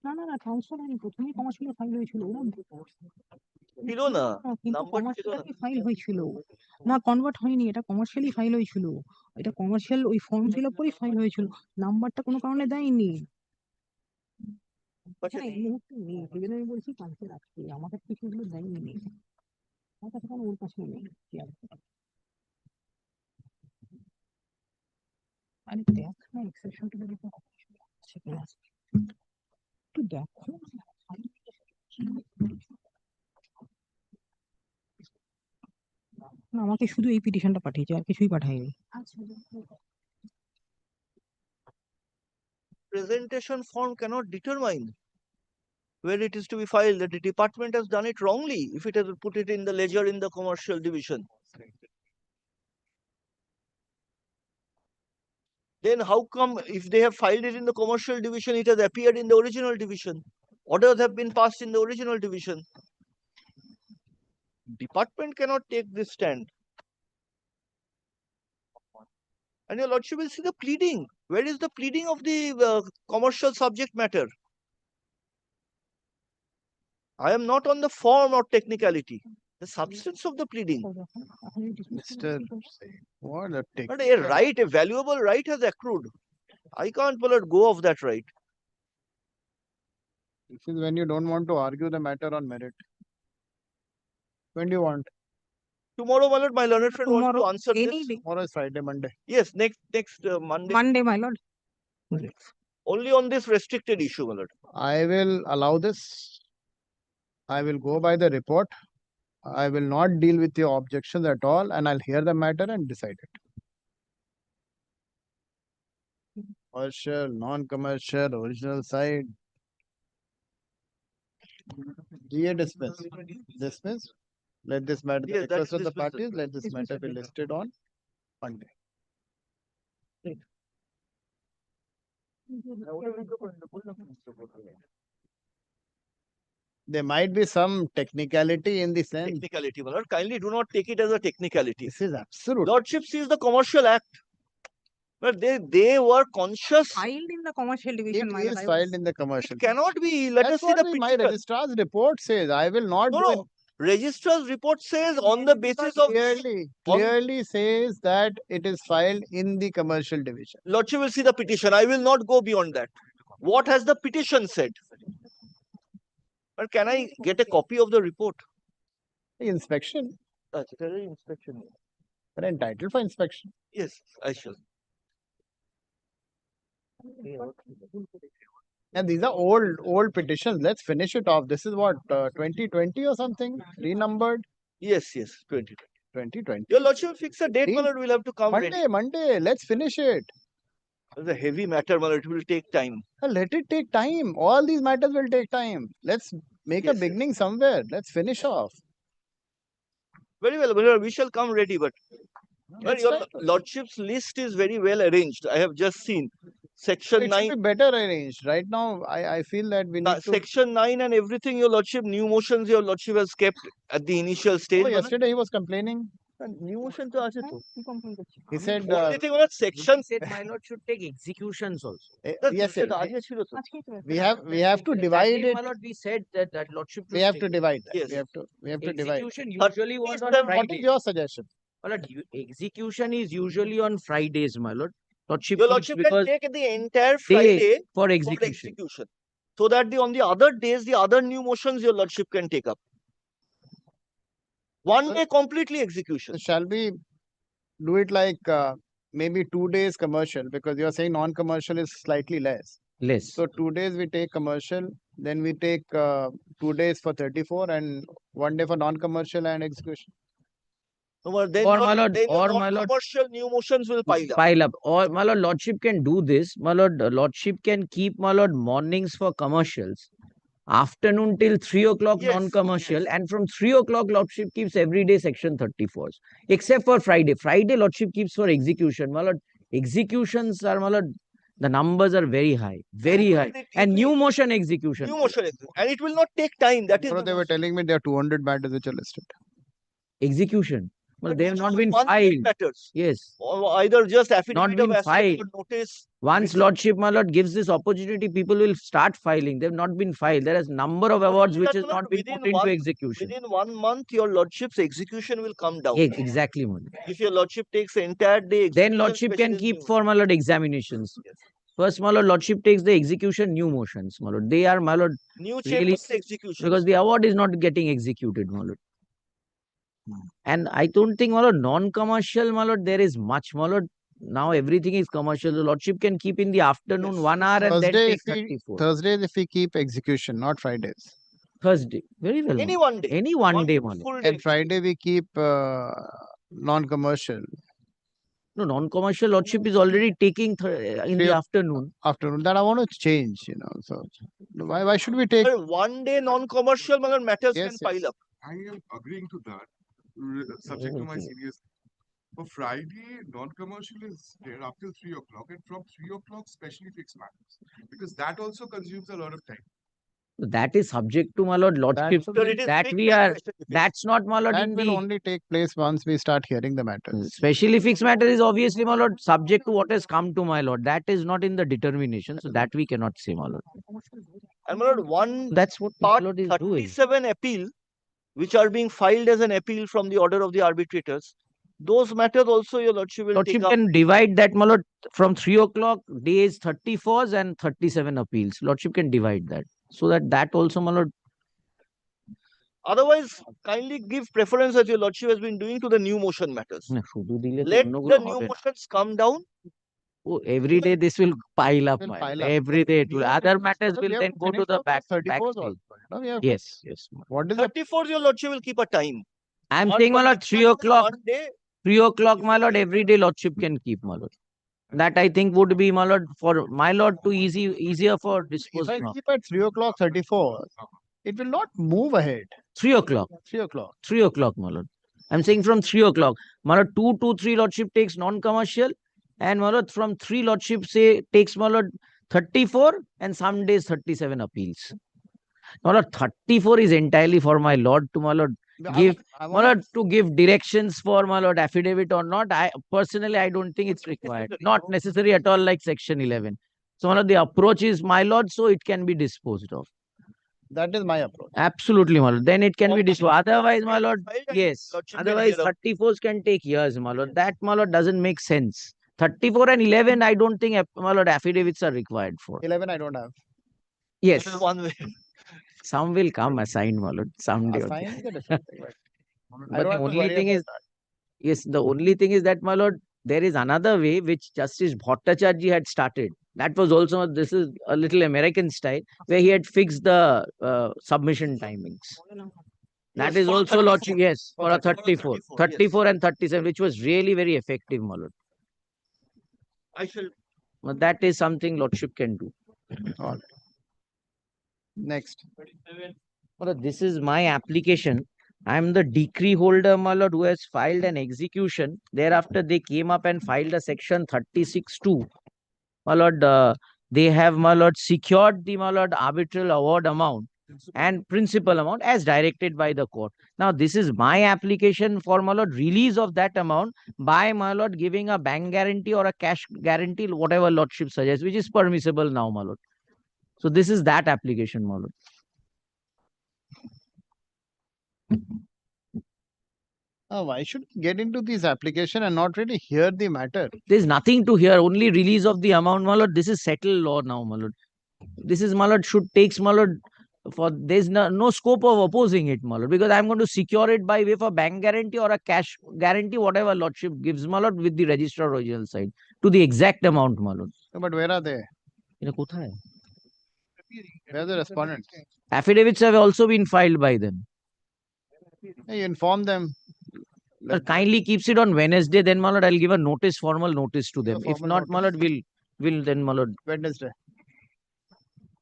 না না না ট্রান্সফার হয়নি, প্রথমেই কমার্শিয়াল ফাইল হয়েছিল ছিল না, কিন্তু নাম্বার ছিল না। কমার্শিয়ালি ফাইল হয়েছিল না, কনভার্ট হয়নি, এটা কমার্শিয়ালি ফাইল হয়েছিল, এটা কমার্শিয়াল ওই ফর্ম ফিল আপ করেই ফাইল হয়েছিল, নাম্বারটা কোনো কারণে দেয়নি। হ্যাঁ, এই মুহূর্তে নেই, সেই জন্য আমি বলছি কালকে রাখতে, আমার কাছে কিছু এগুলো দেয়নি, আমার কাছে কোনো ওর কাছেও নেই। আরে দেখ না এক্সেপশন টু দ্য একটু দেখো না, আমাকে শুধু এই পিটিশনটা পাঠিয়েছে, আর কিছুই পাঠায়নি। Presentation form cannot determine where it is to be filed. That the department has done it wrongly if it has put it in the ledger in the commercial division. Then how come if they have filed it in the commercial division, it has appeared in the original division? Orders have been passed in the original division. Department cannot take this stand. And your lordship will see the pleading. Where is the pleading of the commercial subject matter? I am not on the form or technicality. The substance of the pleading. Mr. What a But a right, a valuable right has accrued. I can't let go of that right. This is when you don't want to argue the matter on merit. When do you want? Tomorrow, my learned friend wants to answer this. Tomorrow is Friday, Monday. Yes, next Monday. Monday, my lord. Only on this restricted issue, my lord. I will allow this. I will go by the report. I will not deal with your objections at all, and I'll hear the matter and decide it. Commercial, non-commercial, original side. GA dismiss. Dismiss. Let this matter, the Yes, that request is of the dismissed, parties, sir. let this matter be listed on Monday. There might be some technicality in the sense. Technicality, my lord. Kindly do not take it as a technicality. This is absolute. Lordship sees the commercial act. But they were conscious. Filed in the commercial division, It my lord. is filed in the commercial. It cannot be. Let us see the My petition. registrar's report says. I will not No, do it. no. Registrar's report says on the basis of Clearly says that it is filed in the commercial division. Lordship will see the petition. I will not go beyond that. What has the petition said? But can I get a copy of the report? Inspection. Inspection. They're entitled for inspection. Yes, I shall. And these are old petitions. Let's finish it off. This is what 2020 or something, renumbered. Yes, 2020. Your lordship will fix a date, my lord. We'll have to come ready. Monday. Let's finish it. It's a heavy matter, my lord. It will take time. Let it take time. All these matters will take time. Let's make a beginning somewhere. Let's finish off. Very well, my lord. We shall come ready, but your lordship's list is very well arranged. I have just seen. Section It 9. should be better arranged. Right now, I feel that we need to. Section 9 and everything, your lordship, new motions your lordship has kept at the initial stage. Oh, yesterday he was complaining. New motion to ache to. He said. Only thing was section. Said my lord should take executions also. Yes, we have to divide it. My lord, we said that lordship. We have to divide that. Yes. We have to divide. Execution usually was on What Friday. is your suggestion? My lord, execution is usually on Fridays, my lord. Lordship Your keeps lordship can because take the entire day Friday for execution. So that on the other days, the other new motions your lordship can take up. One day completely execution. Shall we do it like maybe 2 days commercial, because you're saying non-commercial is slightly less. Less. So 2 days we take commercial, then we take 2 days for 34 and 1 day for non-commercial and execution. Then Or my lord, commercial new motions will pile up. Pile up. Or my lord, lordship can do this. My lord, lordship can keep my lord mornings for commercials, afternoon till 3 o'clock non-commercial, and from 3 o'clock lordship keeps every day section 34s, except for Friday. Friday lordship keeps for execution. My lord, executions are, my lord, the numbers are very high, and new motion execution. New motion execution. And it will not take time. That is. They were telling me there are 200 matters which are listed. Execution. Well, they have not been One filed. matters. Yes. Or either just affidavit Not been of filed. notice. Once lordship, my lord, gives this opportunity, people will start filing. They have not been filed. There is number of awards which has not been put into execution. Within 1 month, your lordship's execution will come down. Exactly, my lord. If your lordship takes the entire day, Then lordship can keep for, my lord, examinations. First, my lord, lordship takes the execution new motions, my lord. They are, my lord, new really, chambers execution. because the award is not getting executed, my lord. And I don't think, my lord, non-commercial, my lord, there is much, my lord. Now everything is commercial. The lordship can keep in the afternoon 1 hour and then take 34. Thursdays if we keep execution, not Fridays. Thursday. Very well. Any one day. Any one day, my lord. And Friday we keep non-commercial. No, non-commercial lordship is already taking in the afternoon. That I want to change, So why should we take? 1 day non-commercial matters can pile up. I am agreeing to that, subject to my seniors. For Friday, non-commercial is there up till 3 o'clock, and from 3 o'clock, specially fixed matters, because that also consumes a lot of time. That is subject to, my lord, lordship. That we are, that's not, my lord, That in will the only take place once we start hearing the matters. specially fixed matter is obviously, my lord, subject to what has come to, my lord. That is not in the determination, so that we cannot say, my lord. And my lord, one That's what part my lord is doing. 37 appeal, which are being filed as an appeal from the order of the arbitrators, those matters also your lordship will Lordship take up. can divide that, my lord, from 3 o'clock days 34s and 37 appeals. Lordship can divide that. So that also, my lord. Otherwise, kindly give preference as your lordship has been doing to the new motion matters. Let the new motions come down. Oh, every day this will pile up. My lord. Every day it will. Other matters So will we have then go to the back. 34s backstage. also, no? We have Yes, yes. What is 34s your lordship will keep a time. I'm Not saying, my lord, 3 o'clock. one day. 3 o'clock, my lord, every day lordship can keep, my lord. That I think would be, my lord, for my lord to easier for If disposal. I keep at 3 o'clock 34, it will not move ahead. 3 o'clock. 3 o'clock. 3 o'clock, my lord. I'm saying from 3 o'clock. My lord, 2 to 3 lordship takes non-commercial. And my lord, from 3 lordship say takes, my lord, 34 and some days 37 appeals. My lord, 34 is entirely for my lord to, my lord, give, my lord, to give directions for, my lord, affidavit or not. I personally, I don't think it's required. Not necessary at all, like section 11. So, my lord, the approach is, my lord, so it can be disposed of. That is my approach. Absolutely, my lord. Then it can be disposed. Otherwise, my lord, yes. Otherwise, 34s can take years, my lord. That, my lord, doesn't make sense. 34 and 11, I don't think, my lord, affidavits are required for. 11 I don't have. Yes. This is one way. Some will come assigned, my lord, someday. or the- Assigned is a different thing. I But don't the have to only worry thing about is, yes, the only thing is that, my lord, there is another way which Justice Bhattacharya had started. That was also, this is a little American style, where he had fixed the submission timings. That Yes, is for also 34. lordship, yes, for a 34. 34. 34 and 37, which was really very effective, my lord. I shall. But that is something lordship can do. All right. Next. My lord, this is my application. I am the decree holder, my lord, who has filed an execution. Thereafter, they came up and filed a section 36(2). My lord, they have, my lord, secured the, my lord, arbitral award amount and principal amount as directed by the court. Now, this is my application for, my lord, release of that amount by, my lord, giving a bank guarantee or a cash guarantee, whatever lordship suggests, which is permissible now, my lord. So, this is that application, my lord. Why should we get into this application and not really hear the matter? There's nothing to hear, only release of the amount, my lord. This is settled law now, my lord. This is, my lord, should takes, my lord, for there's no scope of opposing it, my lord, because I'm going to secure it by way of a bank guarantee or a cash guarantee, whatever lordship gives, my lord, with the registrar original side to the exact amount, my lord. But where are they? Where are the respondents? Affidavits have also been filed by them. You inform them. Kindly keeps it on Wednesday, then, my lord, I'll give a notice, formal notice to them. If not, my lord, will then, my lord. Wednesday.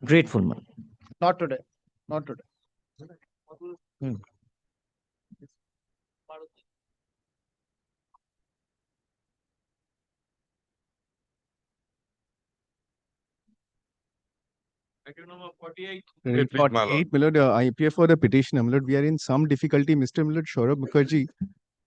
Grateful, my lord. Not today. Not today. Please, my lord. 48, my lord, IPF for the petition, my lord, we are in some difficulty. Mr. Milord Saurabh Mukherjee,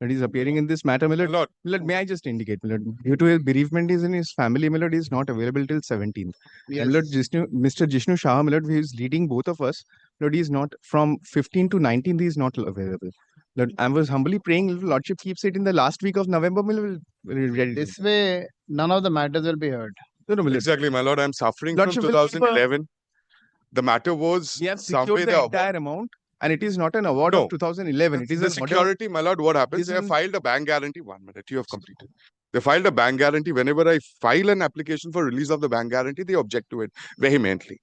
that is appearing in this matter, my lord. My lord, may I just indicate, my lord, due to his bereavement is in his family, my lord, is not available till 17th. Yes. My lord, Mr. Jishnu Shah, my lord, who is leading both of us, lord, he is not from 15 to 19th, he is not available. Lord, I was humbly praying, lordship keeps it in the last week of November, my lord, This way, none of the matters will be heard. No, my lord. Exactly, my lord. I'm suffering Lordship from will keep a- 2011. The matter was We have somewhere secured the entire amount, and it is not an award No. of 2011. It is the an order. security, my lord, what happens? This They have is- filed a bank guarantee. 1 minute, you have completed. They filed a bank guarantee. Whenever I file an application for release of the bank guarantee, they object to it vehemently.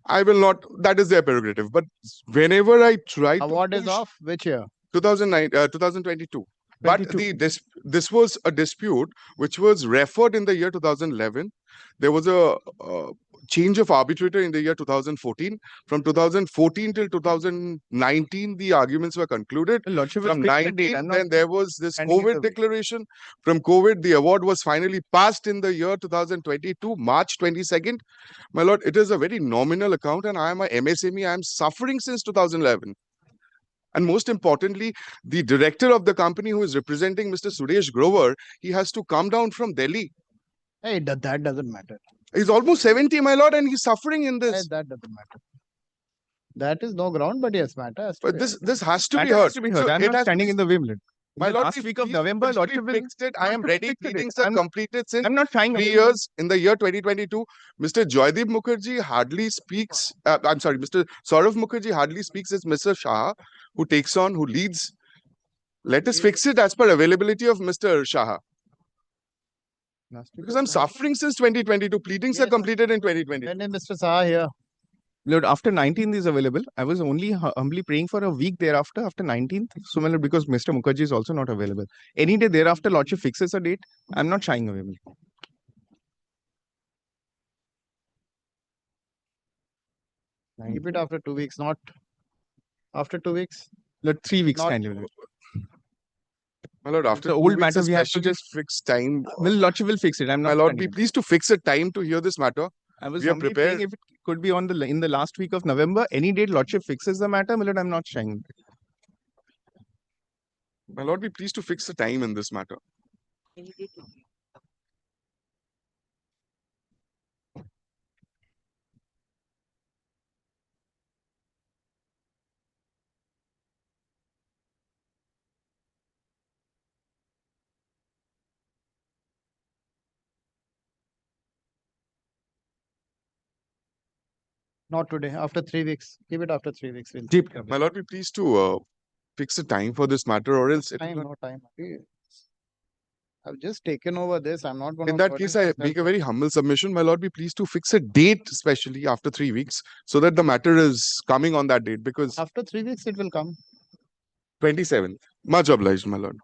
I will not, that is their prerogative. But whenever I try Award to is push off which year? 2022. But this was a dispute which was referred in the year 2011. There was a change of arbitrator in the year 2014. From 2014 till 2019, the arguments were concluded. From 19, then there was this COVID declaration. From COVID, the award was finally passed in the year 2022, March 22nd. My lord, it is a very nominal account, and I am a MSME. I am suffering since 2011. And most importantly, the director of the company who is representing Mr. Suresh Grover, he has to come down from Delhi. Hey, that doesn't matter. He's almost 70, my lord, and he's suffering in this. Hey, that doesn't matter. That is no ground, but yes, matter has to But be this has to be Matter heard. has to be heard. So I'm it not has standing in the way, my lord. My lord, last week of November, please Lordship will fixed it. I am ready. Pleadings are completed since I'm not trying 3 years. In the year 2022, Mr. Joydeep Mukherjee hardly speaks. I'm sorry, Mr. Saurav Mukherjee hardly speaks. It's Mr. Shah who takes on, who leads. Let us fix it as per availability of Mr. Shah. Because I'm suffering since 2022. Pleadings are completed in 2020. When is Mr. Shah here? Lord, after 19th is available. I was only humbly praying for a week thereafter, after 19th. So, my lord, because Mr. Mukherjee is also not available. Any day thereafter, Lordship fixes a date. I'm not shying away. Keep it after 2 weeks, not after 2 weeks. Lord, 3 weeks Not- kindly. My lord, after the 2 old weeks, matter, we have to especially just fix time. Well, Lordship will fix it. I'm not. My lord, be standing. pleased to fix a time to hear this matter. I was We are humbly praying prepared. if it could be on in the last week of November. Any date Lordship fixes the matter, my lord, I'm not shying. My lord, be pleased to fix a time in this matter. Not today. After 3 weeks. Keep it after 3 weeks. We'll My lord, be pleased to fix a time for this matter, or else it will time, not. no time. I've just taken over this. I'm not going to. In that case, I make a very humble submission. My lord, be pleased to fix a date, especially after 3 weeks, so that the matter is coming on that date. Because After 3 weeks, it will come. 27th. Much obliged, my lord.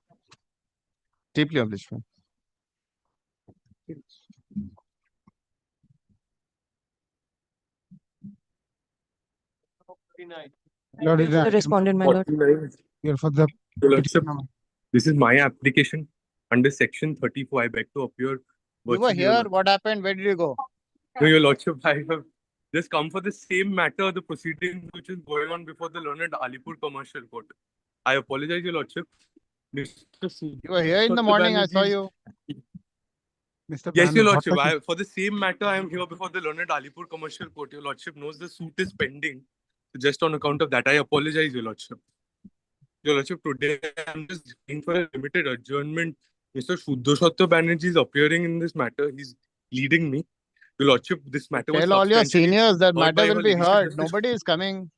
Deeply obliged. Lord, the respondent, my lord. Here for the Your Lordship, this is my application under section 34. I beg to appear. You were virtually, Your here. Lordship. What happened? Where did you go? No, Your Lordship, I have just come for the same matter, the proceedings which is going on before the learned Alipur Commercial Court. I apologize, Your Lordship. You were here in the morning. I saw you. Mr. Yes, Your Ban- Lordship. For the same matter, I am here before the learned Alipur Commercial Court. Your Lordship knows the suit is pending. So just on account of that, I apologize, Your Lordship. Your Lordship, today I am just going for a limited adjournment. Mr. Shuddhaswatta Banerjee is appearing in this matter. He's leading me. Your Lordship, this matter was Tell all your substantially seniors that heard by matter will Her be Ladyship heard. Justice. Nobody is coming.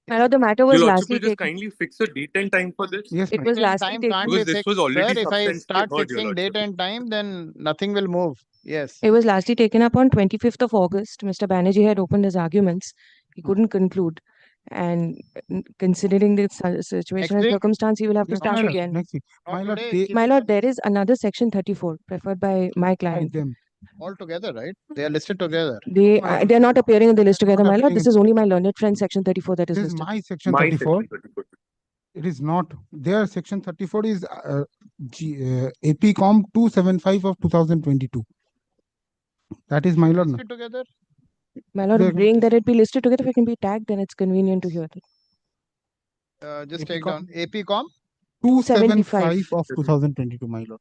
My lord, the matter was Your Lordship lastly will just taken. kindly fix a date and time for this. Yes, It was Date and lastly time taken. can't Because be this was fixed. already Sir, if I substantially start heard, Your fixing Lordship. date and time, then nothing will move. Yes. It was lastly taken up on 25th of August. Mr. Banerjee had opened his arguments. He couldn't conclude. And considering the situation Next and week? circumstance, he will have to yes, start my lord. again. Next week. Not My lord, today. they Keep My it lord, there is another section 34 preferred by my like client. them. all together, right? They are listed together. They're not appearing in the list together, Not my lord. appearing This in- is only my learned friend section 34 that is This is listed. my section My 34. section 34. It is not. Their section 34 is APCOM 275 of 2022. That is my lord. Listed together. My lord, They're- praying that it be listed together, if it can be tagged, then it's convenient to hear it. Just take APCOM? down APCOM 275 of 2022, my lord.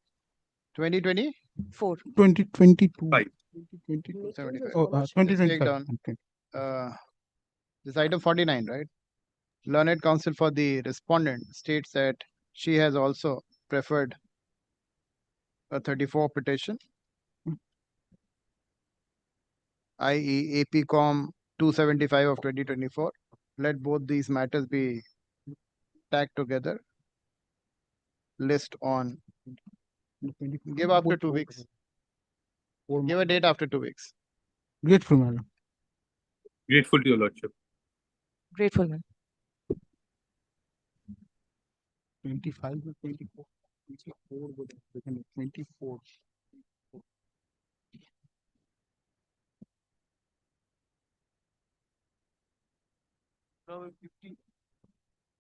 2020. 2022. 2022. 75. Oh, Just take 2025. down. This item 49, right? Learned counsel for the respondent states that she has also preferred a 34 petition, i.e. APCOM 275 of 2024. Let both these matters be tagged together. List on. Give after 2 weeks. Give a date after 2 weeks. Grateful, my lord. Grateful to Your Lordship. Grateful, man. 25 or 24. 24 would have become 24.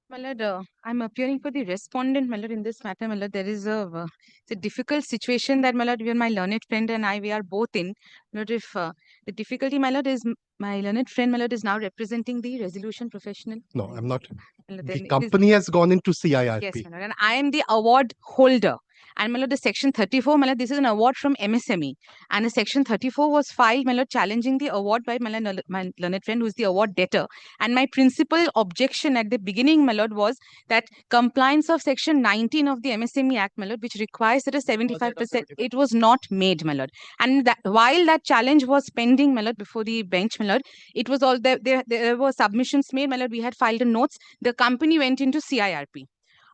My lord, I'm appearing for the respondent, my lord, in this matter, my lord. There is it's a difficult situation that, my lord, my learned friend and I, we are both in. My lord, if the difficulty, my lord, is my learned friend, my lord, is now representing the resolution professional. No, I'm not. My lord, The then it is- company has gone into Yes, CIRP. my lord, and I am the award holder. And my lord, the section 34, my lord, this is an award from MSME. And the section 34 was filed, my lord, challenging the award by my learned friend, who is the award debtor. And my principal objection at the beginning, my lord, was that compliance of section 19 of the MSME Act, my lord, which requires that a 75%, it was not made, my lord. And that while that challenge was pending, my lord, before the bench, my lord, it was all there were submissions made, my lord. We had filed a notes. The company went into CIRP.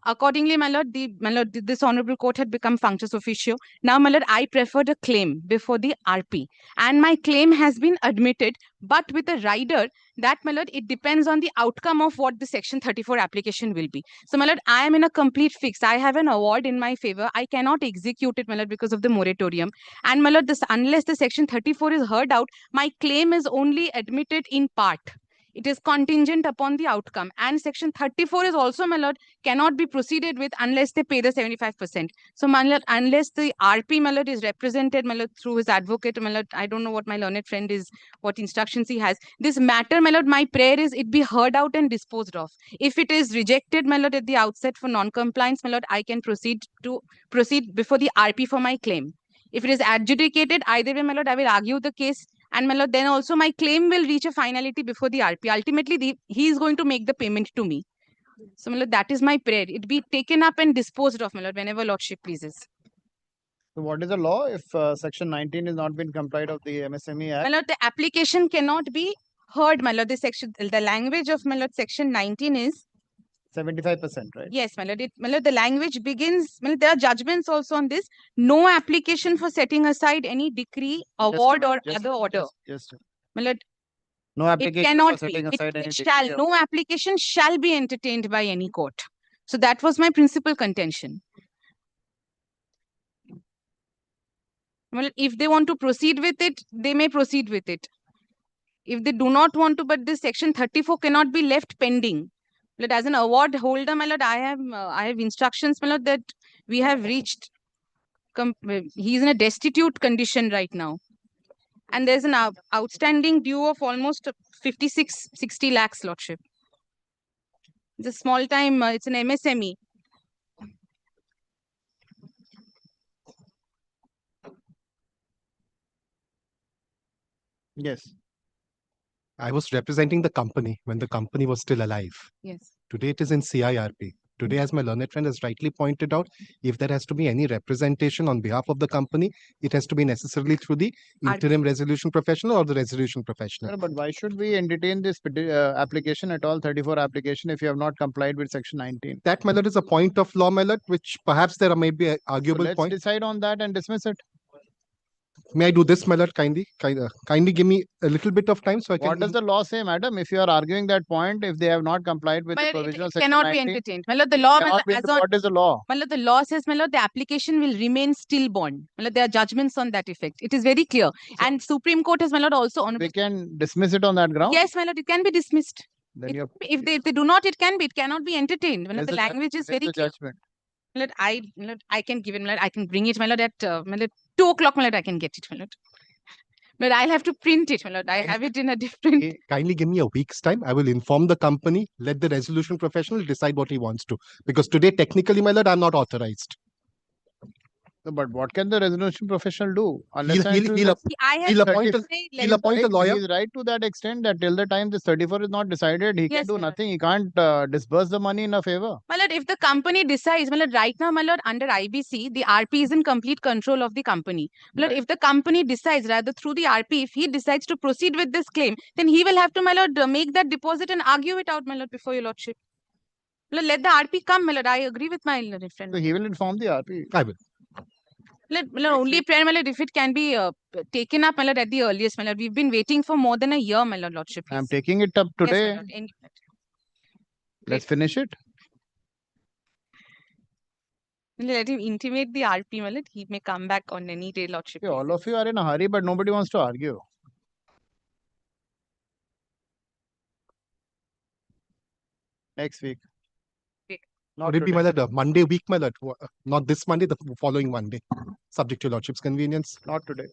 Accordingly, my lord, this honorable court had become functus officio. Now, my lord, I preferred a claim before the RP, and my claim has been admitted, but with a rider that, my lord, it depends on the outcome of what the section 34 application will be. So, my lord, I am in a complete fix. I have an award in my favor. I cannot execute it, my lord, because of the moratorium. And, my lord, unless the section 34 is heard out, my claim is only admitted in part. It is contingent upon the outcome. And section 34 is also, my lord, cannot be proceeded with unless they pay the 75%. So, my lord, unless the RP, my lord, is represented, my lord, through his advocate, my lord, I don't know what my learned friend is, what instructions he has. This matter, my lord, my prayer is it be heard out and disposed of. If it is rejected, my lord, at the outset for non-compliance, my lord, I can proceed before the RP for my claim. If it is adjudicated, either way, my lord, I will argue the case. And, my lord, then also my claim will reach a finality before the RP. Ultimately, he is going to make the payment to me. So, my lord, that is my prayer. It be taken up and disposed of, my lord, whenever lordship pleases. So what is the law if section 19 is not been complied of the MSME Act? My lord, the application cannot be heard, my lord. The language of, my lord, section 19 is 75%, right? yes, my lord. My lord, the language begins. My lord, there are judgments also on this. No application for setting aside any decree, award, or other order. Just My lord, no it application for cannot be. setting aside any Shall decree. no application shall be entertained by any court. So that was my principal contention. Well, if they want to proceed with it, they may proceed with it. If they do not want to, but this section 34 cannot be left pending. But as an award holder, my lord, I have instructions, my lord, that we have reached. He is in a destitute condition right now, and there's an outstanding due of almost 60 lakhs, lordship. It's a small time. It's an MSME. Yes. I was representing the company when the company was still alive. Yes. Today it is in CIRP. Today, as my learned friend has rightly pointed out, if there has to be any representation on behalf of the company, it has to be necessarily through the interim resolution professional or the resolution professional. But why should we entertain this application at all, 34 application, if you have not complied with section 19? That, my lord, is a point of law, my lord, which perhaps there may be arguable Let's point. decide on that and dismiss it. May I do this, my lord? Kindly give me a little bit of time so I can. What does the law say, madam? If you are arguing that point, if they have not complied with the provision of section Cannot 19, be entertained. My lord, the law, cannot be what is the law? My lord, the law says, my lord, the application will remain stillborn. My lord, there are judgments on that effect. It is very clear. And Supreme Court has, my lord, also honorable. We can dismiss it on that ground. Yes, my lord, it can be dismissed. Then you have, If they do not, it cannot be entertained. My lord, the language is very clear. judgment. My lord, I can give it, my lord, I can bring it, my lord, at my lord, 2 o'clock, my lord, I can get it, my lord. But I'll have to print it, my lord. I have it in a different. Kindly give me a week's time. I will inform the company. Let the resolution professional decide what he wants to. Because today, technically, my lord, I'm not authorized. But what can the resolution professional do? He'll appoint a lawyer. He's right to that extent that till the time this 34 is not decided, he can do nothing. He can't disburse the money in a favor. My lord, if the company decides, my lord, right now, my lord, under IBC, the RP is in complete control of the company. My lord, if the company decides, rather through the RP, if he decides to proceed with this claim, then he will have to, my lord, make that deposit and argue it out, my lord, before your lordship. My lord, let the RP come, my lord. I agree with my lord friend. So he will inform the RP. I will. My lord, only prayer, my lord, if it can be taken up, my lord, at the earliest, my lord. We've been waiting for more than a year, my lord, lordship. I'm taking it up today. Yes, Let's finish it. Let him intimate the RP, my lord. He may come back on any day, lordship. Okay, all of you are in a hurry, but nobody wants to argue. Next week. Would it be, my lord, Monday week, my lord? Not this Monday, the following Monday, subject to your lordship's convenience. Not today.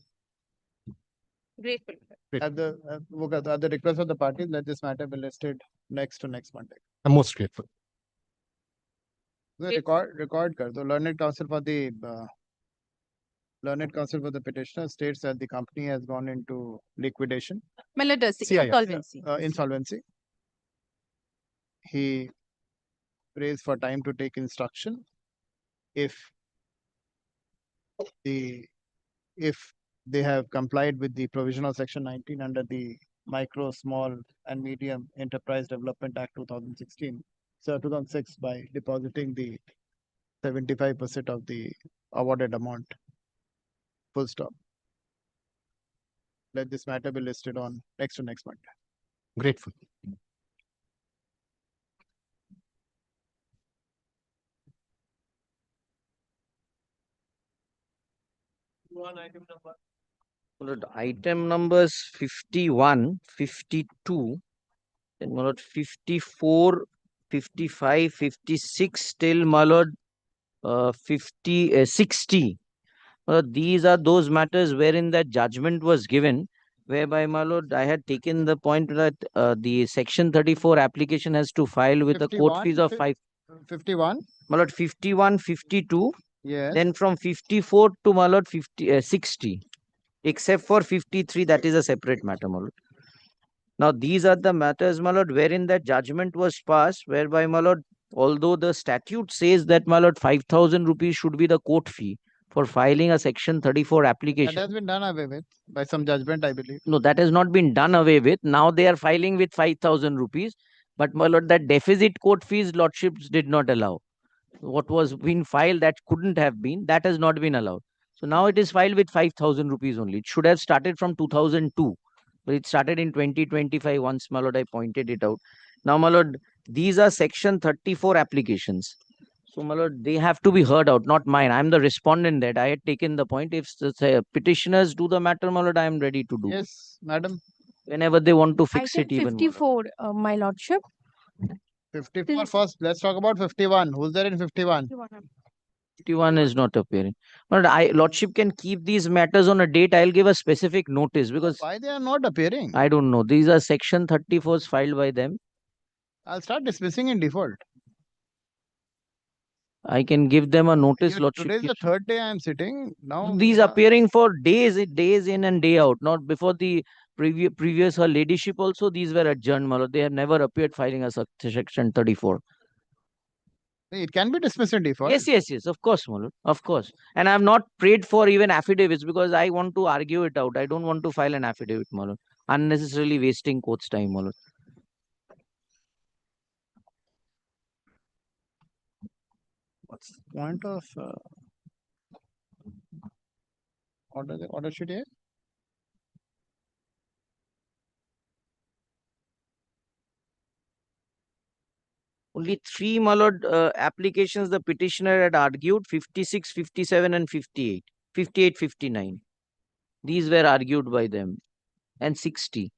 Grateful. At the request of the parties, let this matter be listed next to next Monday. I'm most grateful. The record kar do. Learned counsel for the petitioner states that the company has gone into liquidation. My lord, insolvency. Insolvency. He prays for time to take instruction. If they have complied with the provision of Section 19 under the Micro, Small and Medium Enterprise Development Act 2006 by depositing the 75% of the awarded amount. Full stop. Let this matter be listed on next to next Monday. Grateful. Lord, item numbers 51, 52, then my lord 54, 55, 56 till my lord 60. These are those matters wherein that judgment was given, whereby my lord I had taken the point that the section 34 application has to file with a court fees of 51. My lord 51, 52. Yes. Then from 54 to my lord 60. Except for 53, that is a separate matter, my lord. Now, these are the matters, my lord, wherein that judgment was passed, whereby, my lord, although the statute says that, my lord, 5,000 rupees should be the court fee for filing a section 34 application. That has been done away with by some judgment, I believe. No, that has not been done away with. Now they are filing with 5,000 rupees. But, my lord, that deficit court fees, lordships did not allow. What was being filed that couldn't have been, that has not been allowed. So now it is filed with 5,000 rupees only. It should have started from 2002. But it started in 2025 once, my lord, I pointed it out. Now, my lord, these are section 34 applications. So, my lord, they have to be heard out, not mine. I am the respondent that I had taken the point. If the petitioners do the matter, my lord, I am ready to do. Yes, madam. Whenever they want to fix Item it, even. 54, my lordship. 54 first. Let's talk about 51. Who's there in 51? 51 is not appearing. But lordship can keep these matters on a date. I'll give a specific notice because why they are not appearing? I don't know. These are section 34s filed by them. I'll start dismissing in default. I can give them a notice, lordship. Today is the third day I am sitting. Now these appearing for days in and day out. Not before the previous her ladyship also. These were adjourned, my lord. They have never appeared filing a section 34. It can be dismissed in default. Yes, of course, my lord, of course. And I have not prayed for even affidavits because I want to argue it out. I don't want to file an affidavit, my lord. Unnecessarily wasting court's time, my lord. What's the point of order sheet here? Only three, my lord, applications the petitioner had argued, 56, 57 and 58. 58, 59. These were argued by them. And 60.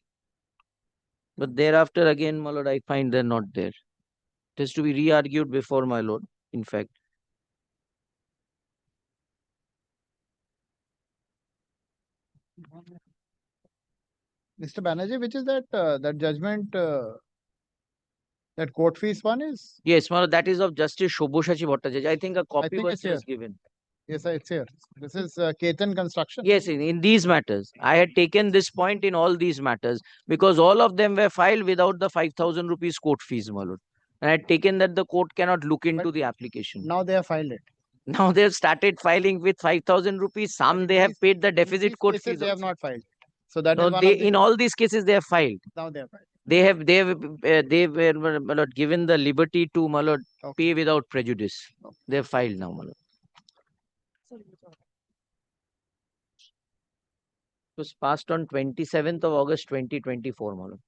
But thereafter, again, my lord, I find they're not there. It has to be re-argued before, my lord, in fact. Mr. Banerjee, which is that judgment, that court fees one is? Yes, my lord, that is of Justice Shobhoshachi Bhattacharya. I think a copy was just given. Yes, it's here. This is Ketan Construction. Yes, in these matters. I had taken this point in all these matters because all of them were filed without the 5,000 rupees court fees, my lord. And I had taken that the court cannot look into the application. Now they have filed it. Now they have started filing with 5,000 rupees. Some they have paid the deficit court fees. They have not filed. So that no, is one they, of the... in all these cases they have filed. Now they have filed. They were, my lord, given the liberty to, my lord, pay without prejudice. They have filed now, my lord. It was passed on 27th of August 2024, my lord.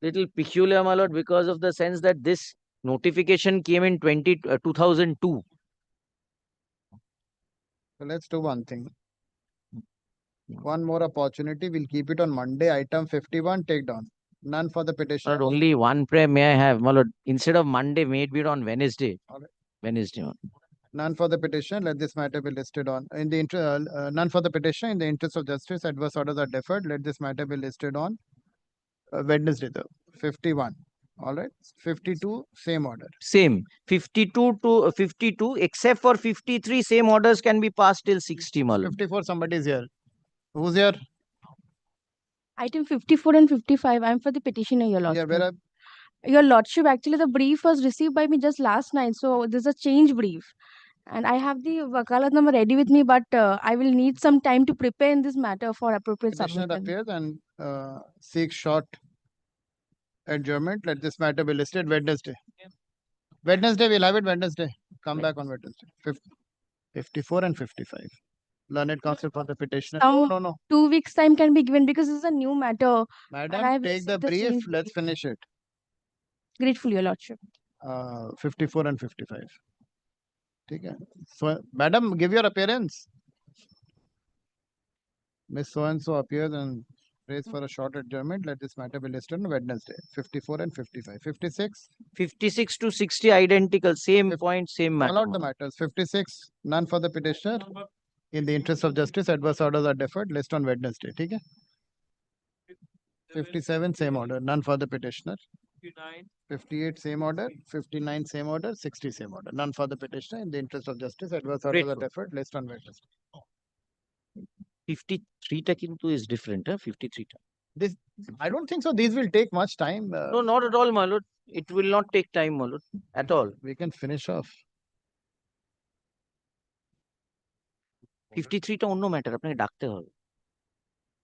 Little peculiar, my lord, because of the sense that this notification came in 2002. So let's do one thing. One more opportunity. We'll keep it on Monday. Item 51, take down. None for the petition. But only one prayer may I have, my lord. Instead of Monday, may it be on Wednesday. Wednesday. My lord. None for the petition. Let this matter be listed on. In the none for the petition. In the interest of justice, adverse orders are deferred. Let this matter be listed on Wednesday, though. 51. All right. 52, same order. Same. 52 to 52, except for 53, same orders can be passed till 60, my lord. 54, somebody is here. Who's here? Item 54 and 55, I'm for the petitioner, Your Yeah, Lordship. where are Your Lordship, actually, the brief was received by me just last night, so there's a change brief. And I have the wakalat number ready with me, but I will need some time to prepare in this matter for appropriate petitioner submission. appears and seeks short adjournment? Let this matter be listed Wednesday. Wednesday, we'll have it Wednesday. Come back on Wednesday. 54 and 55. Learned counsel for the petitioner. No. 2 weeks time can be given because this is a new matter. and I Madam, have take the received brief. change Let's finish it. Grateful, Your Lordship. 54 and 55. Okay. So, madam, give your appearance. Miss So-and-so appears and prays for a short adjournment. Let this matter be listed on Wednesday. 54 and 55. 56. 56 to 60, identical. Same point, same matter. Call out the matters. 56, none for the petitioner. In the interest of justice, adverse orders are deferred. List on Wednesday. Okay? 57, same order. None for the petitioner. 58, same order. 59, same order. 60, same order. None for the petitioner. In the interest of justice, adverse orders are Grateful. deferred. List on Wednesday. 53 ta kintu is different, huh? 53 ta. This, I don't think so. These will take much time. No, not at all, my lord. It will not take time, my lord, at all. We can finish off. 53 টা অন্য matter আপনাকে ডাকতে হবে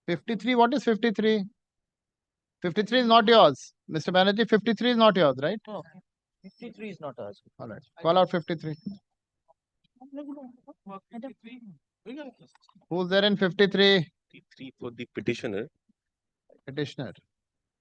53, what is 53? 53 is not yours. Mr. Banerjee, 53 is not yours, right? No, 53 is not ours. All right. Call out 53. Who's there in 53? 53 for the petitioner. Petitioner.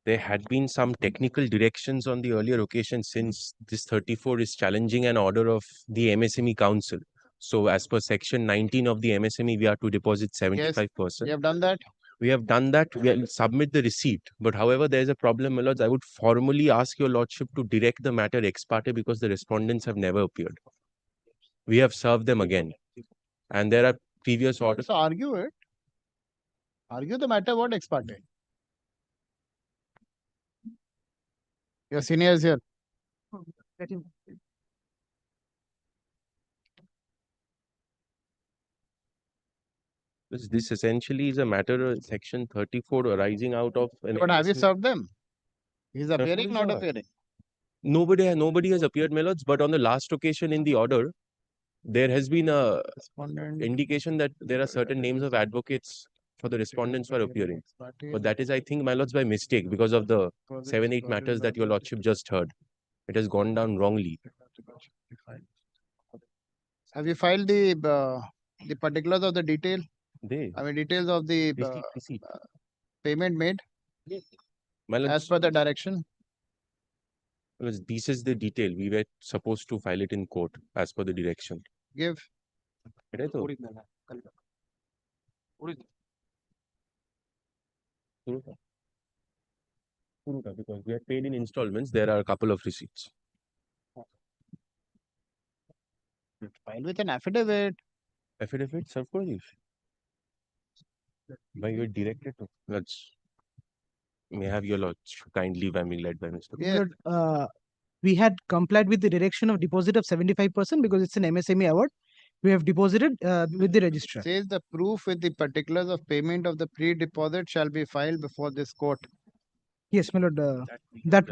There had been some technical directions on the earlier occasion since this 34 is challenging an order of the MSME Council. So as per section 19 of the MSME, we are to deposit 75%. You have done that? We have done that. We will submit the receipt. But however, there is a problem, my lords. I would formally ask your lordship to direct the matter ex parte because the respondents have never appeared. We have served them again. And there are previous orders. So argue it. Argue the matter what ex parte. Your senior is here. This essentially is a matter of section 34 arising out of an But have you MSME. served them? He's appearing, not sir. appearing. Nobody has appeared, my lords, but on the last occasion in the order, there has been a indication that there are certain names of advocates for the respondents who are appearing. But that is, I think, my lords, by mistake because of the 7-8 matters that your lordship just heard. It has gone down wrongly. Have you filed the particulars of the detail? Details of the payment made My lords, as per the direction? because this is the detail. We were supposed to file it in court as per the direction. Give. Right, though? Because we are paid in installments, there are a couple of receipts. File with an affidavit. Affidavit, sir, of course. By your directed to. Let's. May I have your lordship kindly by me led by Mr. Lord, we had complied with the direction of deposit of 75% because it's an MSME award. We have deposited with the registrar. Says the proof with the particulars of payment of the pre-deposit shall be filed before this court. Yes, my lord. That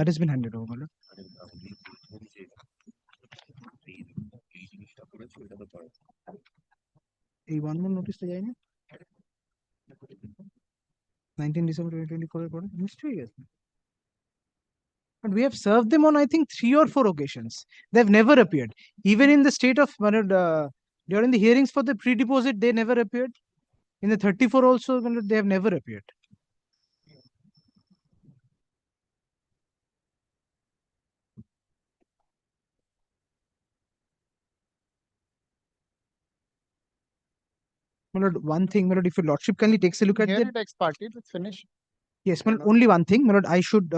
has been handed over, my lord. এই one more notice টা যায়নি 19 December 2020 করার পরে নিশ্চয়ই গেছে But we have served them on, I think, 3 or 4 occasions. They've never appeared. Even in the state of during the hearings for the pre-deposit, they never appeared. In the 34 also, they have never appeared. My lord, one thing, my lord, if your lordship kindly takes a look at Hear the it ex parte, let's finish. yes, my lord, only one thing, my lord, I should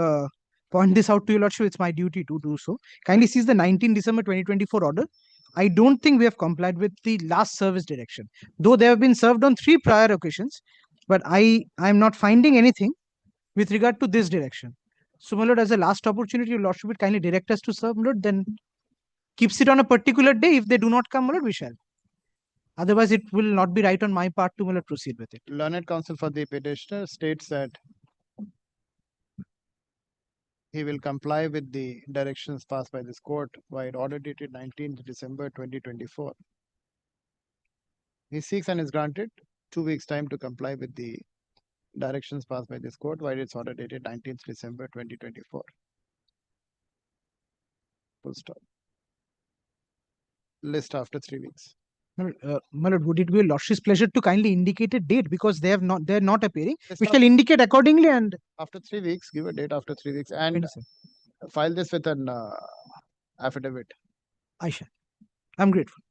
point this out to your lordship. It's my duty to do so. Kindly sees the 19 December 2024 order. I don't think we have complied with the last service direction, though they have been served on 3 prior occasions. But I am not finding anything with regard to this direction. So, my lord, as a last opportunity, your lordship would kindly direct us to serve, my lord, then keeps it on a particular day. If they do not come, my lord, we shall. Otherwise, it will not be right on my part to, my lord, proceed with it. Learned counsel for the petitioner states that he will comply with the directions passed by this court by order dated 19th December 2024. He seeks and is granted 2 weeks time to comply with the directions passed by this court while it's order dated 19th December 2024. Full stop. List after 3 weeks. My lord, would it be your lordship's pleasure to kindly indicate a date because they're not appearing? We shall indicate accordingly and after 3 weeks, give a date after 3 weeks and file this with an affidavit. I shall. I'm grateful.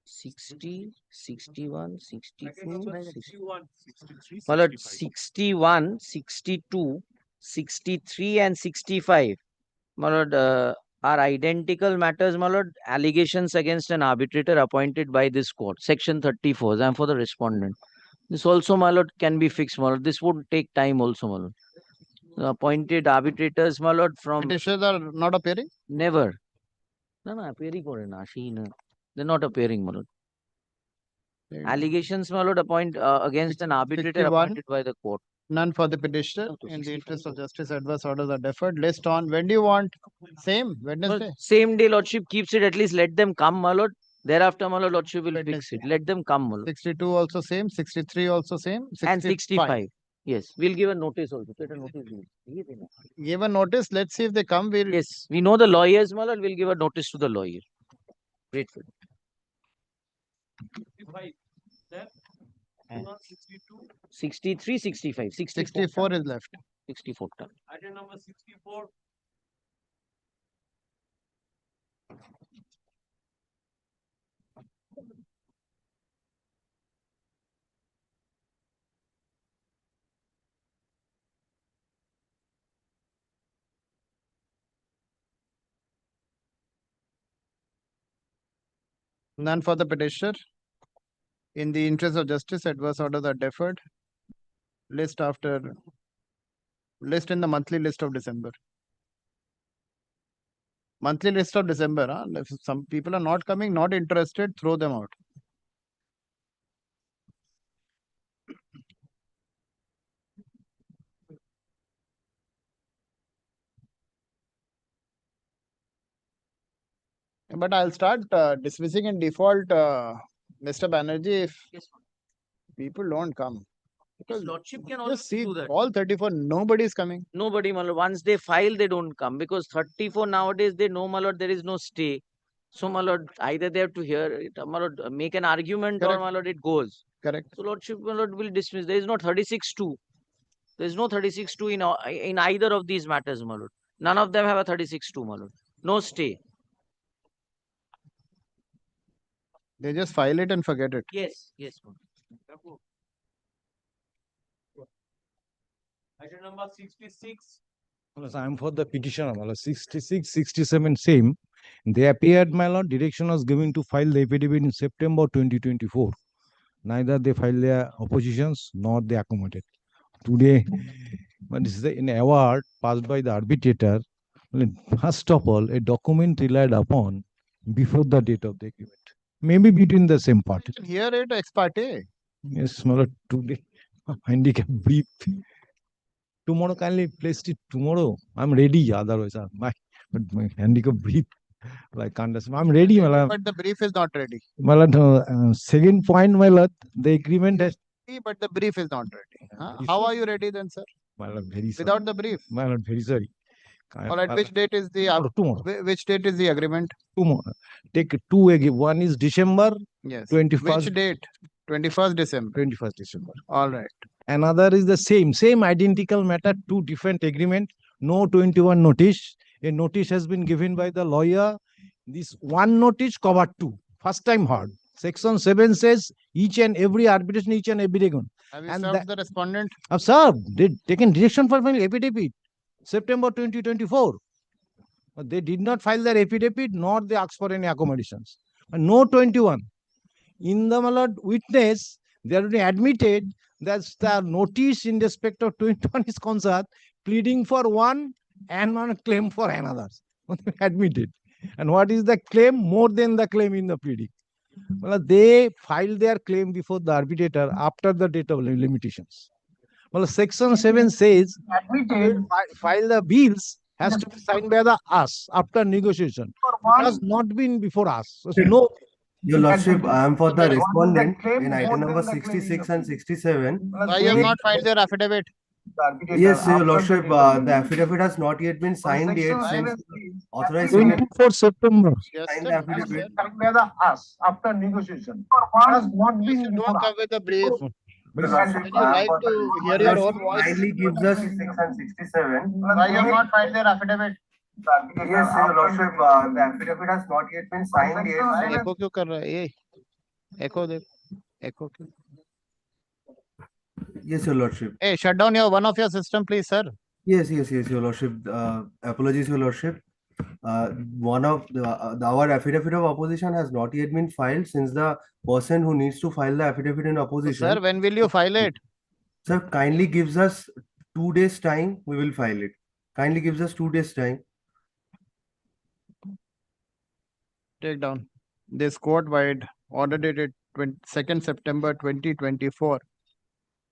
Sixty, 61, 62, 60. My lord, 61, 62, 63 and 65. My lord, are identical matters, my lord. Allegations against an arbitrator appointed by this court. Section 34. I am for the respondent. This also, my lord, can be fixed, my lord. This would take time also, my lord. Appointed arbitrators, my lord, from... Petitioners are not appearing? Never. No, appearing kore na, they're not appearing, my lord. Allegations, my lord, against an arbitrator 61. appointed by the court. None for the petitioner. In the interest of justice, adverse orders are deferred. List on. When do you want? Same, Wednesday? Same day, lordship keeps it. At least let them come, my lord. Thereafter, my lord, lordship will fix it. Let them come, my lord. 62 also same, 63 also same, 65. And 65. Yes, we'll give a notice also. Get a notice. Give a notice. Let's see if they come. We'll... Yes, we know the lawyers, my lord. We'll give a notice to the lawyer. Grateful. 63, 65. 64 is left. 64. Item number 64. None for the petitioner. In the interest of justice, adverse orders are deferred. List after list in the monthly list of December. Monthly list of December. Huh? If some people are not coming, not interested, throw them out. But I'll start dismissing in default, Mr. Banerjee, if people don't come. Because lordship can just also see do that. all 34, nobody is coming. Nobody, my lord. Once they file, they don't come. Because 34 nowadays, they know, my lord, there is no stay. So, my lord, either they have to hear it, my lord, make an argument, Correct. or, my lord, it goes. Correct. So, lordship, my lord, will dismiss. There is no 36-2. There is no 36-2 in either of these matters, my lord. None of them have a 36-2, my lord. No stay. They just file it and forget it. Yes, yes. Item number 66. I am for the petitioner, my lord. 66, 67, same. They appeared, my lord. Direction was given to file the affidavit in September 2024. Neither they filed their oppositions nor they accommodated. Today, this is an award passed by the arbitrator. First of all, a document relied upon before the date of the agreement. Maybe between the same parties. Hear it ex parte. Yes, my lord. Today, handicap brief. Tomorrow, kindly place it tomorrow. I'm ready. Otherwise, my handicap brief. I can't. I'm ready, my lord. But the brief is not ready. My lord, second point, my lord, the agreement has. But the brief is not ready. Huh? How are you ready then, sir? My lord, very sorry. Without the brief. My lord, very sorry. All right, which date is the tomorrow? Which date is the agreement? Tomorrow. Take two. One is December. Yes. 21st. Which date? 21st December. 21st December. All right. Another is the same identical matter, two different agreement, no 21 notice. A notice has been given by the lawyer. This one notice covered two. First time heard. Section 7 says each and every arbitration, each and every day. Have you And served the respondent? I've served. They taken direction for filing affidavit. September 2024. But they did not file their affidavit, nor they asked for any accommodations. And no 21. In the witness, they already admitted that the notice in respect of 21 is concerned, pleading for one and one claim for another. Admitted. And what is the claim? More than the claim in the pleading. Well, they filed their claim before the arbitrator after the date of limitations. Well, Section 7 says, file the bills has to be signed by the us after negotiation. It has not been before us. So no. Your Lordship, I am for the respondent in item number 66 and 67. Why you have not filed their affidavit? Yes, Your Lordship, the affidavit has not yet been signed yet since authorized signature 24 September. signed the affidavit. By the us after negotiation. It has not been Don't before come with a brief. Your Would Lordship, you like to hear your own voice? kindly gives us 66 and 67. Why you have not filed their affidavit? Yes, Your Lordship, the affidavit has not yet been signed yet. Echo क्यों कर रहा है ये? Echo दे. Echo क्यों? Yes, Your Lordship. Hey, shut down one of your system, please, sir. Yes, Your Lordship. Apologies, Your Lordship. One of our affidavit of opposition has not yet been filed since the person who needs to file the affidavit in opposition. Sir, when will you file it? Sir, kindly gives us 2 days time. We will file it. Kindly gives us 2 days time. Take down. This court-wide order dated 2nd September 2024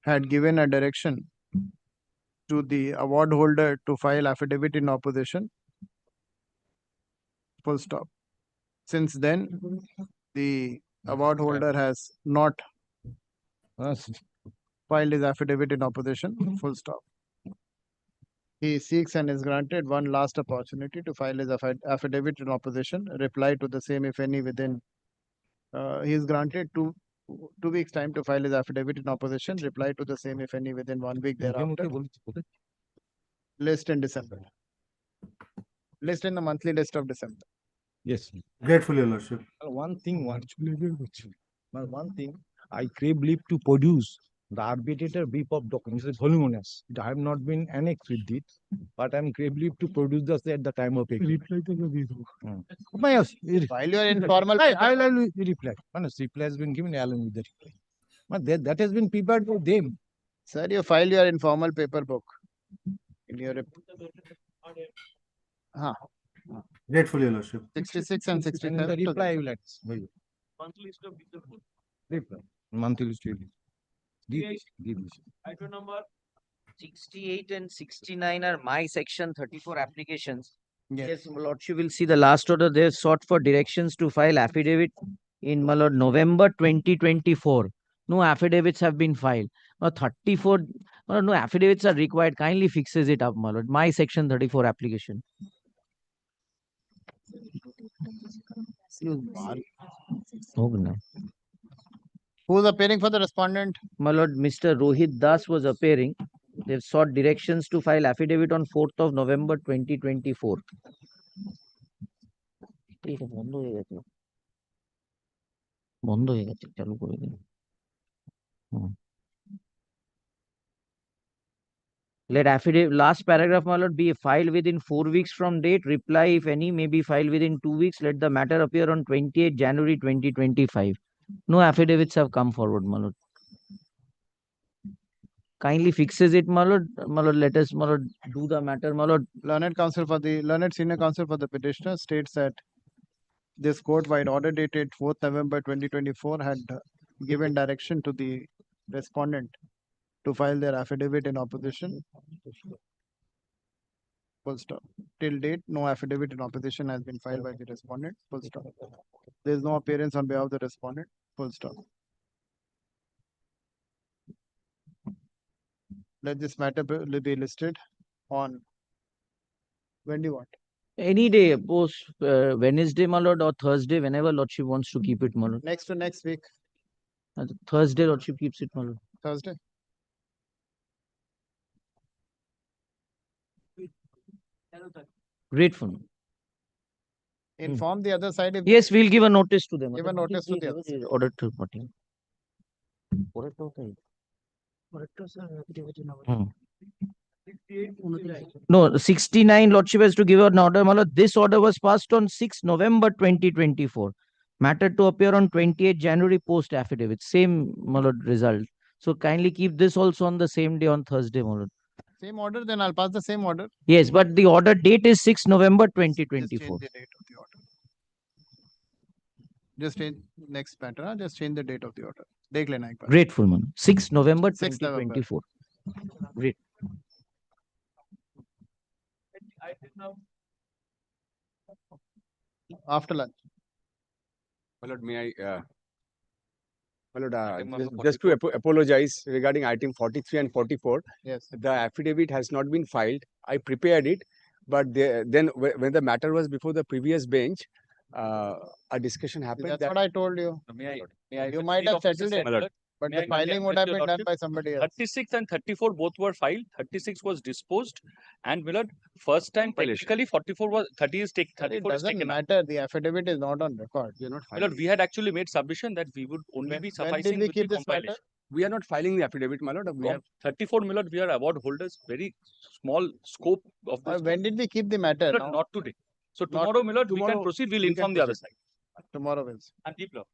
had given a direction to the award holder to file affidavit in opposition. Full stop. Since then, the award holder has not filed his affidavit in opposition. Full stop. He seeks and is granted one last opportunity to file his affidavit in opposition. Reply to the same, if any, within. He is granted two weeks time to file his affidavit in opposition. Reply to the same, if any, within 1 week thereafter. List in December. List in the monthly list of December. Yes. Grateful, Your Lordship. One thing, I crave leave to produce the arbitrator brief of documents. It's voluminous. I have not been annexed with it, but I'm crave leave to produce this at the time of reply. File your informal. I'll reply. Honest, reply has been given along with the reply. But that has been prepared by them. Sir, you file your informal paper book. In your Grateful, Your Lordship. 66 and 67. The reply I will add. Monthly list of December. Reply. Monthly list. Give this. Item number 68 and 69 are my section 34 applications. Yes, my Lordship will see the last order. They sought for directions to file affidavit in my Lord November 2024. No affidavits have been filed. 34, no affidavits are required. Kindly fixes it up, my Lord. My section 34 application. Who's appearing for the respondent? My Lord, Mr. Rohit Das was appearing. They've sought directions to file affidavit on 4th of November 2024. Let affidavit, last paragraph, my Lord, be filed within 4 weeks from date. Reply, if any, may be filed within 2 weeks. Let the matter appear on 28 January 2025. No affidavits have come forward, my Lord. Kindly fixes it, my Lord. My Lord, let us, my Lord, do the matter, my Lord. Learned senior counsel for the petitioner states that this court-wide order dated 4th November 2024 had given direction to the respondent to file their affidavit in opposition. Full stop. Till date, no affidavit in opposition has been filed by the respondent. Full stop. There is no appearance on behalf of the respondent. Full stop. Let this matter be listed on. When do you want? Any day, post Wednesday, my Lord, or Thursday, whenever Lordship wants to keep it, my Lord. Next to next week. Thursday, Lordship keeps it, my lord. Thursday. Grateful. Inform the other side. If Yes, we'll give a notice to them. Give a notice to the other side. Order to party. No, 69 Lordship has to give an order. My lord, this order was passed on 6 November 2024. Matter to appear on 28 January post affidavit. Same, my lord, result. So kindly keep this also on the same day on Thursday, my lord. Same order, then I'll pass the same order. Yes, but the order date is 6 November Just 2024. change the date of the order. Just change next matter. Just change the date of the order. देख लेना एक बार. Grateful, man. 6 November 6 November. 2024. Great. After lunch. My lord, may I, my lord, just to apologize regarding item 43 and 44. Yes. The affidavit has not been filed. I prepared it, but then when the matter was before the previous bench, a discussion happened. That's what I told you. You might have settled it, but the filing would have been done by somebody else. 36 and 34 both were filed. 36 was disposed, and my lord, first time technically 44 was 30 is take 34 It is doesn't taken. matter. The affidavit is not on record. We are not My lord, filing. we had actually made submission that we would only be When sufficing did we with keep the this matter? compilation. We are not filing the affidavit, my lord. We From have 34, my lord, we are award holders. Very small scope of this. When did we keep the matter? My lord, Now? not today. So Not tomorrow, my lord, we can tomorrow proceed. We'll we can inform the other proceed. side. Tomorrow we'll see. And deep love.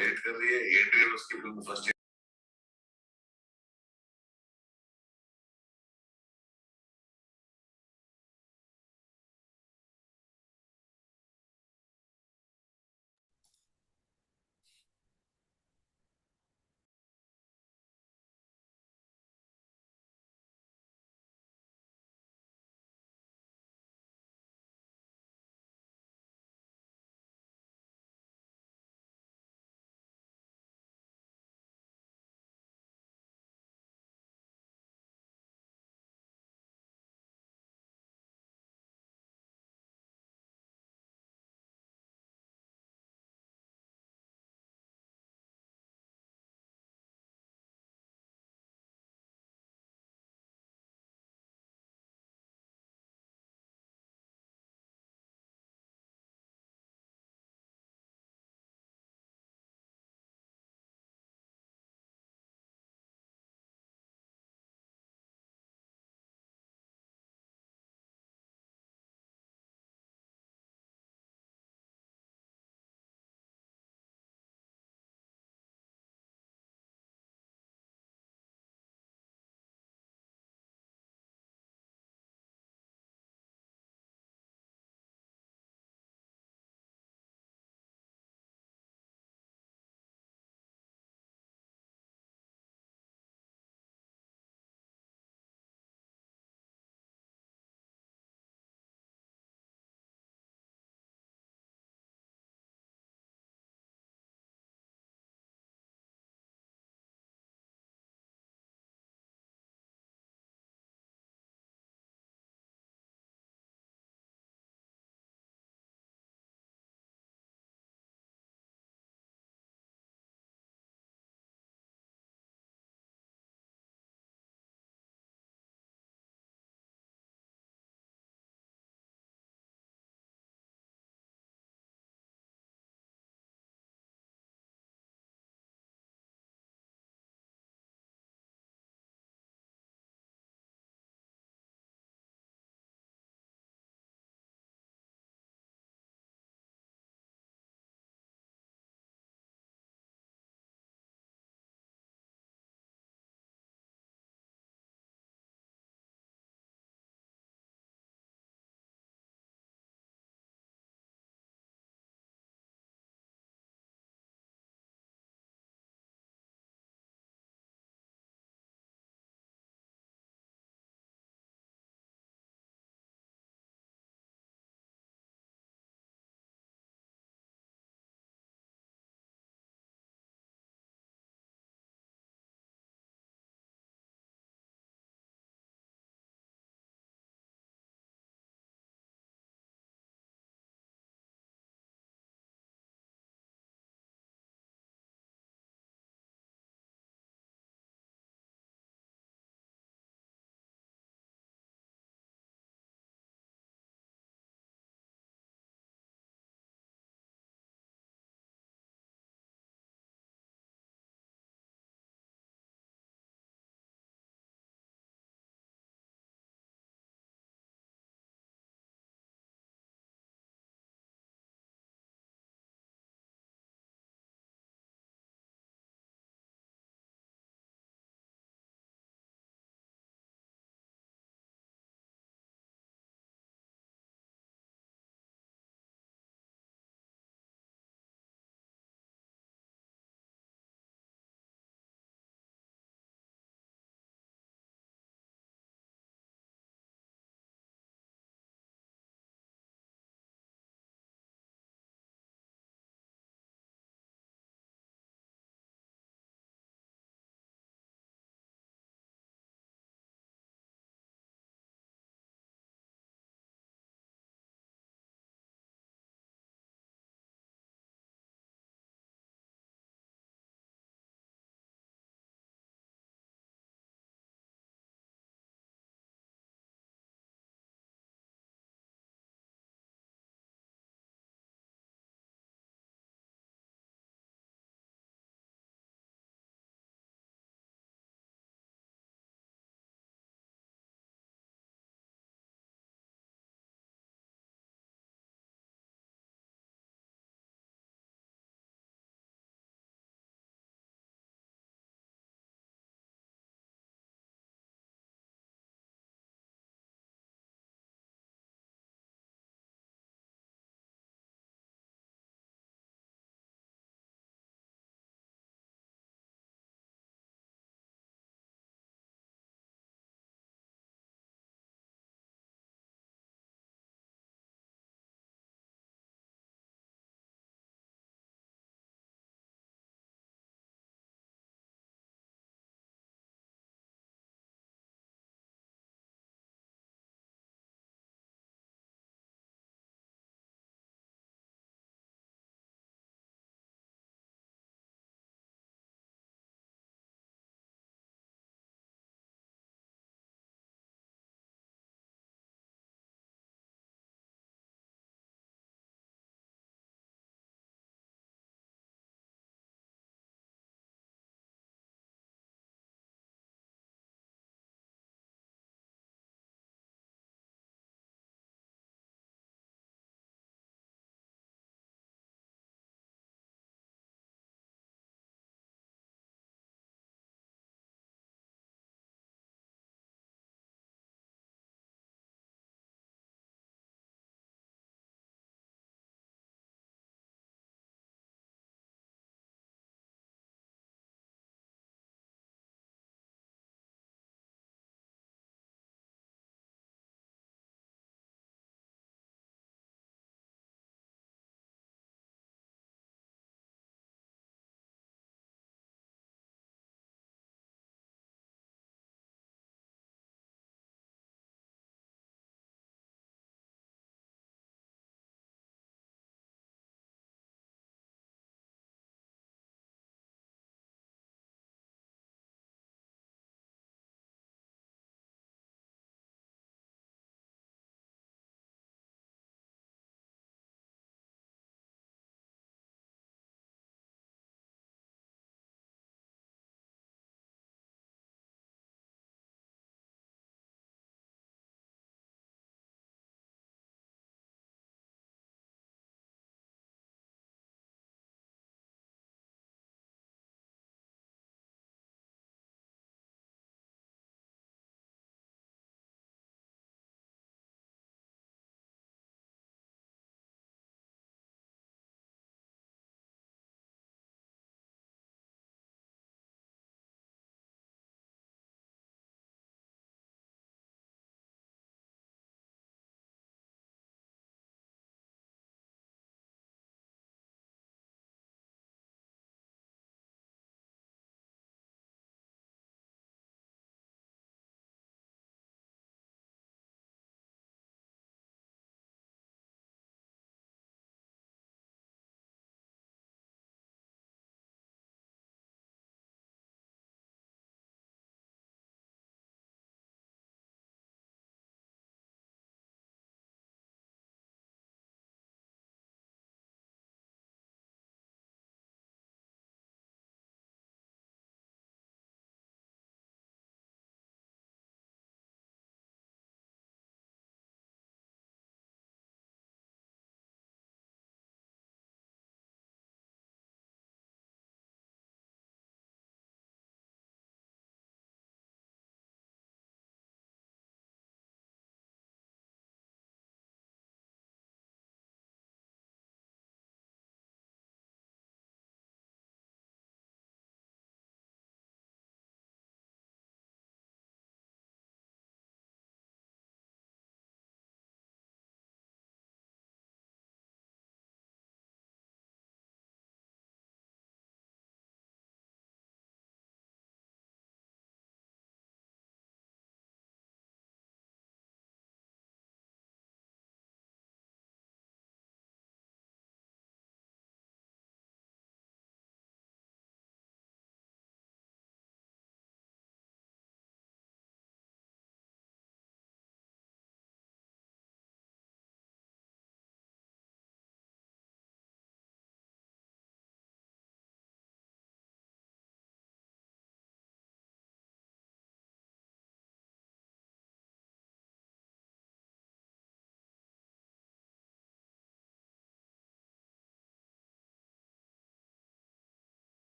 edit कर दिए, ये entry उसकी first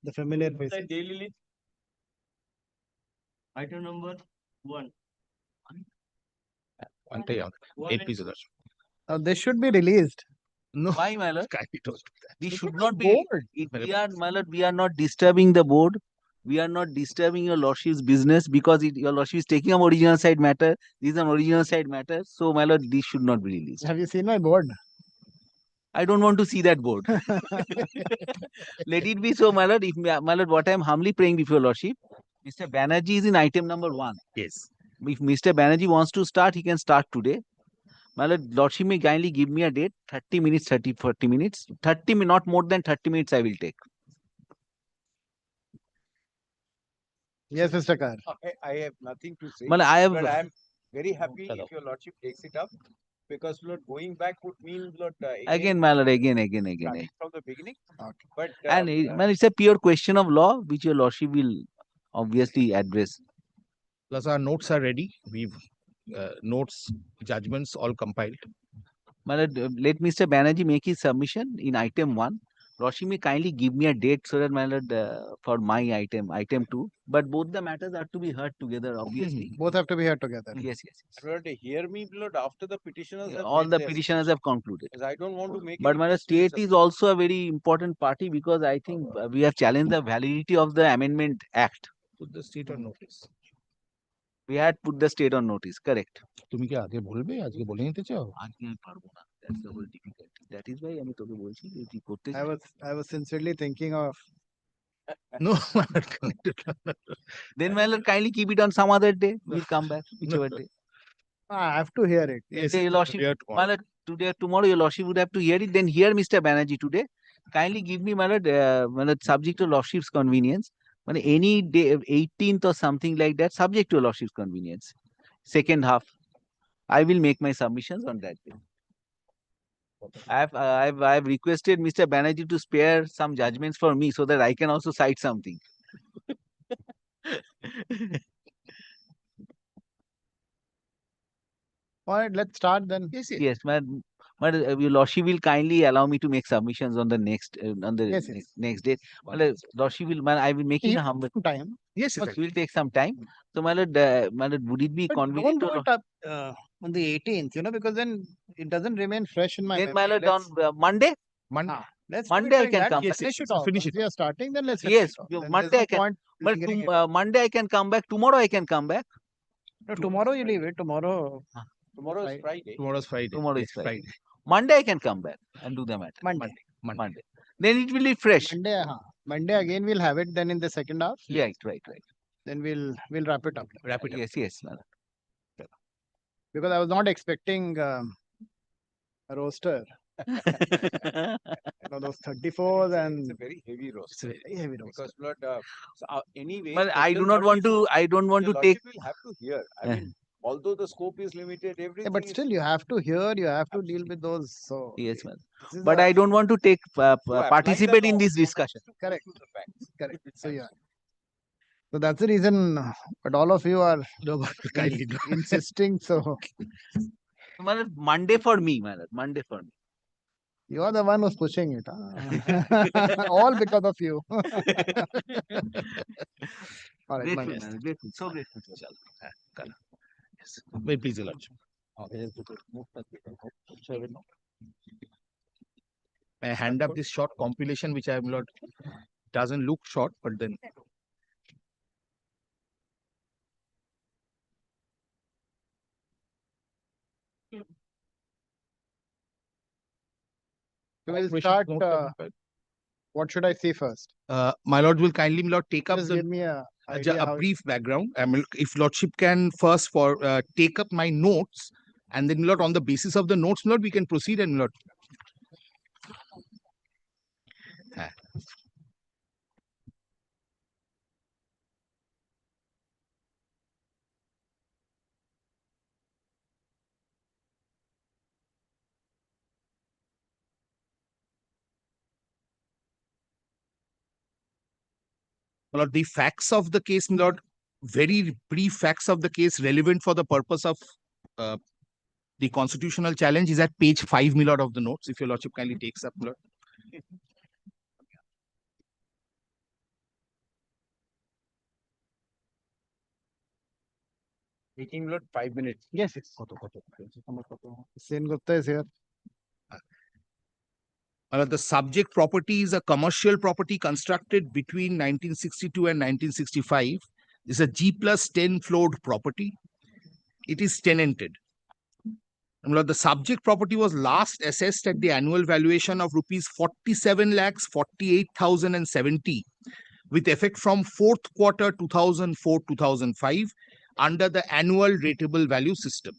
The familiar face. Daily list. Item number 1. They should be released. No. Why, my lord? We should not be. Board. We are, my lord, we are not disturbing the board. We are not disturbing your lordship's business because your lordship is taking up original side matter. This is an original side matter. So, my lord, this should not be released. Have you seen my board? I don't want to see that board. Let it be so, my lord. If my lord, what I am humbly praying before your lordship, Mr. Banerjee is in item number 1. Yes. If Mr. Banerjee wants to start, he can start today. My lord, lordship may kindly give me a date, 30 minutes, 40 minutes. 30 minutes, not more than 30 minutes I will take. Yes, Mr. Kar. I have nothing to say. Well, I have- But I am very happy if your lordship takes it up because Lord, going back would mean Lord, Again, my lord, again. starting from the beginning. Okay. But And well, it's a pure question of law, which your lordship will obviously address. Plus, our notes are ready. We've notes, judgments all compiled. My lord, let Mr. Banerjee make his submission in item 1. Lordship may kindly give me a date so that, my lord, for my item 2. But both the matters are to be heard together, obviously. Both have to be here together. Yes. Lord, hear me, Lord, after the petitioners have All made the their petitioners have concluded. because I don't want to make But any my lord, precedent state is also a very important party because I think we have challenged the validity of the Amendment Act. Put the state on notice. We had put the state on notice, correct? তুমি কি আগে বলবে আজকে বলে নিতে চাও? আজকে আমি পারবো না। That's the whole difficulty. That is why আমি তোকে বলছি যে তুই করতে I was sincerely thinking of. No. Then, my lord, kindly keep it on some other day. We'll come back, whichever day. I have to hear it. Yes, Your lordship, here my lord, today, tomorrow, your lordship would have to hear it. Then hear Mr. Banerjee today. Kindly give me, my lord, subject to lordship's convenience. Any day, 18th or something like that, subject to lordship's convenience. Second half, I will make my submissions on that day. I've requested Mr. Banerjee to spare some judgments for me so that I can also cite something. All right, let's start then. Yes, your lordship will kindly allow me to make submissions on the next Yes. next day. Lordship will, I will make it a humble time. Yes, it will take some time. So, my lord, would it be But convenient don't to do it up on the 18th, because then it doesn't remain fresh in my then, memory. my lord, on Let's- Monday? let's do Monday it I like can that. come back. Finish it off. Finish Once we are starting, then let's Yes, finish it off. Then there's Monday no I can. point But litigating it. Monday I can come back. Tomorrow I can come back. No, tomorrow you leave it. Tomorrow. Tomorrow is Friday. Tomorrow's Friday. Tomorrow Yes, is Friday. Monday I can come back and do the matter. Monday. Then it will be fresh. Monday again we'll have it then in the second half. Right. Then we'll wrap it up. Wrap it up. Yes, my lord. Because I was not expecting a roaster. Those 34s and It's a very heavy roast. it's a very heavy roaster. Because Lord, anyway, Well, I do special not want notice, to. I don't want your to take. lordship will have to hear. I mean, although the scope is limited, everything. Yeah, but still you have to hear, you have to deal with those. So Yes, man. this is But a- I don't want to take apply the participate in law, this you have discussion. to Correct. do the facts. Correct. So yeah. So that's the reason. But all of you are kindly insisting. So My lord, Monday for me, my lord. Monday for me. you are the one who's pushing it. All because of you. All right, Grateful, Monday. man. Grateful. So grateful. Yes. Very pleased, Your Lordship. I hand up this short compilation, which I have not, doesn't look short, but then. So we'll Operation start. note of impact. What should I see first? My Lord will kindly, my Lord, take up Just the give me idea a how- brief background. I mean, if Lordship can first take up my notes, and then, my Lord, on the basis of the notes, my Lord, we can proceed, and my Lord. My Lord, the facts of the case, my Lord, very brief facts of the case relevant for the purpose of the constitutional challenge is at page 5, my Lord, of the notes. If your Lordship kindly takes up, my Lord. Meeting lot 5 minutes. Yes, yes. Sen Gupta is here. The subject property is a commercial property constructed between 1962 and 1965. It's a G+10 floored property. It is tenanted. The subject property was last assessed at the annual valuation of rupees 47,48,070 with effect from 4th quarter 2004-2005 under the annual rateable value system.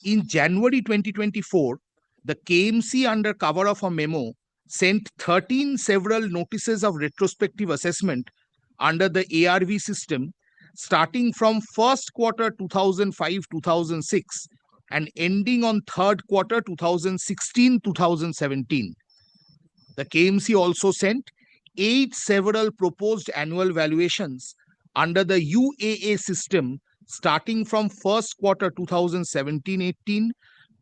In January 2024, the KMC, under cover of a memo, sent 13 several notices of retrospective assessment under the ARV system starting from 1st quarter 2005-2006 and ending on 3rd quarter 2016-2017. The KMC also sent 8 several proposed annual valuations under the UAA system starting from 1st quarter 2017-18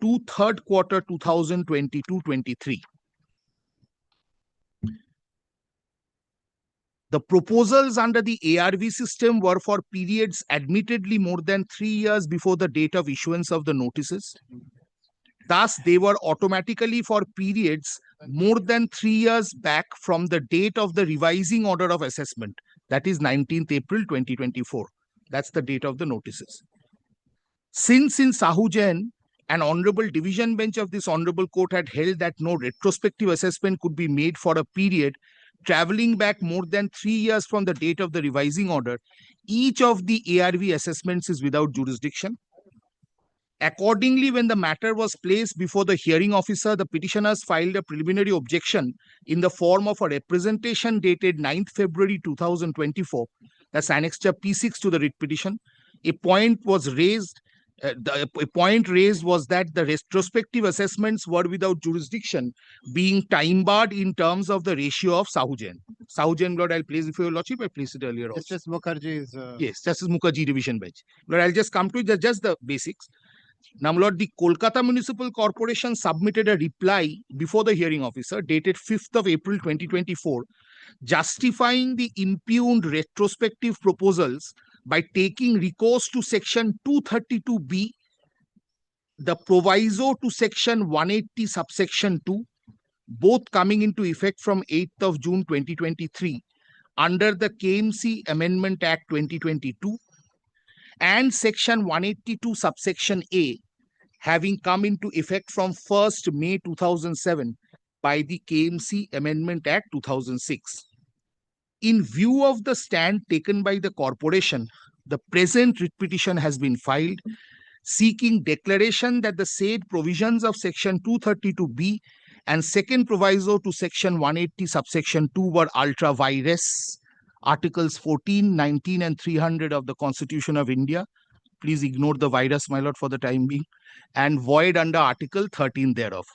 to 3rd quarter 2022-23. The proposals under the ARV system were for periods admittedly more than 3 years before the date of issuance of the notices. Thus, they were automatically for periods more than 3 years back from the date of the revising order of assessment, that is 19th April 2024. That's the date of the notices. Since in Sahujan, an honorable division bench of this honorable court had held that no retrospective assessment could be made for a period traveling back more than 3 years from the date of the revising order, each of the ARV assessments is without jurisdiction. Accordingly, when the matter was placed before the hearing officer, the petitioners filed a preliminary objection in the form of a representation dated 9th February 2024. That's annexure P6 to the writ petition. A point was raised. A point raised was that the retrospective assessments were without jurisdiction, being time barred in terms of the ratio of Sahujan. Sahujan, Lord, I'll place it for your lordship. I placed it earlier also. Justice Mukherjee is. Yes, Justice Mukherjee division bench. Lord, I'll just come to just the basics. Now, Lord, the Kolkata Municipal Corporation submitted a reply before the hearing officer dated 5th of April 2024, justifying the impugned retrospective proposals by taking recourse to section 232B, the proviso to section 180 subsection 2, both coming into effect from 8th of June 2023 under the KMC Amendment Act 2022, and section 182 subsection A having come into effect from 1st May 2007 by the KMC Amendment Act 2006. In view of the stand taken by the corporation, the present writ petition has been filed seeking declaration that the said provisions of section 232B and second proviso to section 180 subsection 2 were ultra vires, articles 14, 19 and 300 of the Constitution of India. Please ignore the virus, my lord, for the time being, and void under article 13 thereof.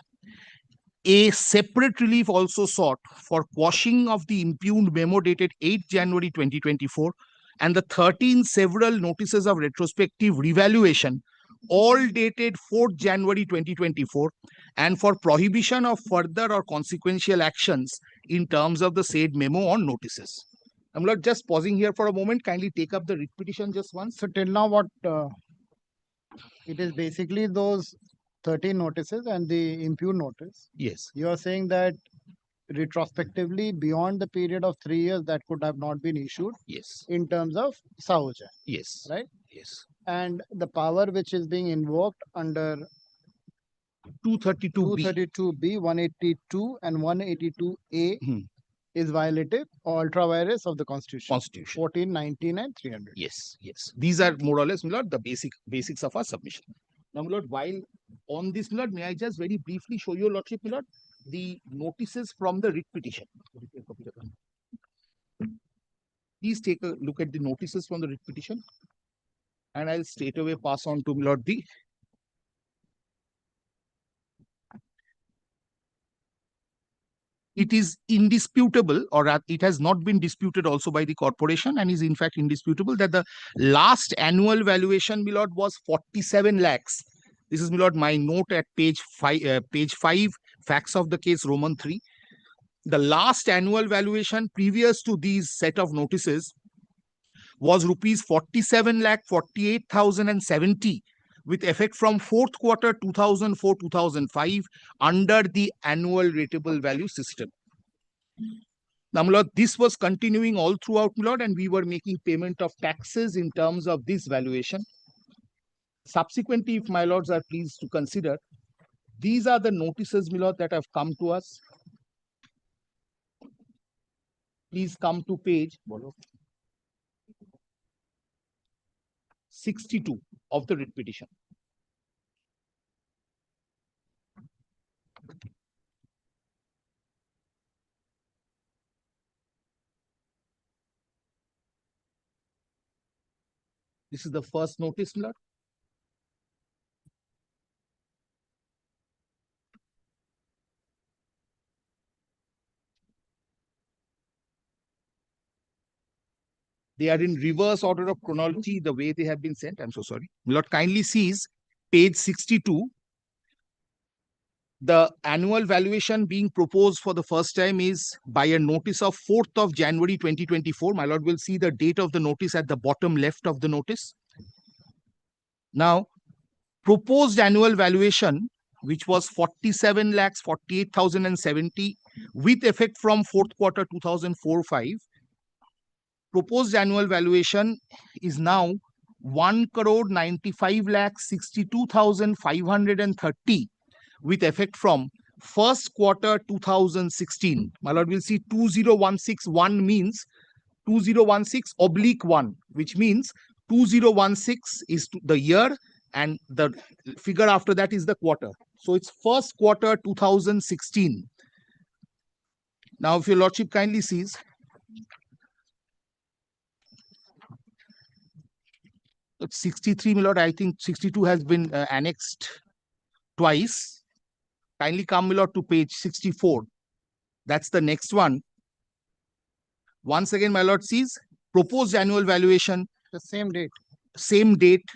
A separate relief also sought for quashing of the impugned memo dated 8 January 2024 and the 13 several notices of retrospective revaluation, all dated 4th January 2024, and for prohibition of further or consequential actions in terms of the said memo on notices. I'm not just pausing here for a moment. Kindly take up the writ petition just once. So till now, what it is basically those 13 notices and the impugned notice. Yes. You are saying that retrospectively beyond the period of 3 years that could have not been issued. Yes. In terms of Sahujan. Yes. Right? Yes. And the power which is being invoked under 232B, 182 and 182A is violative or ultra vires of the Constitution. 14, 19 and 300. Yes, yes. These are more or less, my lord, the basics of our submission. Now, my lord, while on this, my lord, may I just very briefly show your lordship, my lord, the notices from the writ petition. Please take a look at the notices from the writ petition, and I'll straight away pass on to my lord the it is indisputable, or it has not been disputed also by the corporation, and is in fact indisputable that the last annual valuation, my lord, was 47 lakhs. This is, my lord, my note at page 5, facts of the case, Roman 3. The last annual valuation previous to these set of notices was rupees 47,48,070 with effect from fourth quarter 2004-2005 under the annual rateable value system. Now, my lord, this was continuing all throughout, my lord, and we were making payment of taxes in terms of this valuation. Subsequently, if my lords are pleased to consider, these are the notices, my lord, that have come to us. Please come to page 62 of the writ petition. This is the first notice, my lord. They are in reverse order of chronology, the way they have been sent. I'm so sorry. My lord, kindly sees page 62. The annual valuation being proposed for the first time is by a notice of 4th of January 2024. My lord will see the date of the notice at the bottom left of the notice. Now, proposed annual valuation, which was 47,48,070 with effect from fourth quarter 2004-5, proposed annual valuation is now 1,95,62,530 with effect from first quarter 2016. My lord will see 20161 means 2016/1, which means 2016 is the year and the figure after that is the quarter. So it's first quarter 2016. Now, if your lordship kindly sees, it's 63, my lord. I think 62 has been annexed twice. Kindly come, my lord, to page 64. That's the next one. Once again, my lord sees proposed annual valuation. The same date. Same date.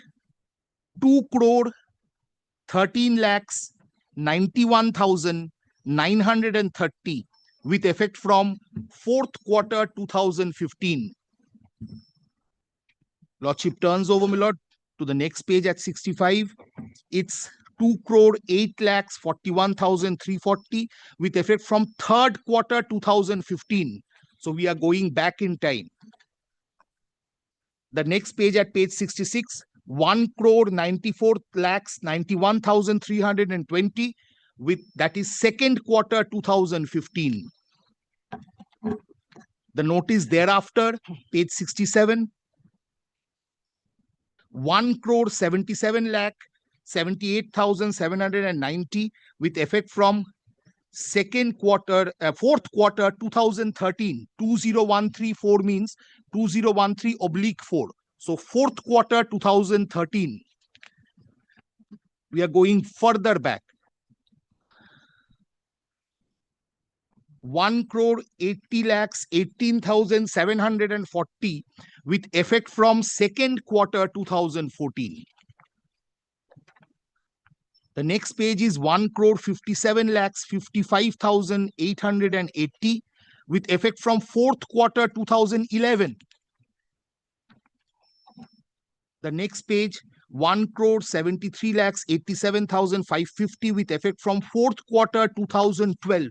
2,13,91,930 with effect from fourth quarter 2015. Lordship turns over, my lord, to the next page at 65. It's 2,08,41,340 with effect from third quarter 2015. So we are going back in time. The next page at page 66, 1,94,91,320 with that is second quarter 2015. The notice thereafter, page 67, 1,77,78,790 with effect from fourth quarter 2013. 20134 means 2013/4. So fourth quarter 2013. We are going further back. 1,80,18,740 with effect from second quarter 2014. The next page is 1,57,55,880 with effect from fourth quarter 2011. The next page, 1,73,87,550 with effect from fourth quarter 2012.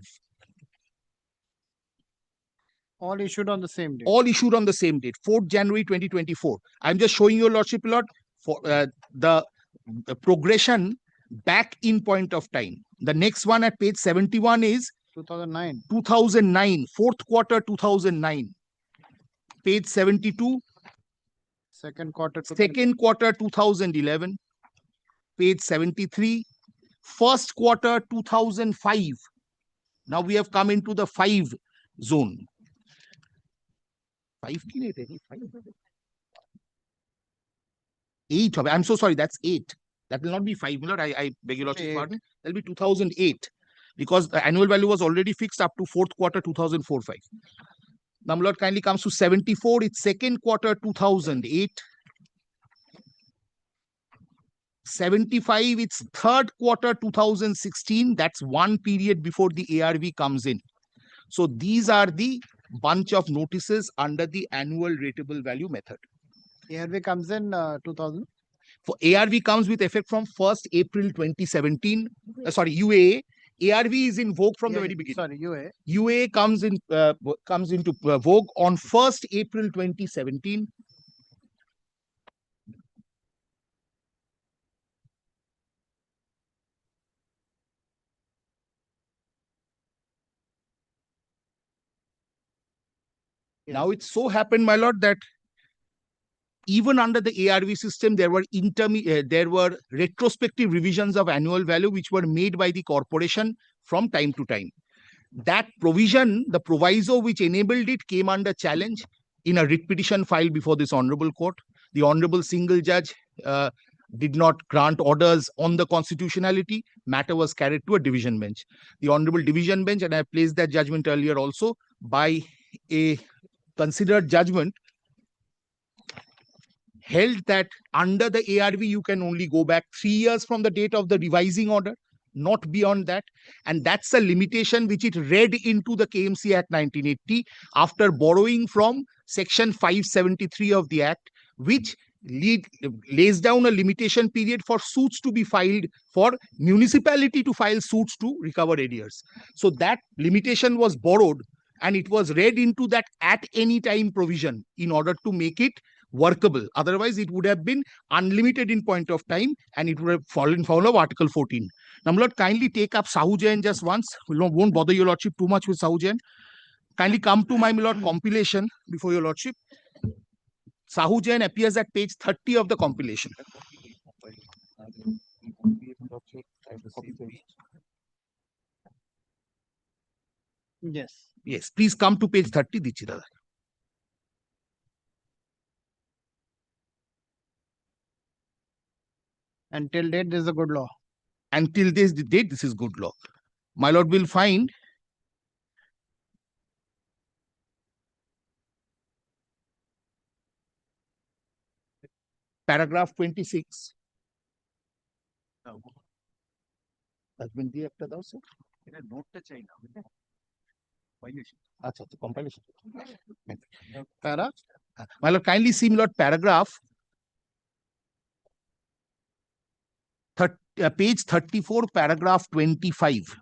All issued on the same date. All issued on the same date, 4th January 2024. I'm just showing your lordship, lord, for the progression back in point of time. The next one at page 71 is 2009. 2009, fourth quarter 2009. Page 72. Second quarter 2011. Page 73. First quarter 2005. Now we have come into the 5 zone. 5 8. I'm so sorry, that's 8. That will not be 5, Lord. I beg your lordship's pardon. That will be 2008 because the annual value was already fixed up to fourth quarter 2004-5. Now, Lord, kindly comes to 74. It's second quarter 2008. 75, it's third quarter 2016. That's one period before the ARV comes in. So these are the bunch of notices under the annual rateable value method. ARV comes in 2000. For ARV comes with effect from 1st April 2017. Sorry, UAA. ARV is in vogue from the very beginning. Sorry, UAA. UAA comes into vogue on 1st April 2017. Now it so happened, my lord, that even under the ARV system, there were retrospective revisions of annual value which were made by the corporation from time to time. That provision, the proviso which enabled it, came under challenge in a writ petition filed before this honorable court. The honorable single judge did not grant orders on the constitutionality. Matter was carried to a division bench. The honorable division bench, and I placed that judgment earlier also, by a considered judgment, held that under the ARV, you can only go back 3 years from the date of the revising order, not beyond that. And that's a limitation which it read into the KMC Act 1980 after borrowing from Section 573 of the Act, which lays down a limitation period for suits to be filed, for municipality to file suits to recover arrears. So that limitation was borrowed and it was read into that at any time provision in order to make it workable. Otherwise, it would have been unlimited in point of time and it would have fallen foul of Article 14. Now, my lord, kindly take up Sahu Jain just once. We won't bother your lordship too much with Sahu Jain. Kindly come to my lord compilation before your lordship. Sahu Jain appears at page 30 of the compilation. Yes. Yes, please come to page 30, Dichida. Until date, this is a good law. Until this date, this is good law. My lord will find paragraph 26. Husband the after those. Compilation. Para? My lord, kindly see, my lord, paragraph page 34, paragraph 25.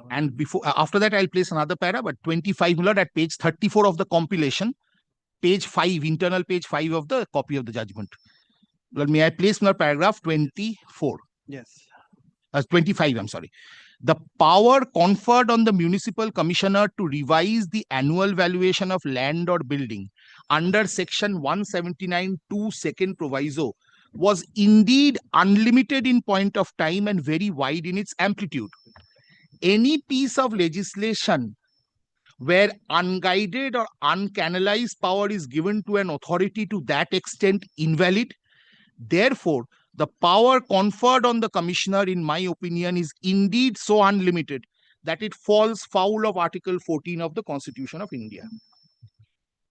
And before, after that, I'll place another para, but 25, my lord, at page 34 of the compilation, page 5, internal page 5 of the copy of the judgment. Lord, may I place my paragraph 24? Yes. 25, I'm sorry. The power conferred on the municipal commissioner to revise the annual valuation of land or building under section 179(2) second proviso was indeed unlimited in point of time and very wide in its amplitude. Any piece of legislation where unguided or uncanalized power is given to an authority to that extent invalid. Therefore, the power conferred on the commissioner, in my opinion, is indeed so unlimited that it falls foul of Article 14 of the Constitution of India.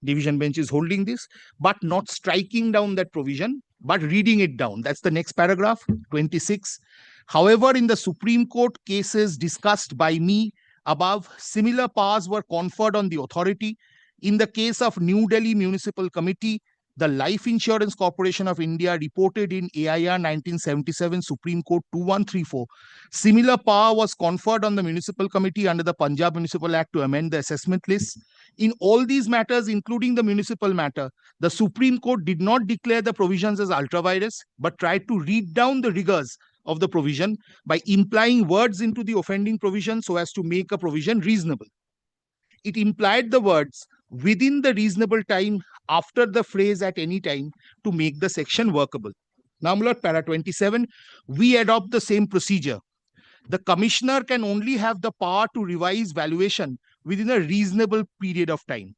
Division bench is holding this, but not striking down that provision, but reading it down. That's the next paragraph, 26. However, in the Supreme Court cases discussed by me above, similar powers were conferred on the authority. In the case of New Delhi Municipal Committee, the Life Insurance Corporation of India reported in AIR 1977 Supreme Court 2134. Similar power was conferred on the Municipal Committee under the Punjab Municipal Act to amend the assessment list. In all these matters, including the municipal matter, the Supreme Court did not declare the provisions as ultra vires, but tried to read down the rigors of the provision by implying words into the offending provision so as to make a provision reasonable. It implied the words within the reasonable time after the phrase at any time to make the section workable. Now, my lord, para 27, we adopt the same procedure. The commissioner can only have the power to revise valuation within a reasonable period of time.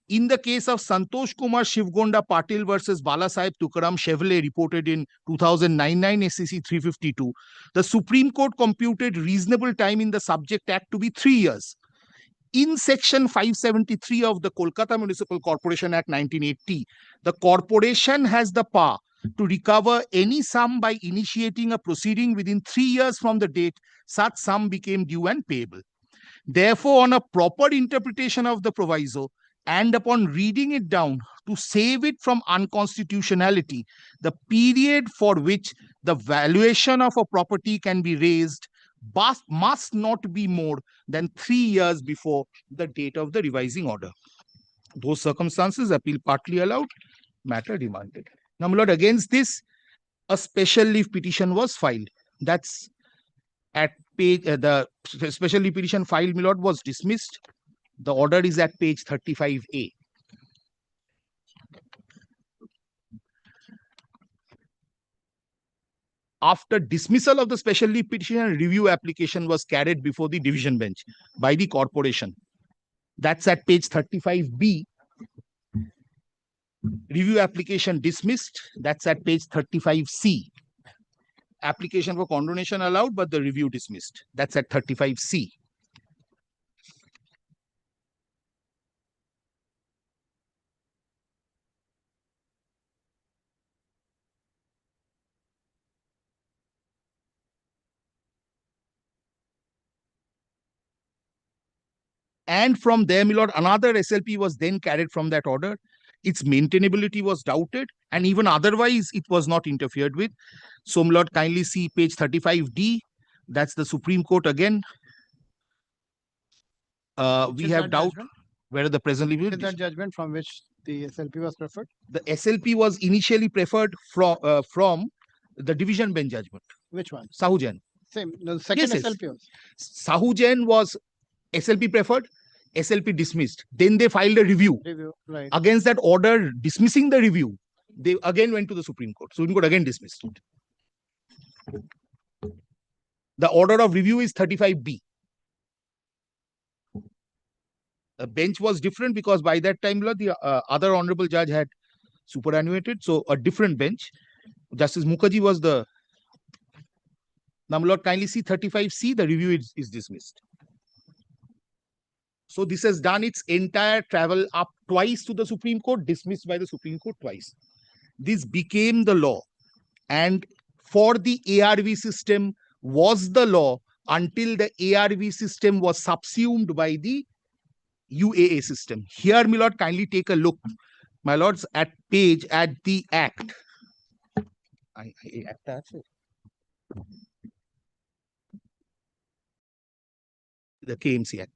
In the case of Santosh Kumar Shivgonda Patil versus Balasaheb Tukaram Chevrolet reported in 2009 SCC 352, the Supreme Court computed reasonable time in the subject act to be 3 years. In section 573 of the Kolkata Municipal Corporation Act 1980, the corporation has the power to recover any sum by initiating a proceeding within 3 years from the date such sum became due and payable. Therefore, on a proper interpretation of the proviso and upon reading it down to save it from unconstitutionality, the period for which the valuation of a property can be raised must not be more than 3 years before the date of the revising order. Those circumstances, appeal partly allowed, matter remanded. Now, my lord, against this, a special leave petition was filed. That's at page, the special leave petition filed, my lord, was dismissed. The order is at page 35A. After dismissal of the special leave petition, a review application was carried before the division bench by the corporation. That's at page 35B. Review application dismissed. That's at page 35C. Application for condonation allowed, but the review dismissed. That's at 35C. And from there, my lord, another SLP was then carried from that order. Its maintainability was doubted, and even otherwise, it was not interfered with. So, my lord, kindly see page 35D. That's the Supreme Court again. We have doubt whether the present leave. Is that judgment from which the SLP was preferred? The SLP was initially preferred from the division bench judgment. Which one? Sahujan. Same. No, the second Yes, yes. SLP was. Sahujan was SLP preferred, SLP dismissed. Then they filed a review. Right. Against that order dismissing the review, they again went to the Supreme Court. Supreme Court again dismissed it. The order of review is 35B. The bench was different because by that time, the other honorable judge had superannuated. So a different bench. Justice Mukherjee was the. Now, Lord, kindly see 35C. The review is dismissed. So this has done its entire travel up twice to the Supreme Court, dismissed by the Supreme Court twice. This became the law. And for the ARV system was the law until the ARV system was subsumed by the UAA system. Here, my lord, kindly take a look, my lords, at page at the Act. The KMC Act.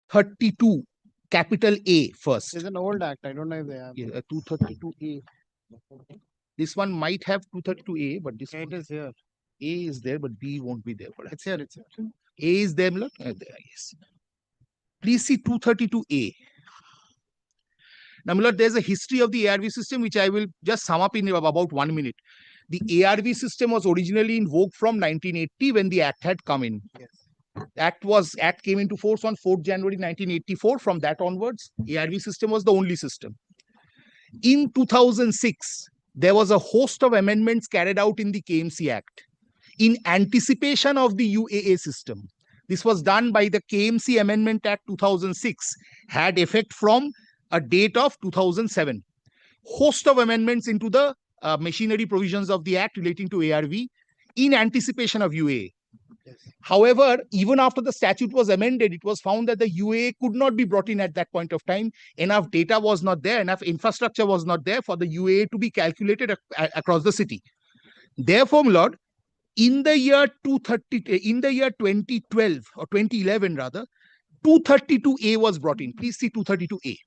(32) capital A first. It's an old act. I don't know if they have. Yeah, 232A. This one might have 232A, but this it is here. A is there, but B won't be there. It's here. It's here. A is there, look. There, yes. Please see 232A. Now, my lord, there's a history of the ARV system, which I will just sum up in about 1 minute. The ARV system was originally in vogue from 1980 when the Act had come in. Yes. Act came into force on 4th January 1984. From that onwards, ARV system was the only system. In 2006, there was a host of amendments carried out in the KMC Act in anticipation of the UAA system. This was done by the KMC Amendment Act 2006, had effect from a date of 2007. Host of amendments into the machinery provisions of the Act relating to ARV in anticipation of UAA. Yes. However, even after the statute was amended, it was found that the UAA could not be brought in at that point of time. Enough data was not there, enough infrastructure was not there for the UAA to be calculated across the city. Therefore, my lord, in the year 2012 or 2011 rather, 232A was brought in. Please see 232A.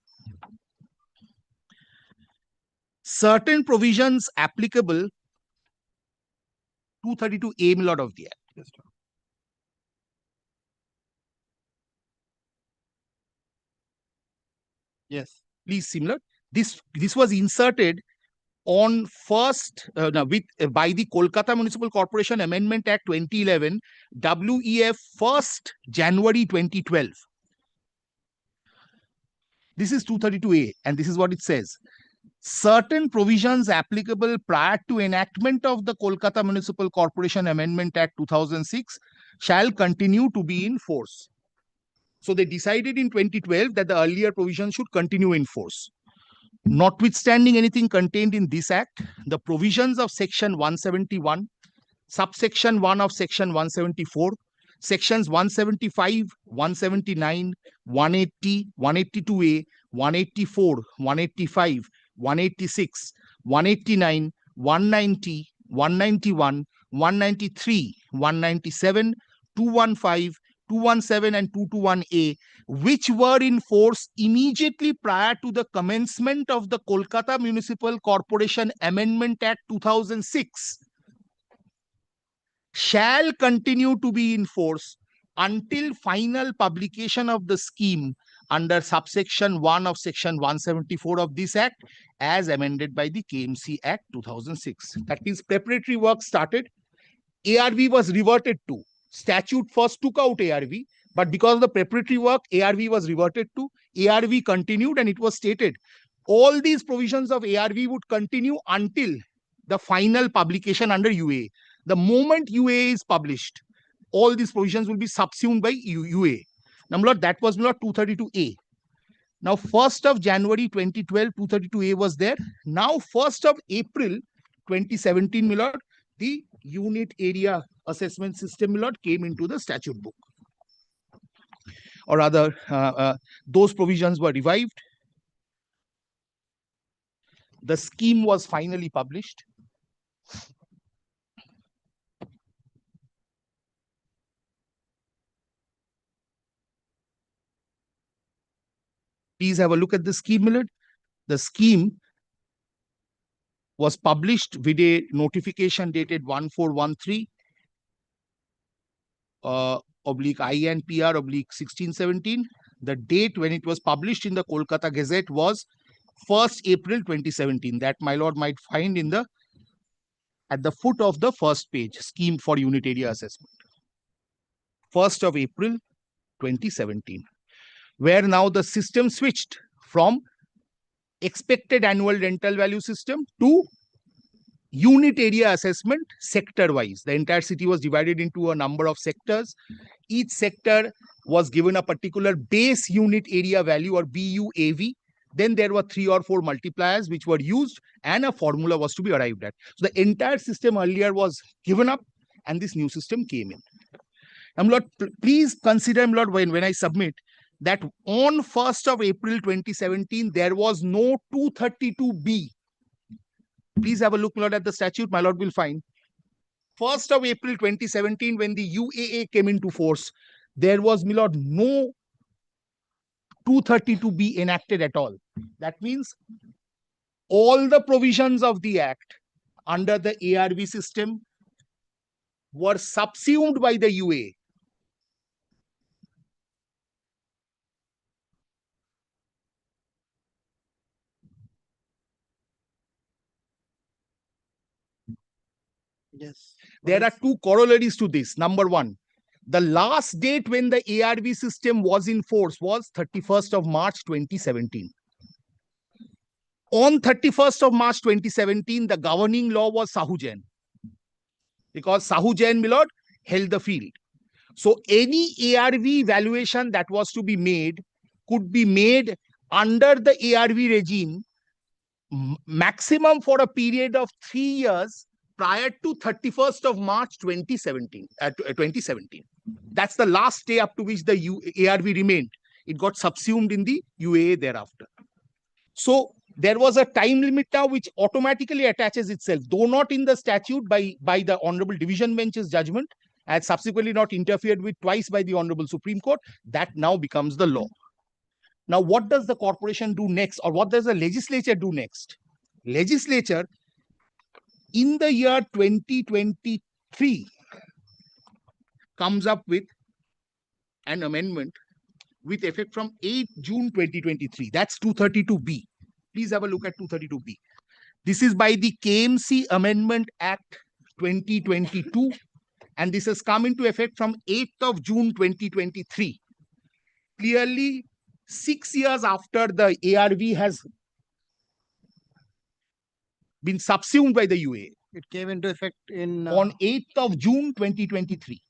Certain provisions applicable 232A, my lord, of the Act. Yes, yes. Please, similar. This was inserted on by the Kolkata Municipal Corporation Amendment Act 2011, WEF 1st January 2012. This is 232A, and this is what it says. Certain provisions applicable prior to enactment of the Kolkata Municipal Corporation Amendment Act 2006 shall continue to be in force. So they decided in 2012 that the earlier provisions should continue in force. Notwithstanding anything contained in this act, the provisions of section 171, subsection 1 of section 174, sections 175, 179, 180, 182A, 184, 185, 186, 189, 190, 191, 193, 197, 215, 217 and 221A, which were in force immediately prior to the commencement of the Kolkata Municipal Corporation Amendment Act 2006, shall continue to be in force until final publication of the scheme under subsection 1 of section 174 of this act as amended by the KMC Act 2006. That means preparatory work started, ARV was reverted to. Statute first took out ARV, but because of the preparatory work, ARV was reverted to, ARV continued, and it was stated all these provisions of ARV would continue until the final publication under UA. The moment UA is published, all these provisions will be subsumed by UA. Now, my lord, that was, my lord, 232A. Now, 1st of January 2012, 232A was there. Now, 1st of April 2017, my lord, the unit area assessment system, my lord, came into the statute book. Or rather, those provisions were revived. The scheme was finally published. Please have a look at the scheme, my lord. The scheme was published with a notification dated 1413 oblique INPR oblique 1617. The date when it was published in the Kolkata Gazette was 1st April 2017. That, my lord, might find in the at the foot of the first page, scheme for unit area assessment. 1st of April 2017, where now the system switched from expected annual rental value system to unit area assessment sector wise. The entire city was divided into a number of sectors. Each sector was given a particular base unit area value or BUAV. Then there were 3 or 4 multipliers which were used and a formula was to be arrived at. So the entire system earlier was given up and this new system came in. Now, Lord, please consider, Lord, when I submit that on 1st of April 2017, there was no 232B. Please have a look, Lord, at the statute. My Lord will find 1st of April 2017, when the UAA came into force, there was, my Lord, no 232B enacted at all. That means all the provisions of the Act under the ARV system were subsumed by the UA. Yes. There are 2 corollaries to this. Number 1, the last date when the ARV system was in force was 31st of March 2017. On 31st of March 2017, the governing law was Sahujan, because Sahujan, my lord, held the field. So any ARV valuation that was to be made could be made under the ARV regime maximum for a period of 3 years prior to 31st of March 2017. That's the last day up to which the ARV remained. It got subsumed in the UAA thereafter. So there was a time limit now which automatically attaches itself, though not in the statute by the Honorable Division Bench's judgment, and subsequently not interfered with twice by the Honorable Supreme Court. That now becomes the law. Now, what does the corporation do next, or what does the legislature do next? Legislature, in the year 2023, comes up with an amendment with effect from 8 June 2023. That's 232B. Please have a look at 232B. This is by the KMC Amendment Act 2022, and this has come into effect from 8th of June 2023. Clearly, 6 years after the ARV has been subsumed by the UA. It came into effect in on 8th of June 2023.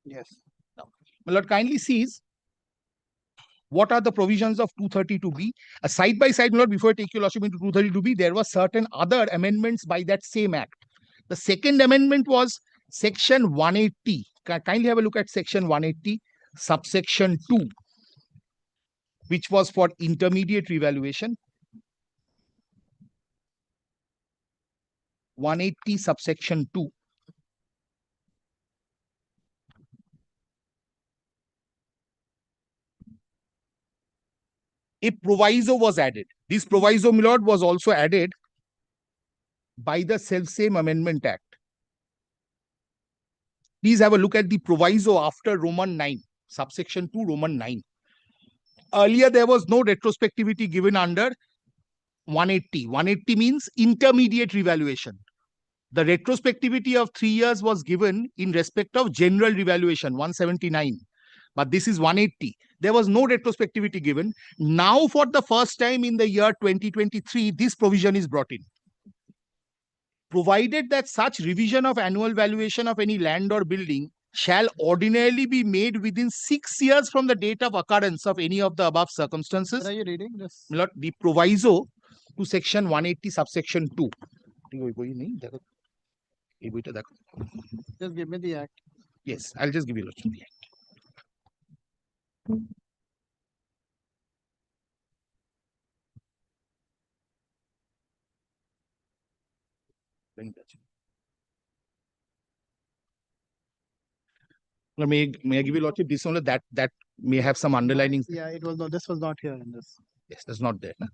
Yes. Now, my lord kindly sees What are the provisions of 232B? Side by side, Lord, before I take your lordship into 232B, there were certain other amendments by that same act. The second amendment was section 180. Kindly have a look at section 180, subsection 2, which was for intermediate revaluation. 180 subsection 2. A proviso was added. This proviso, my lord, was also added by the self-same Amendment Act. Please have a look at the proviso after Roman 9, subsection 2, Roman 9. Earlier, there was no retrospectivity given under 180. 180 means intermediate revaluation. The retrospectivity of 3 years was given in respect of general revaluation, 179. But this is 180. There was no retrospectivity given. Now, for the first time in the year 2023, this provision is brought in. Provided that such revision of annual valuation of any land or building shall ordinarily be made within 6 years from the date of occurrence of any of the above circumstances. Where are you reading this? My lord, the proviso to section 180, subsection 2. Just give me the act. Yes, I'll just give you the act. May I give you lordship this only that may have some underlinings? Yeah, it was not. This was not here in this. Yes, that's not there. No?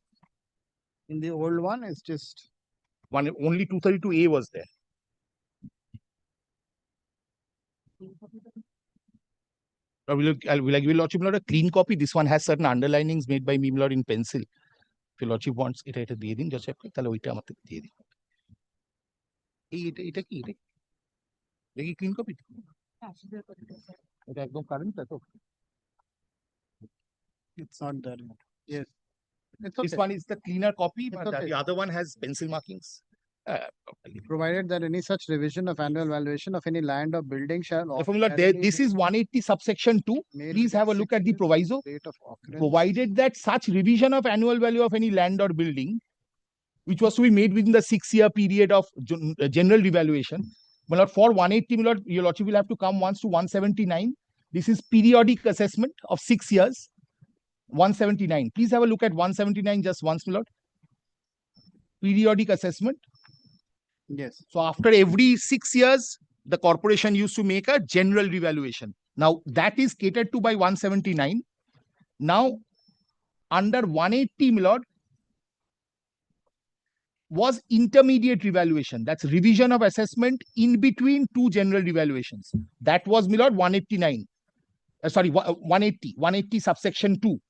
In the old one, it's just only 232A was there. Will I give you lordship a clean copy? This one has certain underlinings made by me, lord, in pencil. If your lordship wants it, দিয়ে দিন জজ সাহেবকে তাহলে ওইটা আমাকে দিয়ে দিন এটা কি দেখি ক্লিন কপি এটা একদম কারেন্ট তো it's not there. Yes. This one is the cleaner copy, but the other one has pencil markings. Provided that any such revision of annual valuation of any land or building shall This is 180 subsection 2. Please have a look at the proviso. Provided that such revision of annual value of any land or building, which was to be made within the 6-year period of general revaluation. My lord, for 180, my lord, your lordship will have to come once to 179. This is periodic assessment of 6 years. 179. Please have a look at 179 just once, my lord. Periodic assessment. Yes. So after every 6 years, the corporation used to make a general revaluation. Now that is catered to by 179. Now under 180, my lord, was intermediate revaluation. That's revision of assessment in between two general revaluations. That was, my lord, 189. 180 subsection 2.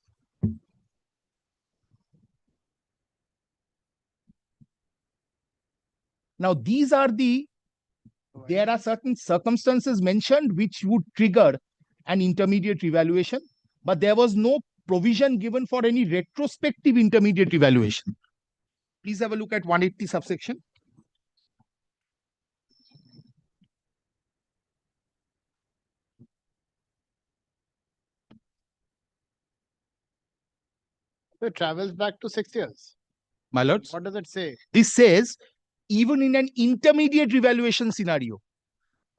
Now, there are certain circumstances mentioned which would trigger an intermediate revaluation, but there was no provision given for any retrospective intermediate revaluation. Please have a look at 180 subsection. So it travels back to 6 years. My lords, What does it say? this says even in an intermediate revaluation scenario,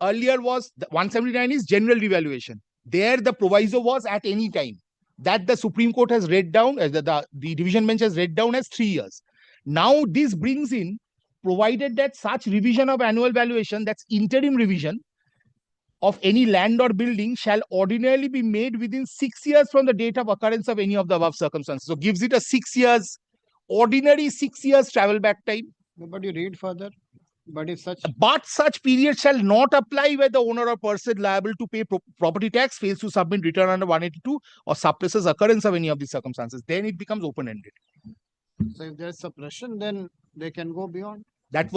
earlier was 179 is general revaluation. There the proviso was at any time. That the Supreme Court has read down, as the division bench has read down as 3 years. Now this brings in, provided that such revision of annual valuation, that's interim revision of any land or building, shall ordinarily be made within 6 years from the date of occurrence of any of the above circumstances. So gives it a 6 years, ordinary 6 years travel back time. But you read further. But if such period shall not apply where the owner or person liable to pay property tax fails to submit return under 182 or suppresses occurrence of any of these circumstances. Then it becomes open-ended. So if there's suppression, then they can go beyond. That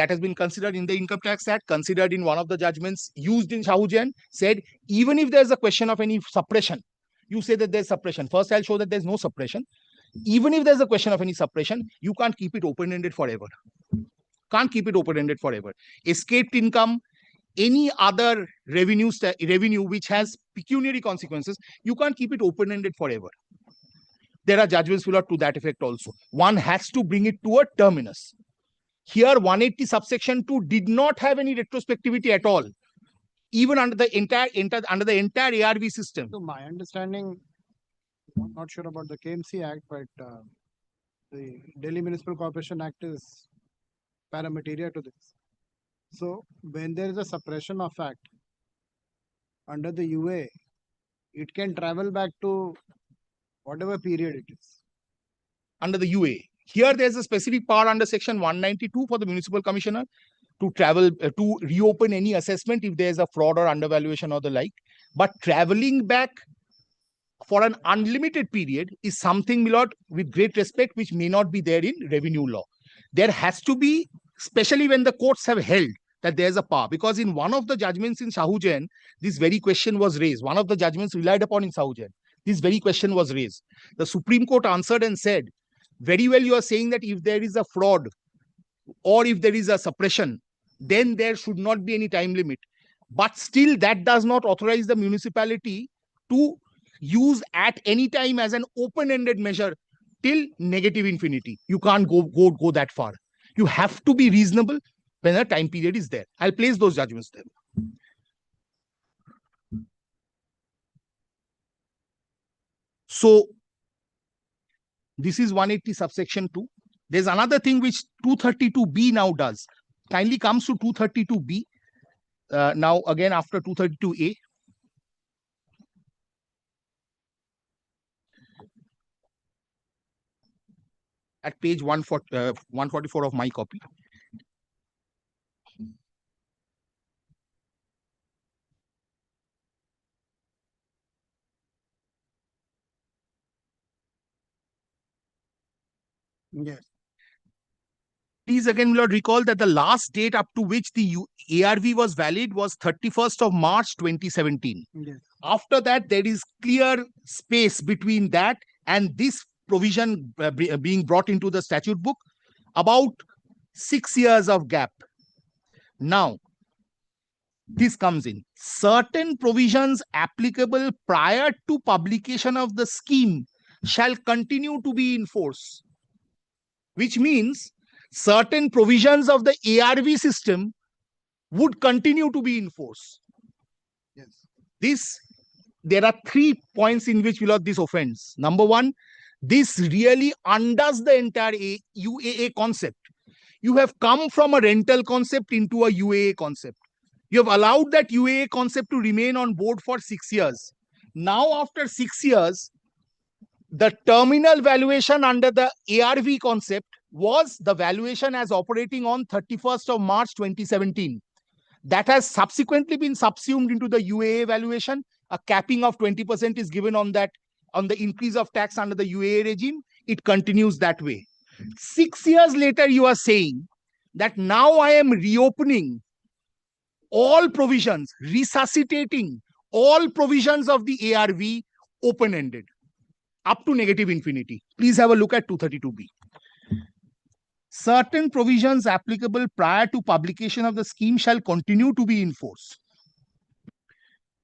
has been considered in the Income Tax Act, considered in one of the judgments used in Shahujan, said even if there's a question of any suppression, you say that there's suppression. First, I'll show that there's no suppression. Even if there's a question of any suppression, you can't keep it open-ended forever. Can't keep it open-ended forever. Escaped income, any other revenue which has pecuniary consequences, you can't keep it open-ended forever. there are judgments to that effect also. One has to bring it to a terminus. Here, 180 subsection 2 did not have any retrospectivity at all, even under the entire ARV system. To my understanding, I'm not sure about the KMC Act, but the Delhi Municipal Corporation Act is paramateria to this. So when there is a suppression of act under the UA, it can travel back to whatever period it is. Under the UA. Here, there's a specific power under section 192 for the municipal commissioner to travel, to reopen any assessment if there's a fraud or undervaluation or the like. But traveling back for an unlimited period is something, my lord, with great respect, which may not be there in revenue law. There has to be, especially when the courts have held that there's a power, because in one of the judgments in Sahu Jain, this very question was raised. One of the judgments relied upon in Sahu Jain, this very question was raised. The Supreme Court answered and said, very well, you are saying that if there is a fraud or if there is a suppression, then there should not be any time limit. But still, that does not authorize the municipality to use at any time as an open-ended measure till negative infinity. You can't go that far. You have to be reasonable when a time period is there. I'll place those judgments there. So this is 180 subsection 2. There's another thing which 232B now does. Kindly comes to 232B. Now again after 232A. At page 144 of my copy. Yes. Please again, Lord, recall that the last date up to which the ARV was valid was 31st of March 2017. Yes. After that, there is clear space between that and this provision being brought into the statute book, about 6 years of gap. Now, this comes in. Certain provisions applicable prior to publication of the scheme shall continue to be in force, which means certain provisions of the ARV system would continue to be in force. Yes. There are 3 points in which this offends. Number one, this really undoes the entire UAA concept. You have come from a rental concept into a UAA concept. You have allowed that UAA concept to remain on board for 6 years. Now, after 6 years, the terminal valuation under the ARV concept was the valuation as operating on 31st of March 2017. That has subsequently been subsumed into the UAA valuation. A capping of 20% is given on that, on the increase of tax under the UAA regime. It continues that way. 6 years later, you are saying that now I am reopening all provisions, resuscitating all provisions of the ARV open-ended up to negative infinity. Please have a look at 232B. Certain provisions applicable prior to publication of the scheme shall continue to be in force.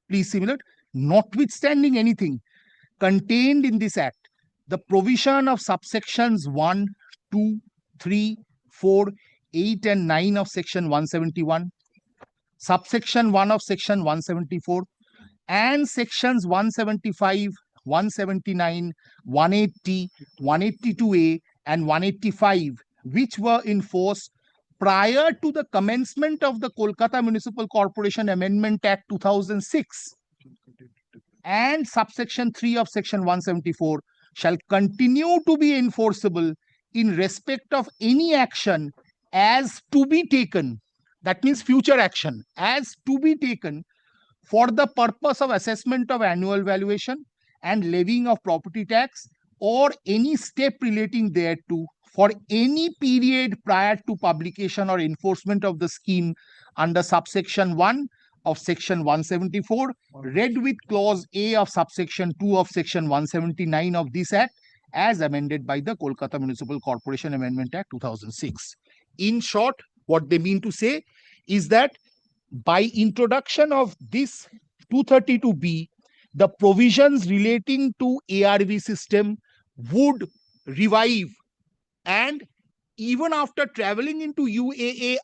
Please see, notwithstanding anything contained in this act, the provision of subsections 1, 2, 3, 4, 8 and 9 of section 171, subsection 1 of section 174 and sections 175, 179, 180, 182A and 185, which were in force prior to the commencement of the Kolkata Municipal Corporation Amendment Act 2006 and subsection 3 of section 174 shall continue to be enforceable in respect of any action as to be taken. That means future action as to be taken for the purpose of assessment of annual valuation and levying of property tax or any step relating thereto for any period prior to publication or enforcement of the scheme under subsection 1 of section 174, read with clause A of subsection 2 of section 179 of this act as amended by the Kolkata Municipal Corporation Amendment Act 2006. In short, what they mean to say is that by introduction of this 232B, the provisions relating to ARV system would revive, and even after traveling into UAA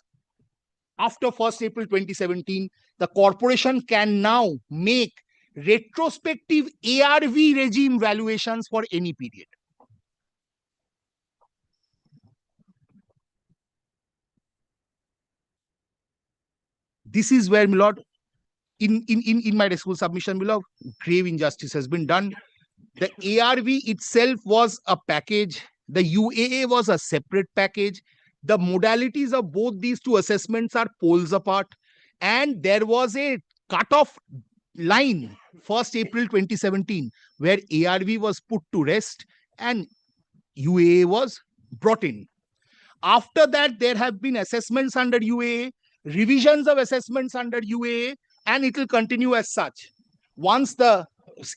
after 1st April 2017, the corporation can now make retrospective ARV regime valuations for any period. This is where, my lord, in my school submission, my lord, grave injustice has been done. The ARV itself was a package. The UAA was a separate package. The modalities of both these two assessments are poles apart. And there was a cutoff line, 1st April 2017, where ARV was put to rest and UAA was brought in. After that, there have been assessments under UAA, revisions of assessments under UAA, and it will continue as such. Once the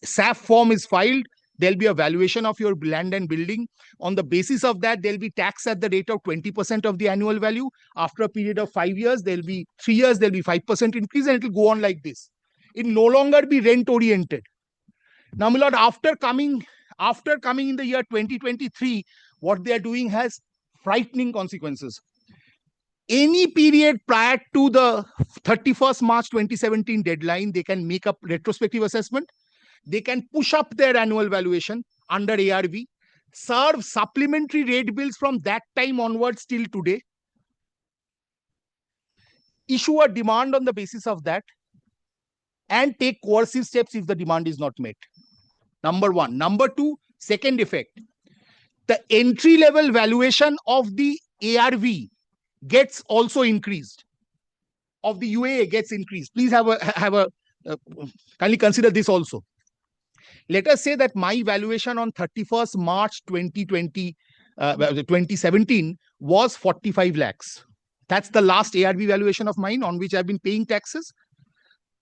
SAF form is filed, there'll be a valuation of your land and building. On the basis of that, there'll be tax at the rate of 20% of the annual value. After a period of 5 years, there'll be 3 years, there'll be 5% increase, and it will go on like this. It will no longer be rent oriented. Now, my lord, after coming in the year 2023, what they are doing has frightening consequences. Any period prior to the 31st March 2017 deadline, they can make a retrospective assessment. They can push up their annual valuation under ARV, serve supplementary rate bills from that time onwards till today, issue a demand on the basis of that, and take coercive steps if the demand is not met. Number one. Number two, second effect. The entry level valuation of the ARV gets also increased. Of the UAA gets increased. Please kindly consider this also. Let us say that my valuation on 31st March 2017 was 45 lakhs. That's the last ARV valuation of mine on which I've been paying taxes.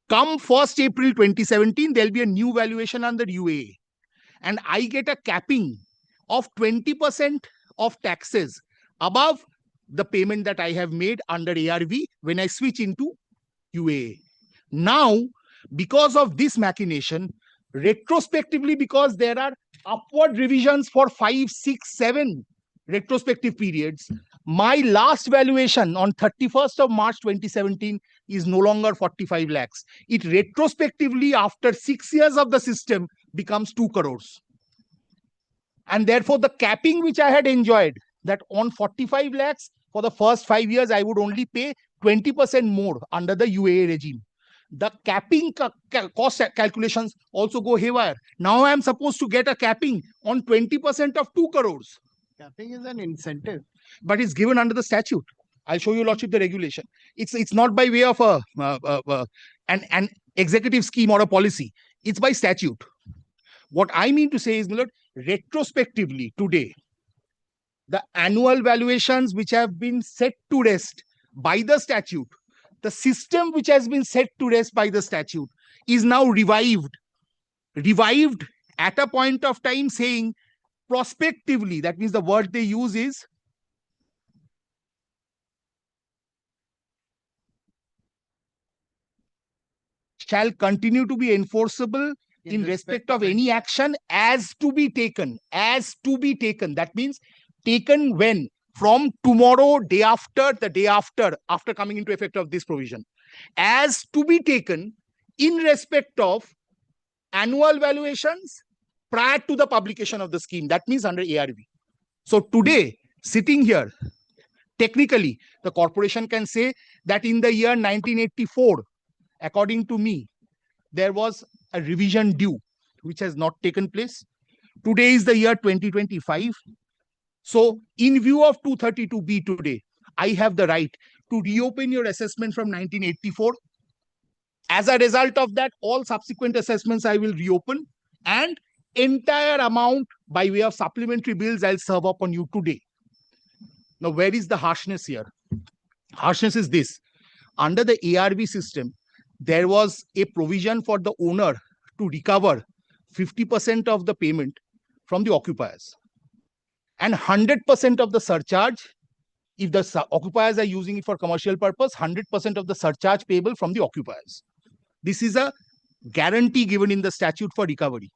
Come 1st April 2017, there'll be a new valuation under UAA. And I get a capping of 20% of taxes above the payment that I have made under ARV when I switch into UAA. Now, because of this machination, retrospectively, because there are upward revisions for 5, 6, 7 retrospective periods, my last valuation on 31st of March 2017 is no longer 45 lakhs. It retrospectively, after 6 years of the system, becomes 2 crores. And therefore, the capping which I had enjoyed, that on 45 lakhs, for the first 5 years, I would only pay 20% more under the UAA regime. The capping cost calculations also go haywire. Now I am supposed to get a capping on 20% of 2 crores. Capping is an incentive. But it's given under the statute. I'll show you, Lordship, the regulation. It's not by way of an executive scheme or a policy. It's by statute. What I mean to say is, my lord, retrospectively today, the annual valuations which have been set to rest by the statute, the system which has been set to rest by the statute is now revived. Revived at a point of time saying prospectively, that means the word they use is shall continue to be enforceable in respect of any action as to be taken. As to be taken. That means taken when? From tomorrow, day after, the day after coming into effect of this provision. As to be taken in respect of annual valuations prior to the publication of the scheme. That means under ARV. So today, sitting here, technically, the corporation can say that in the year 1984, according to me, there was a revision due, which has not taken place. Today is the year 2025. So in view of 232B today, I have the right to reopen your assessment from 1984. As a result of that, all subsequent assessments I will reopen, and entire amount by way of supplementary bills I'll serve up on you today. Now, where is the harshness here? Harshness is this. Under the ARV system, there was a provision for the owner to recover 50% of the payment from the occupiers and 100% of the surcharge. If the occupiers are using it for commercial purpose, 100% of the surcharge payable from the occupiers. This is a guarantee given in the statute for recovery.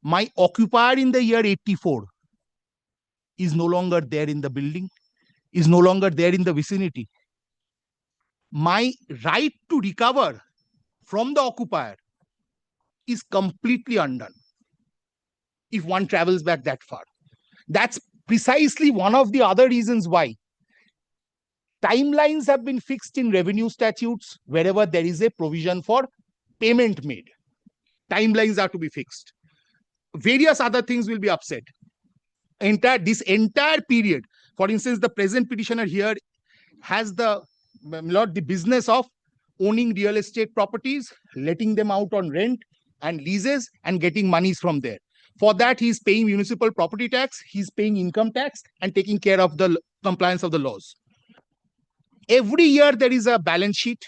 My occupier in the year 84 is no longer there in the building, is no longer there in the vicinity. My right to recover from the occupier is completely undone if one travels back that far. That's precisely one of the other reasons why timelines have been fixed in revenue statutes wherever there is a provision for payment made. Timelines are to be fixed. Various other things will be upset. This entire period, for instance, the present petitioner here has the business of owning real estate properties, letting them out on rent and leases, and getting monies from there. For that, he's paying municipal property tax, he's paying income tax, and taking care of the compliance of the laws. Every year there is a balance sheet.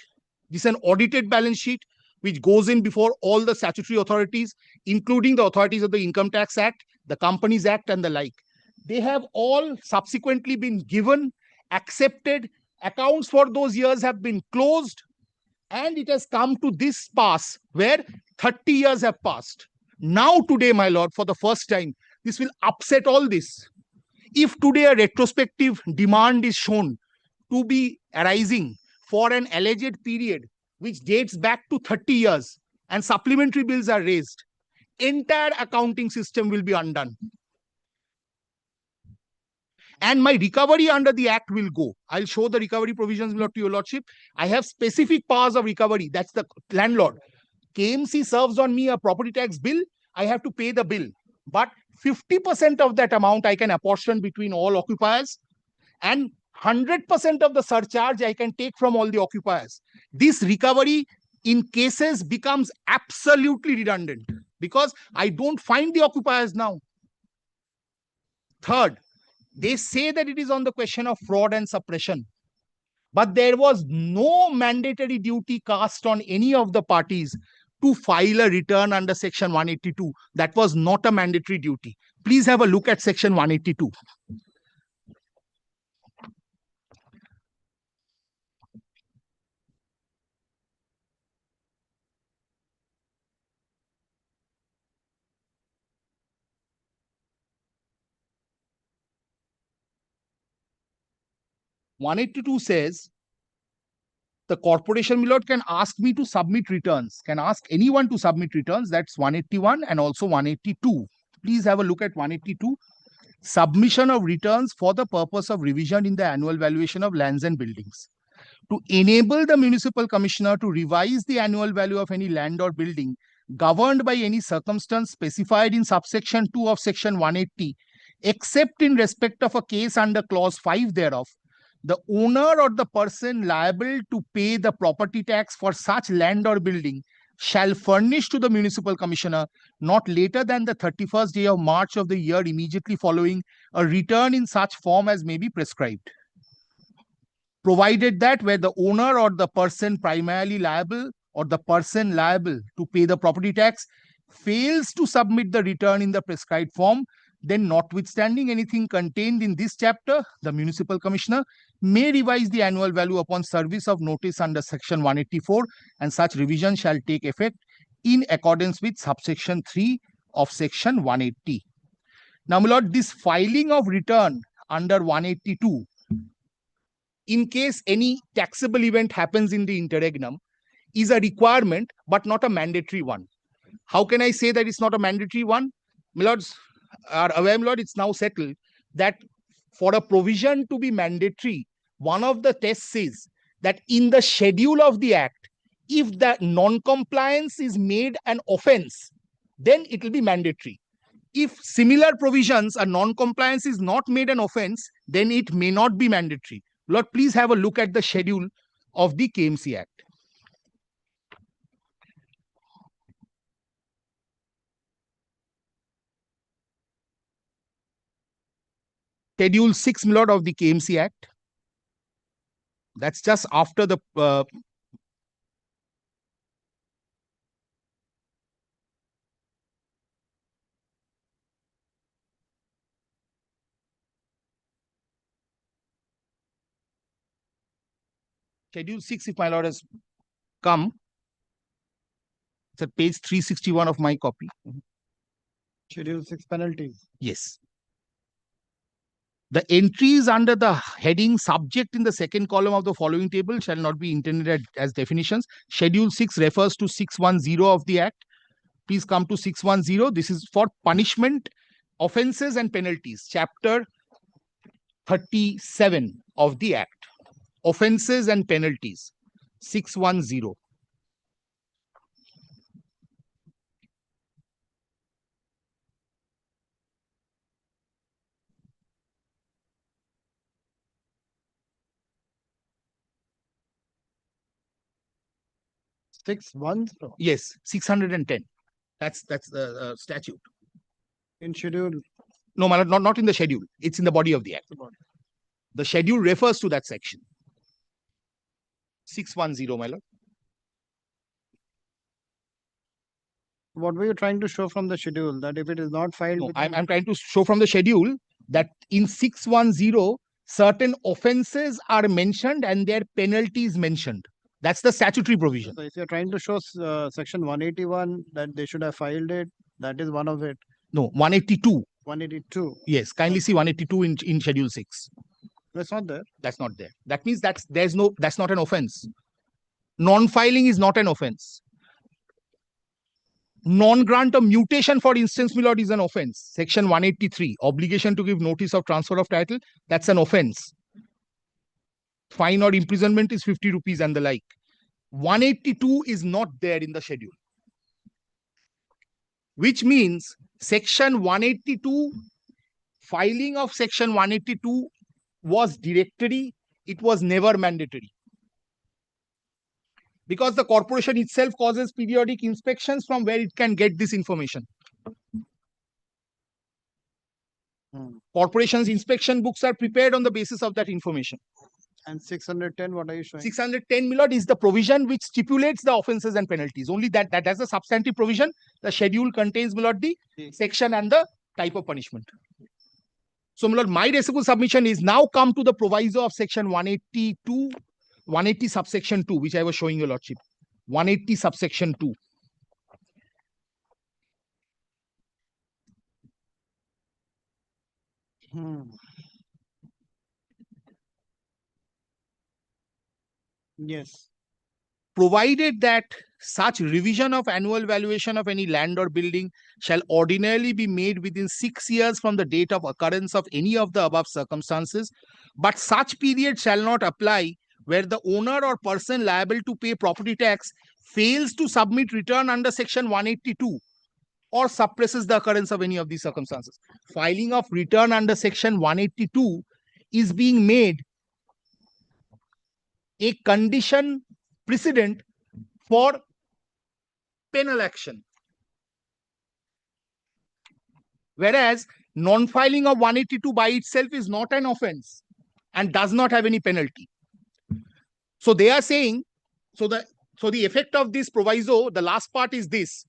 This is an audited balance sheet which goes in before all the statutory authorities, including the authorities of the Income Tax Act, the Companies Act, and the like. They have all subsequently been given, accepted, accounts for those years have been closed, and it has come to this pass where 30 years have passed. Now today, my lord, for the first time, this will upset all this. If today a retrospective demand is shown to be arising for an alleged period which dates back to 30 years and supplementary bills are raised, entire accounting system will be undone. And my recovery under the Act will go. I'll show the recovery provisions to your lordship. I have specific powers of recovery. That's the landlord. KMC serves on me a property tax bill. I have to pay the bill. But 50% of that amount I can apportion between all occupiers, and 100% of the surcharge I can take from all the occupiers. This recovery in cases becomes absolutely redundant because I don't find the occupiers now. Third, they say that it is on the question of fraud and suppression, but there was no mandatory duty cast on any of the parties to file a return under section 182. That was not a mandatory duty. Please have a look at section 182. (182) says the corporation, my lord, can ask me to submit returns, can ask anyone to submit returns. That's 181 and also 182. Please have a look at 182. Submission of returns for the purpose of revision in the annual valuation of lands and buildings. To enable the municipal commissioner to revise the annual value of any land or building governed by any circumstance specified in subsection 2 of section 180, except in respect of a case under clause 5 thereof, the owner or the person liable to pay the property tax for such land or building shall furnish to the municipal commissioner not later than the 31st day of March of the year immediately following a return in such form as may be prescribed. Provided that where the owner or the person primarily liable or the person liable to pay the property tax fails to submit the return in the prescribed form, then notwithstanding anything contained in this chapter, the municipal commissioner may revise the annual value upon service of notice under section 184, and such revision shall take effect in accordance with subsection 3 of section 180. Now, my lord, this filing of return under 182, in case any taxable event happens in the interregnum, is a requirement but not a mandatory one. How can I say that it's not a mandatory one? My lords are aware, my lord, it's now settled that for a provision to be mandatory, one of the tests is that in the schedule of the Act, if the non-compliance is made an offense, then it will be mandatory. If similar provisions, a non-compliance is not made an offense, then it may not be mandatory. Lord, please have a look at the schedule of the KMC Act. Schedule 6, my lord, of the KMC Act. That's just after the Schedule 6, if my lord has come. It's at page 361 of my copy. Schedule 6 penalties. Yes. The entries under the heading subject in the second column of the following table shall not be intended as definitions. Schedule 6 refers to 610 of the Act. Please come to 610. This is for punishment, offences and penalties. Chapter 37 of the Act. Offences and penalties. 610. Yes, 610. That's the statute. In schedule. No, my lord, not in the schedule. It's in the body of the Act. The schedule refers to that section. 610, my lord. What were you trying to show from the schedule? That if it is not filed. No, within- I'm trying to show from the schedule that in 610, certain offences are mentioned and their penalties mentioned. That's the statutory provision. So if you're trying to show section 181 that they should have filed it, that is one of it. No, 182. 182. Yes, kindly see 182 in schedule 6. That's not there. That's not there. That means that's not an offense. Non-filing is not an offense. Non-grant of mutation, for instance, my lord, is an offense. Section 183, obligation to give notice of transfer of title, that's an offense. Fine or imprisonment is 50 rupees and the like. 182 is not there in the schedule. Which means section 182, filing of section 182 was directory, it was never mandatory. Because the corporation itself causes periodic inspections from where it can get this information. Corporation's inspection books are prepared on the basis of that information. And 610, what are you showing? 610, my lord, is the provision which stipulates the offences and penalties. Only that has a substantive provision. The schedule contains, my lord, the section and the type of punishment. So, my lord, my reciprocal submission is now come to the proviso of section 182, 180 subsection 2, which I was showing your lordship. 180 subsection 2. Yes. Provided that such revision of annual valuation of any land or building shall ordinarily be made within 6 years from the date of occurrence of any of the above circumstances, but such period shall not apply where the owner or person liable to pay property tax fails to submit return under section 182 or suppresses the occurrence of any of these circumstances. Filing of return under section 182 is being made a condition precedent for penal action. Whereas non-filing of 182 by itself is not an offense and does not have any penalty. So they are saying, so the effect of this proviso, the last part is this.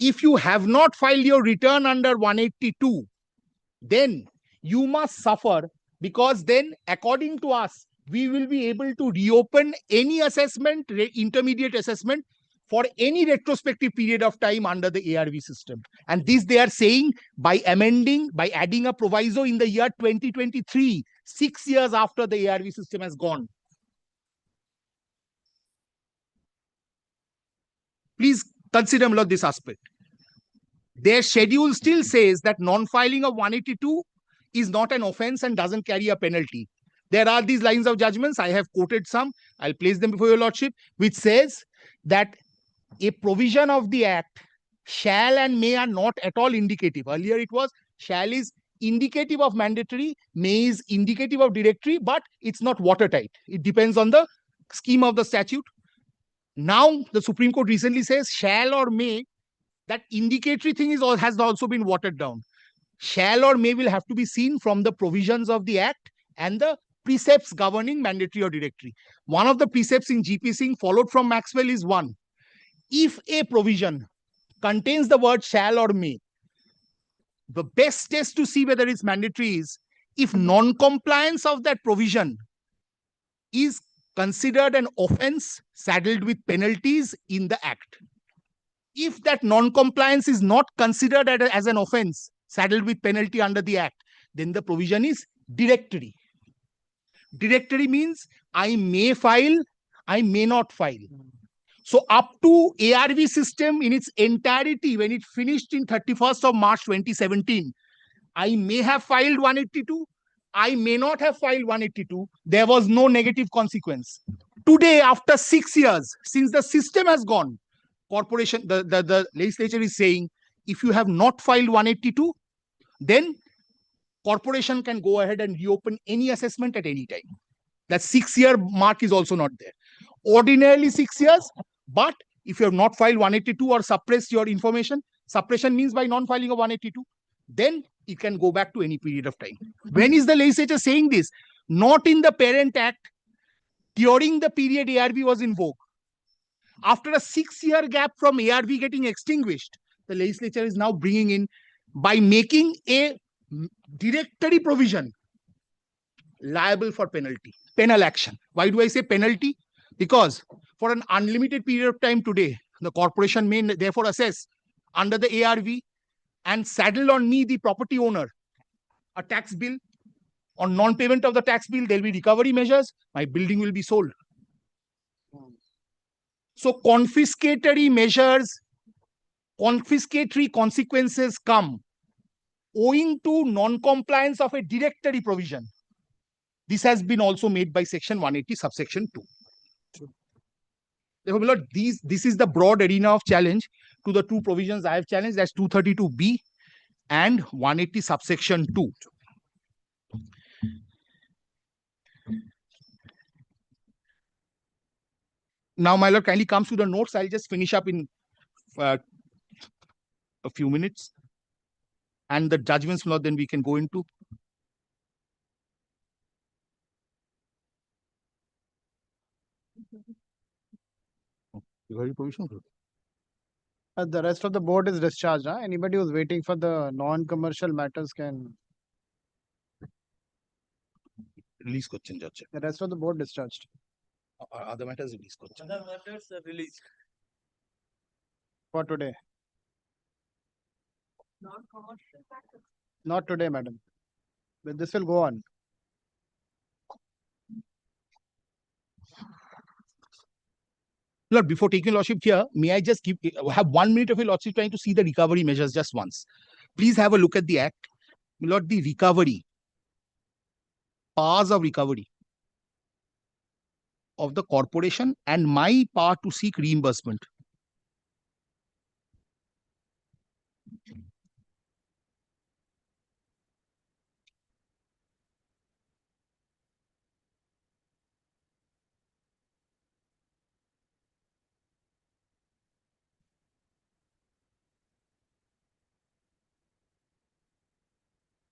If you have not filed your return under 182, then you must suffer, because then according to us, we will be able to reopen any assessment, intermediate assessment for any retrospective period of time under the ARV system. And this they are saying by adding a proviso in the year 2023, 6 years after the ARV system has gone. Please consider, my lord, this aspect. Their schedule still says that non-filing of 182 is not an offense and doesn't carry a penalty. There are these lines of judgments. I have quoted some. I'll place them before your lordship, which says that a provision of the Act, shall and may are not at all indicative. Earlier it was shall is indicative of mandatory, may is indicative of directory, but it's not watertight. It depends on the scheme of the statute. Now, the Supreme Court recently says shall or may, that indicatory thing has also been watered down. Shall or may will have to be seen from the provisions of the Act and the precepts governing mandatory or directory. One of the precepts in GP Singh followed from Maxwell is one. If a provision contains the word shall or may, the best test to see whether it's mandatory is if non-compliance of that provision is considered an offense saddled with penalties in the Act. If that non-compliance is not considered as an offense saddled with penalty under the Act, then the provision is directory. Directory means I may file, I may not file. So up to ARV system in its entirety, when it finished in 31st of March 2017, I may have filed 182, I may not have filed 182. There was no negative consequence. Today, after 6 years, since the system has gone, corporation, the legislature is saying, if you have not filed 182, then corporation can go ahead and reopen any assessment at any time. That 6-year mark is also not there. Ordinarily 6 years, but if you have not filed 182 or suppressed your information, suppression means by non-filing of 182, then it can go back to any period of time. When is the legislature saying this? Not in the Parent Act, during the period ARV was in vogue. After a 6-year gap from ARV getting extinguished, the legislature is now bringing in, by making a directory provision liable for penalty, penal action. Why do I say penalty? Because for an unlimited period of time today, the corporation may therefore assess under the ARV and saddle on me, the property owner, a tax bill. On non-payment of the tax bill, there will be recovery measures. My building will be sold. So confiscatory measures, confiscatory consequences come owing to non-compliance of a directory provision. This has been also made by section 180 subsection 2. Therefore, my lord, this is the broad arena of challenge to the two provisions I have challenged, that's 232B and 180 subsection 2. Now, my lord, kindly comes to the notes. I'll just finish up in a few minutes. And the judgments, my lord, then we can go into. The rest of the board is discharged. Huh? Anybody who's waiting for the non-commercial matters can release question, Judge. The rest of the board discharged. Other matters release question. Other matters are released. For today. Not today, madam. But this will go on. Lord, before taking lordship here, may I just have 1 minute of your lordship trying to see the recovery measures just once. Please have a look at the act. Lord, the recovery, powers of recovery of the corporation and my power to seek reimbursement.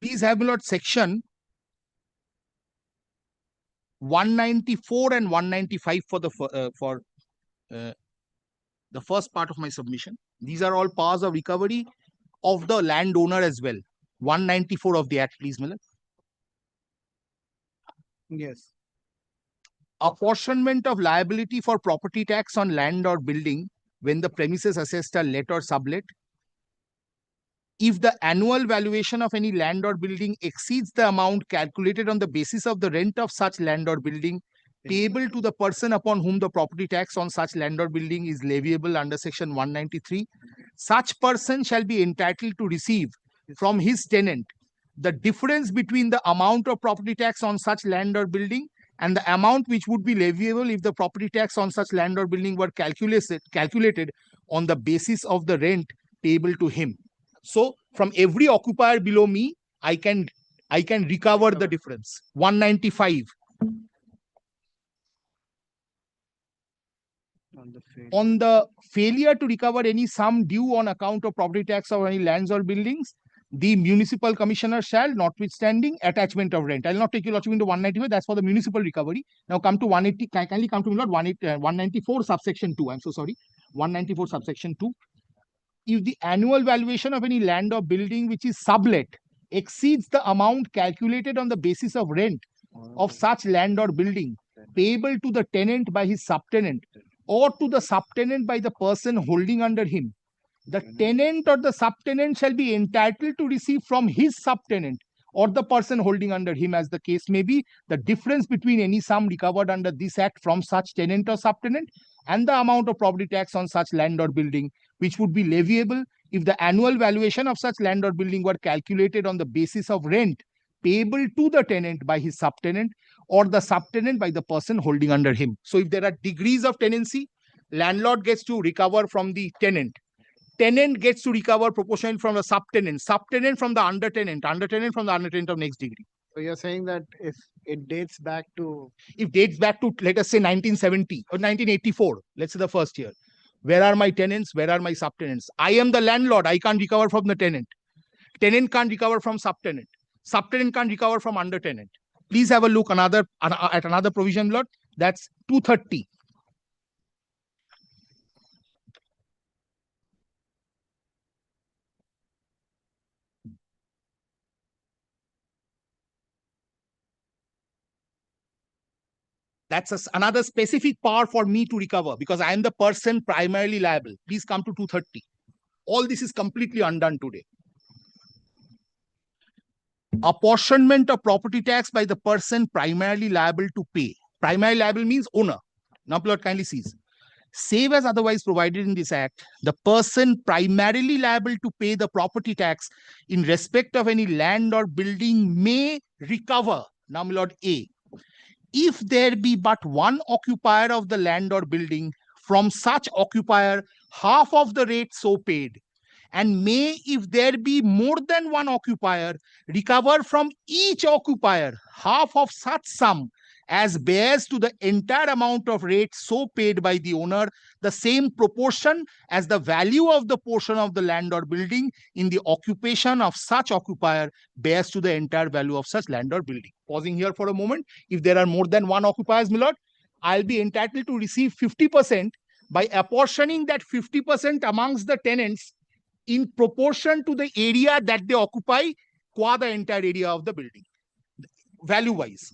Please have a look at section 194 and 195 for the first part of my submission. These are all powers of recovery of the landowner as well. 194 of the Act, please, Miller. Yes. Apportionment of liability for property tax on land or building when the premises assessed are let or sublet. If the annual valuation of any land or building exceeds the amount calculated on the basis of the rent of such land or building payable to the person upon whom the property tax on such land or building is leviable under section 193, such person shall be entitled to receive from his tenant the difference between the amount of property tax on such land or building and the amount which would be leviable if the property tax on such land or building were calculated on the basis of the rent payable to him. So from every occupier below me, I can recover the difference. 195. On the failure to recover any sum due on account of property tax or any lands or buildings, the municipal commissioner shall, notwithstanding attachment of rent. I will not take you lordship into 195. That's for the municipal recovery. Now come to 180. Kindly come to me, Lord. 194 subsection 2. I'm so sorry. 194 subsection 2. If the annual valuation of any land or building which is sublet exceeds the amount calculated on the basis of rent of such land or building payable to the tenant by his subtenant or to the subtenant by the person holding under him, the tenant or the subtenant shall be entitled to receive from his subtenant or the person holding under him, as the case may be, the difference between any sum recovered under this act from such tenant or subtenant and the amount of property tax on such land or building, which would be leviable if the annual valuation of such land or building were calculated on the basis of rent payable to the tenant by his subtenant or the subtenant by the person holding under him. So if there are degrees of tenancy, landlord gets to recover from the tenant. Tenant gets to recover proportionally from the subtenant, subtenant from the undertenant, undertenant from the undertenant of next degree. So you're saying that if it dates back to, let us say 1970 or 1984, let's say the first year. Where are my tenants? Where are my subtenants? I am the landlord. I can't recover from the tenant. Tenant can't recover from subtenant. Subtenant can't recover from undertenant. Please have a look at another provision lot. That's 230. That's another specific power for me to recover because I am the person primarily liable. Please come to 230. All this is completely undone today. Apportionment of property tax by the person primarily liable to pay. Primarily liable means owner. Now, plot kindly sees. Save as otherwise provided in this act, the person primarily liable to pay the property tax in respect of any land or building may recover. Now, my lord A. If there be but one occupier of the land or building, from such occupier half of the rate so paid, and may, if there be more than one occupier, recover from each occupier half of such sum as bears to the entire amount of rate so paid by the owner, the same proportion as the value of the portion of the land or building in the occupation of such occupier bears to the entire value of such land or building. Pausing here for a moment. If there are more than one occupiers, my lord, I'll be entitled to receive 50% by apportioning that 50% amongst the tenants in proportion to the area that they occupy, qua the entire area of the building, value-wise.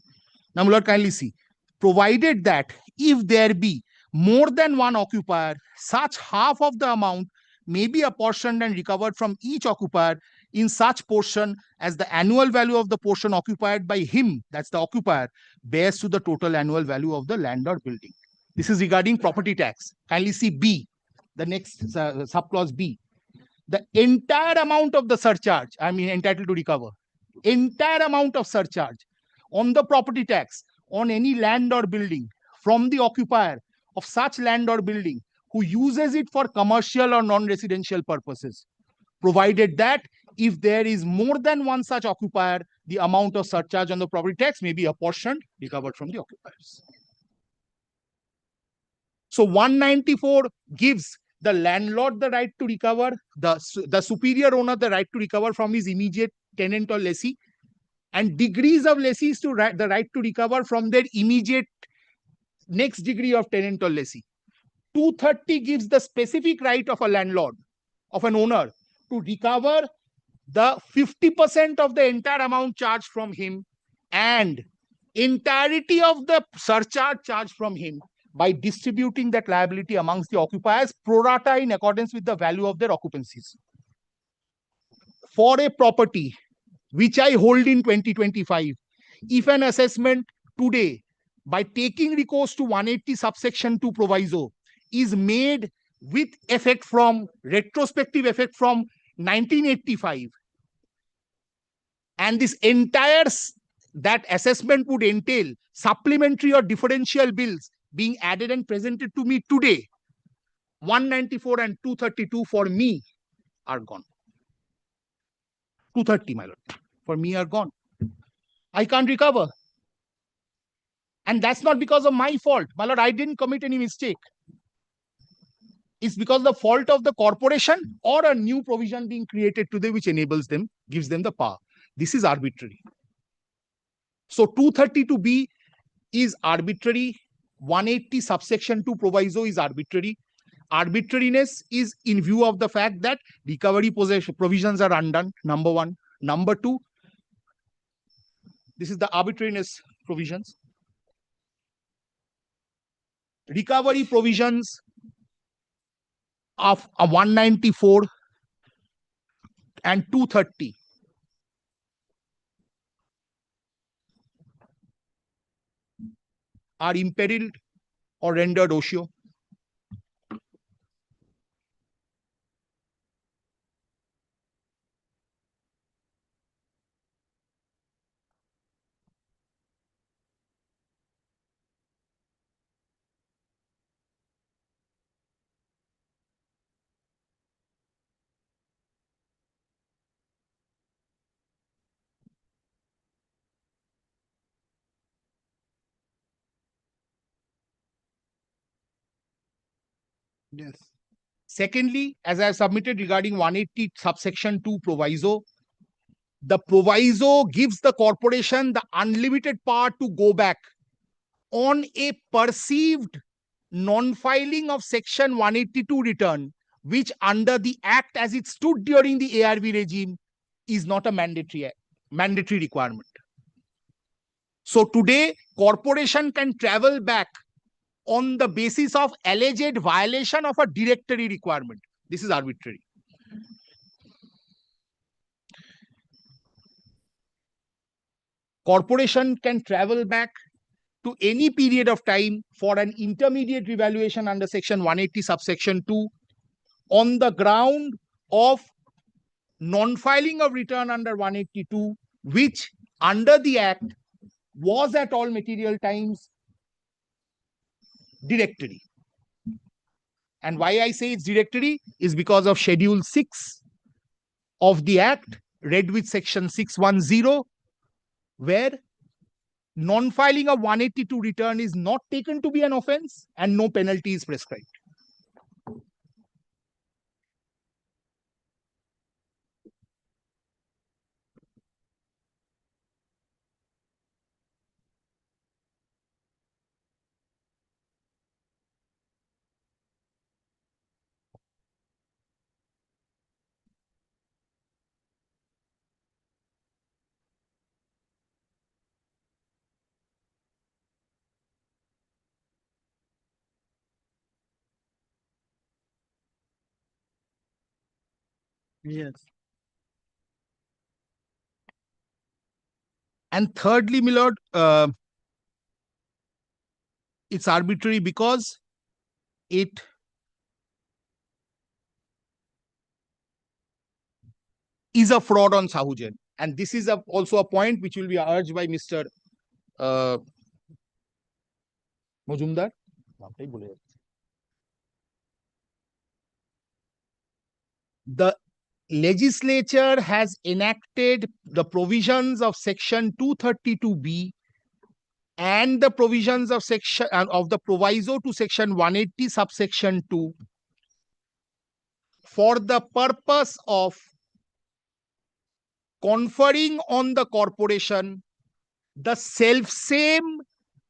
Now, my lord, kindly see. Provided that if there be more than one occupier, such half of the amount may be apportioned and recovered from each occupier in such portion as the annual value of the portion occupied by him, that's the occupier, bears to the total annual value of the land or building. This is regarding property tax. Kindly see B, the next subclause B. The entire amount of the surcharge, I mean entitled to recover, entire amount of surcharge on the property tax on any land or building from the occupier of such land or building who uses it for commercial or non-residential purposes, provided that if there is more than one such occupier, the amount of surcharge on the property tax may be apportioned, recovered from the occupiers. So 194 gives the landlord the right to recover, the superior owner the right to recover from his immediate tenant or lessee, and degrees of lessees to the right to recover from their immediate next degree of tenant or lessee. 230 gives the specific right of a landlord, of an owner, to recover the 50% of the entire amount charged from him and entirety of the surcharge charged from him by distributing that liability amongst the occupiers pro rata in accordance with the value of their occupancies. For a property which I hold in 2025, if an assessment today by taking recourse to 180 subsection 2 proviso is made with effect from retrospective effect from 1985, and this entire that assessment would entail supplementary or differential bills being added and presented to me today, 194 and 232 for me are gone. 230, my lord, for me are gone. I can't recover. And that's not because of my fault. My lord, I didn't commit any mistake. It's because the fault of the corporation or a new provision being created today which enables them, gives them the power. This is arbitrary. So 232B is arbitrary. 180 subsection 2 proviso is arbitrary. Arbitrariness is in view of the fact that recovery provisions are undone, number one. Number two, this is the arbitrariness provisions. Recovery provisions of 194 and 230 are imperiled or rendered OSHO. Yes. Secondly, as I have submitted regarding 180 subsection 2 proviso, the proviso gives the corporation the unlimited power to go back on a perceived non-filing of section 182 return, which under the act as it stood during the ARV regime is not a mandatory requirement. So today, corporation can travel back on the basis of alleged violation of a directory requirement. This is arbitrary. Corporation can travel back to any period of time for an intermediate revaluation under section 180 subsection 2 on the ground of non-filing of return under 182, which under the act was at all material times directory. And why I say it's directory is because of schedule 6 of the act read with section 610, where non-filing of 182 return is not taken to be an offense and no penalty is prescribed. Yes. And thirdly, my lord, it's arbitrary because it is a fraud on Sahujan. And this is also a point which will be urged by Mr. Majumdar. The legislature has enacted the provisions of section 232B and the provisions of section of the proviso to section 180 subsection 2 for the purpose of conferring on the corporation the self-same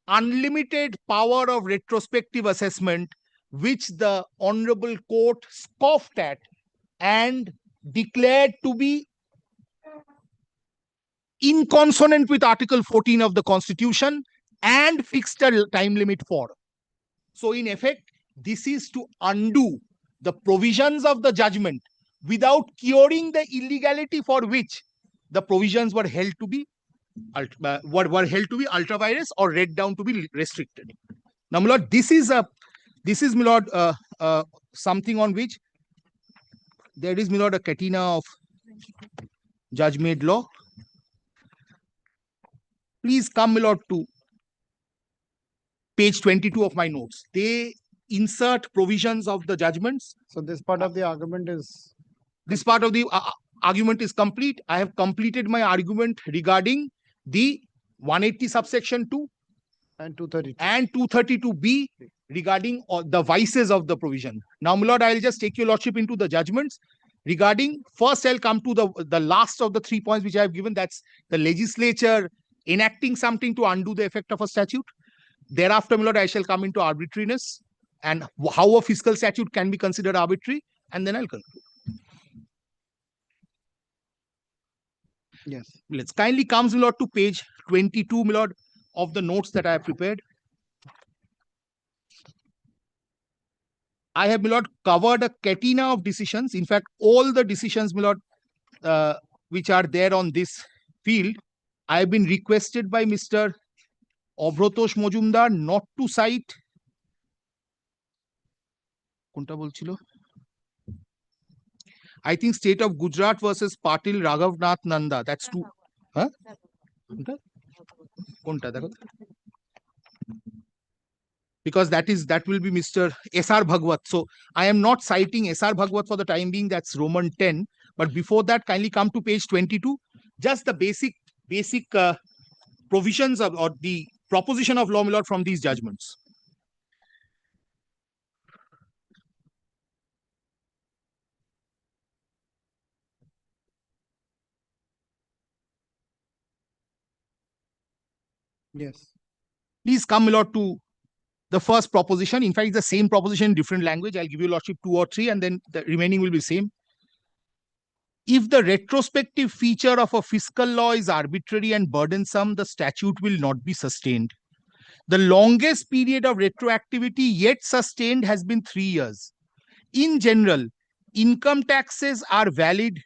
unlimited power of retrospective assessment, which the Honorable Court scoffed at and declared to be inconsonant with Article 14 of the Constitution and fixed a time limit for. So in effect, this is to undo the provisions of the judgment without curing the illegality for which the provisions were held to be ultra vires or read down to be restricted. Now, my lord, this is my lord something on which there is, my lord, a catena of judge-made law. Please come, my lord, to page 22 of my notes. They insert provisions of the judgments. So this part of the argument is... This part of the argument is complete. I have completed my argument regarding the 180 subsection 2 and 232 and 232B regarding the vices of the provision. Now, my lord, I will just take your lordship into the judgments regarding. First, I'll come to the last of the 3 points which I have given. That's the legislature enacting something to undo the effect of a statute. Thereafter, my lord, I shall come into arbitrariness and how a fiscal statute can be considered arbitrary, and then I'll conclude. Yes. Let's kindly come, my lord, to page 22, my lord, of the notes that I have prepared. I have, my lord, covered a catena of decisions. In fact, all the decisions, my lord, which are there on this field, I have been requested by Mr. Obrotosh Mojumdar not to cite. কোনটা বলছিল? I think State of Gujarat versus Patil Raghavnath Nanda. That's two. Huh? কোনটা দেখো? Because that will be Mr. S.R. Bhagwat. So I am not citing S.R. Bhagwat for the time being. That's Roman 10. But before that, kindly come to page 22. Just the basic provisions of, or the proposition of law, my lord, from these judgments. Yes. Please come, my lord, to the first proposition. In fact, it's the same proposition in different language. I'll give you, lordship, 2 or 3, and then the remaining will be same. If the retrospective feature of a fiscal law is arbitrary and burdensome, the statute will not be sustained. The longest period of retroactivity yet sustained has been 3 years. In general, income taxes are valid,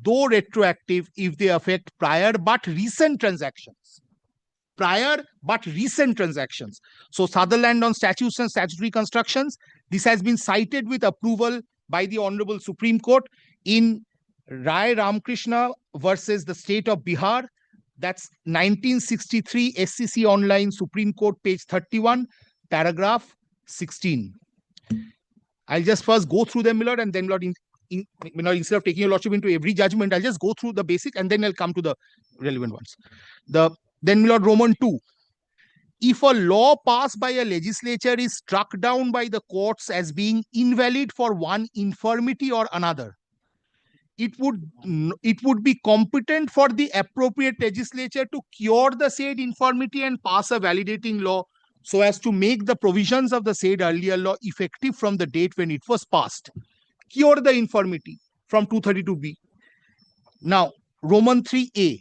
though retroactive, if they affect prior but recent transactions. Prior but recent transactions. So Sutherland on statutes and statutory constructions, this has been cited with approval by the Honorable Supreme Court in Rai Ramakrishna versus the State of Bihar. That's 1963 SCC Online, Supreme Court, page 31, paragraph 16. I'll just first go through them, my lord, and then, lord, instead of taking your lordship into every judgment, I'll just go through the basic and then I'll come to the relevant ones. Then, my lord, Roman 2. If a law passed by a legislature is struck down by the courts as being invalid for one infirmity or another, it would be competent for the appropriate legislature to cure the said infirmity and pass a validating law so as to make the provisions of the said earlier law effective from the date when it was passed. Cure the infirmity from 232B. Now, Roman 3A.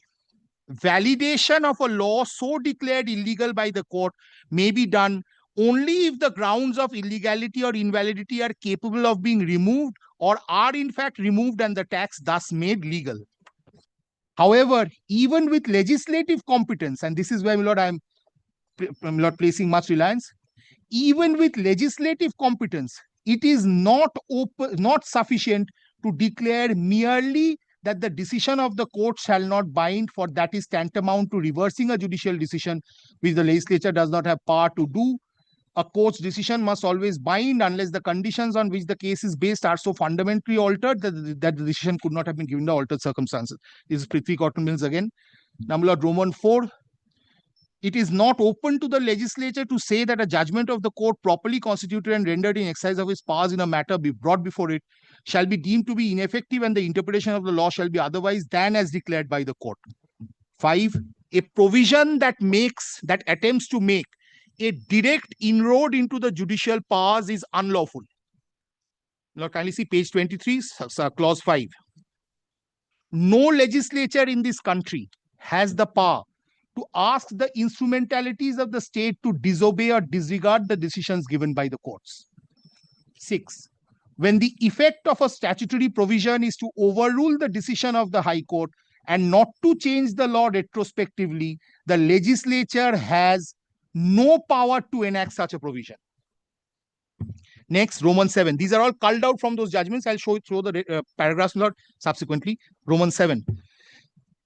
Validation of a law so declared illegal by the court may be done only if the grounds of illegality or invalidity are capable of being removed or are in fact removed and the tax thus made legal. However, even with legislative competence, and this is where, my lord, I am placing much reliance, even with legislative competence, it is not sufficient to declare merely that the decision of the court shall not bind, for that is tantamount to reversing a judicial decision which the legislature does not have power to do. A court's decision must always bind unless the conditions on which the case is based are so fundamentally altered that the decision could not have been given the altered circumstances. This is Prithvi Cotton Mills again. Now, Lord, Roman 4. It is not open to the legislature to say that a judgment of the court properly constituted and rendered in exercise of its powers in a matter be brought before it shall be deemed to be ineffective and the interpretation of the law shall be otherwise than as declared by the court. 5. A provision that attempts to make a direct inroad into the judicial powers is unlawful. Now, kindly see page 23, clause 5. No legislature in this country has the power to ask the instrumentalities of the state to disobey or disregard the decisions given by the courts. 6. When the effect of a statutory provision is to overrule the decision of the High Court and not to change the law retrospectively, the legislature has no power to enact such a provision. Next, Roman 7. These are all culled out from those judgments. I'll show the paragraphs subsequently. Roman 7.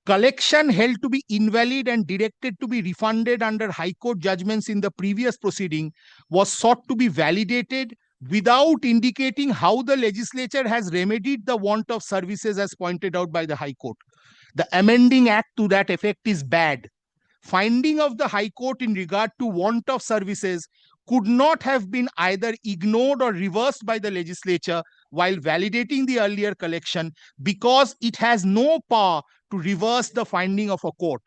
Collection held to be invalid and directed to be refunded under High Court judgments in the previous proceeding was sought to be validated without indicating how the legislature has remedied the want of services as pointed out by the High Court. The amending act to that effect is bad. Finding of the High Court in regard to want of services could not have been either ignored or reversed by the legislature while validating the earlier collection because it has no power to reverse the finding of a court.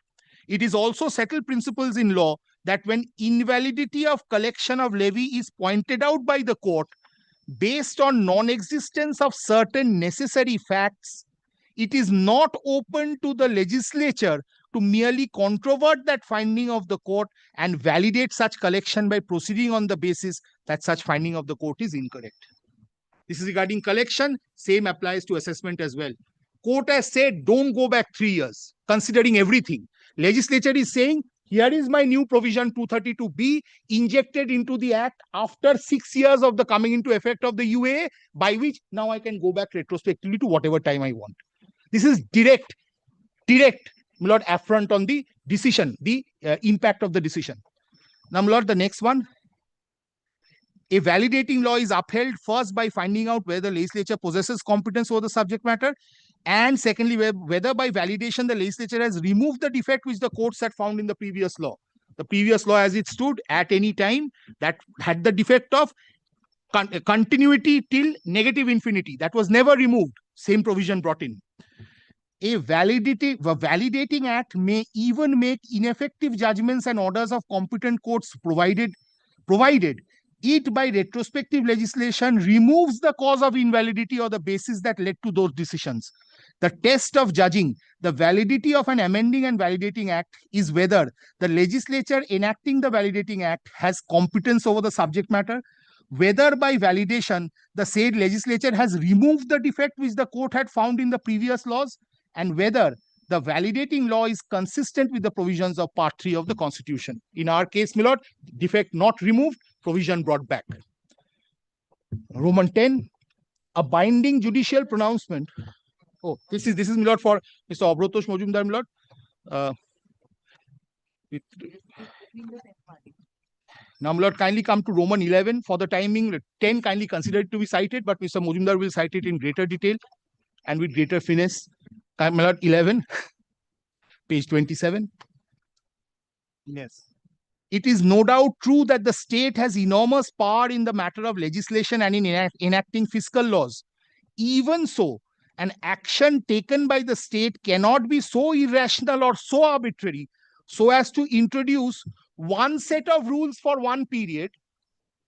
It is also settled principles in law that when invalidity of collection of levy is pointed out by the court based on non-existence of certain necessary facts, it is not open to the legislature to merely controvert that finding of the court and validate such collection by proceeding on the basis that such finding of the court is incorrect. This is regarding collection. Same applies to assessment as well. Court has said, don't go back 3 years, considering everything. Legislature is saying, here is my new provision 232B injected into the act after 6 years of the coming into effect of the UAA, by which now I can go back retrospectively to whatever time I want. This is direct, my lord, affront on the decision, the impact of the decision. Now, my lord, the next one. A validating law is upheld first by finding out whether the legislature possesses competence over the subject matter, and secondly, whether by validation the legislature has removed the defect which the courts had found in the previous law. The previous law as it stood at any time that had the defect of continuity till negative infinity. That was never removed. Same provision brought in. A validating act may even make ineffective judgments and orders of competent courts provided it by retrospective legislation removes the cause of invalidity or the basis that led to those decisions. The test of judging the validity of an amending and validating act is whether the legislature enacting the validating act has competence over the subject matter, whether by validation the said legislature has removed the defect which the court had found in the previous laws, and whether the validating law is consistent with the provisions of Part 3 of the Constitution. In our case, my lord, defect not removed, provision brought back. Roman 10, a binding judicial pronouncement. Oh, this is my lord for Mr. Obrotosh Mojumdar, my lord. Now, my lord, kindly come to Roman 11 for the timing. 10 kindly consider it to be cited, but Mr. Mojumdar will cite it in greater detail and with greater finesse. My lord, 11, page 27. Yes. It is no doubt true that the state has enormous power in the matter of legislation and in enacting fiscal laws. Even so, an action taken by the state cannot be so irrational or so arbitrary so as to introduce one set of rules for one period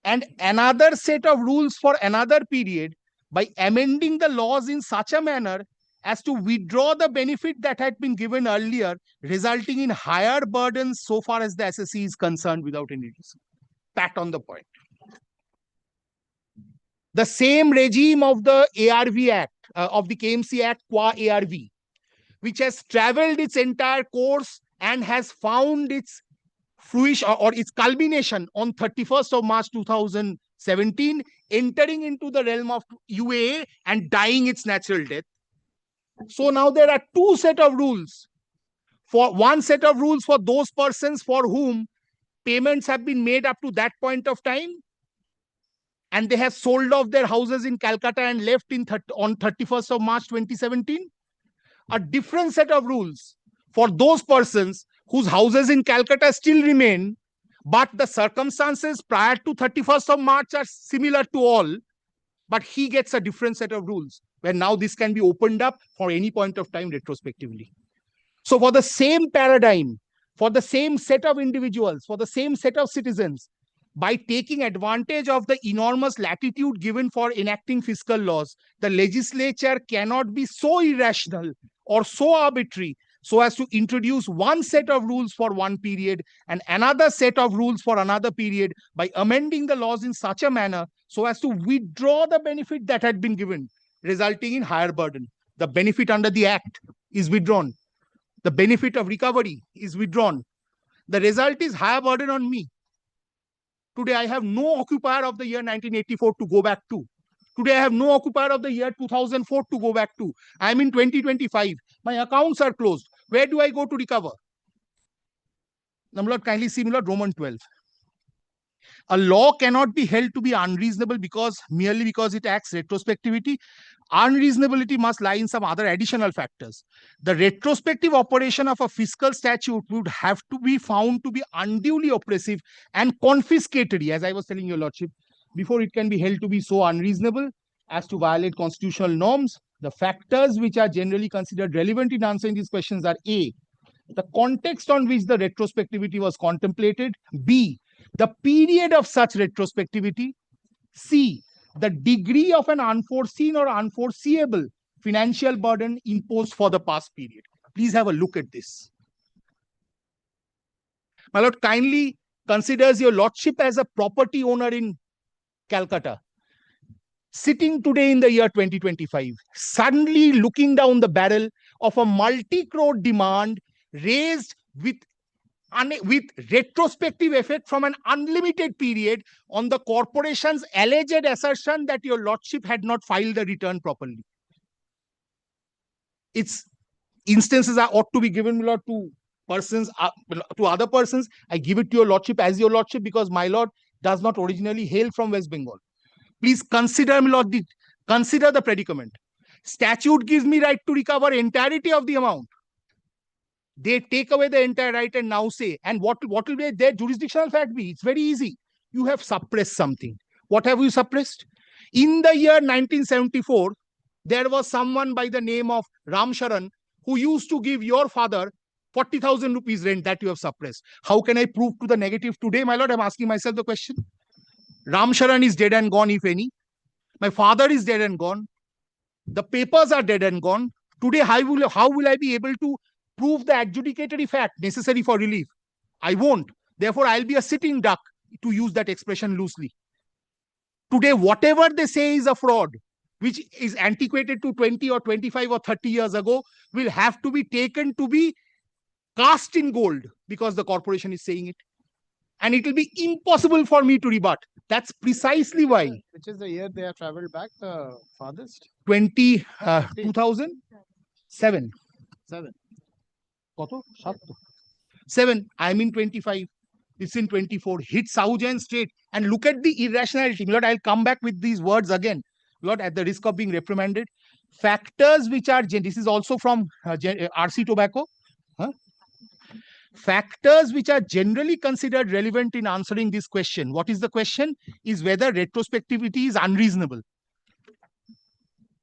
and another set of rules for another period by amending the laws in such a manner as to withdraw the benefit that had been given earlier, resulting in higher burdens so far as the SSE is concerned without any reason. Pat on the point. The same regime of the ARV Act, of the KMC Act qua ARV, which has traveled its entire course and has found its fruition or its culmination on 31st of March 2017, entering into the realm of UAA and dying its natural death. So now there are two set of rules. For one set of rules for those persons for whom payments have been made up to that point of time, and they have sold off their houses in Calcutta and left on 31st of March 2017. A different set of rules for those persons whose houses in Calcutta still remain, but the circumstances prior to 31st of March are similar to all, but he gets a different set of rules, where now this can be opened up for any point of time retrospectively. So for the same paradigm, for the same set of individuals, for the same set of citizens, by taking advantage of the enormous latitude given for enacting fiscal laws, the legislature cannot be so irrational or so arbitrary so as to introduce one set of rules for one period and another set of rules for another period by amending the laws in such a manner so as to withdraw the benefit that had been given, resulting in higher burden. The benefit under the Act is withdrawn. The benefit of recovery is withdrawn. The result is higher burden on me. Today, I have no occupier of the year 1984 to go back to. Today, I have no occupier of the year 2004 to go back to. I am in 2025. My accounts are closed. Where do I go to recover? Now, Lord, kindly see, Lord, Roman 12. A law cannot be held to be unreasonable merely because it acts retrospectivity. Unreasonability must lie in some other additional factors. The retrospective operation of a fiscal statute would have to be found to be unduly oppressive and confiscatory, as I was telling your lordship, before it can be held to be so unreasonable as to violate constitutional norms. The factors which are generally considered relevant in answering these questions are A, the context on which the retrospectivity was contemplated, B, the period of such retrospectivity, C, the degree of an unforeseen or unforeseeable financial burden imposed for the past period. Please have a look at this. My lord kindly considers your lordship as a property owner in Calcutta. sitting today in the year 2025, suddenly looking down the barrel of a multi-crore demand raised with retrospective effect from an unlimited period on the corporation's alleged assertion that your lordship had not filed the return properly. Its instances are ought to be given, my lord, to persons, to other persons. I give it to your lordship as your lordship because my lord does not originally hail from West Bengal. Please consider, my lord, consider the predicament. Statute gives me right to recover entirety of the amount. They take away the entire right and now say, and what will be their jurisdictional fact be? It's very easy. You have suppressed something. What have you suppressed? In the year 1974, there was someone by the name of Ram Sharan who used to give your father 40,000 rupees rent that you have suppressed. How can I prove to the negative today, my lord? I'm asking myself the question. Ram Sharan is dead and gone, if any. My father is dead and gone. The papers are dead and gone. Today, how will I be able to prove the adjudicatory fact necessary for relief? I won't. Therefore, I'll be a sitting duck, to use that expression loosely. Today, whatever they say is a fraud, which is antiquated to 20 or 25 or 30 years ago, will have to be taken to be cast in gold because the corporation is saying it. And it will be impossible for me to rebut. That's precisely why. Which is the year they have traveled back the farthest? 2007. 7. 7. I'm in 25. It's in 24. Hit Sahujan State. And look at the irrationality. Lord, I'll come back with these words again. Lord, at the risk of being reprimanded. Factors which are, this is also from RC Tobacco. Factors which are generally considered relevant in answering this question. What is the question? Is whether retrospectivity is unreasonable.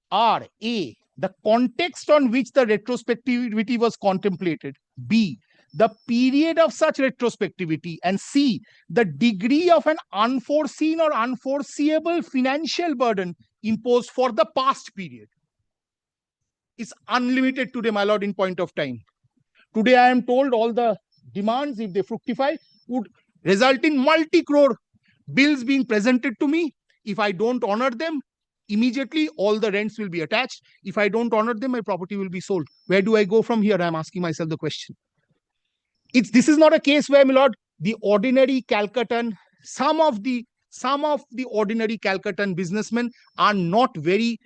R. A. The context on which the retrospectivity was contemplated. B. The period of such retrospectivity. And C. The degree of an unforeseen or unforeseeable financial burden imposed for the past period. It's unlimited today, my lord, in point of time. Today, I am told all the demands, if they fructify, would result in multi-crore bills being presented to me. If I don't honor them, immediately all the rents will be attached. If I don't honor them, my property will be sold. Where do I go from here? I'm asking myself the question. This is not a case where, my lord, the ordinary Calcuttan, some of the ordinary Calcuttan businessmen are not very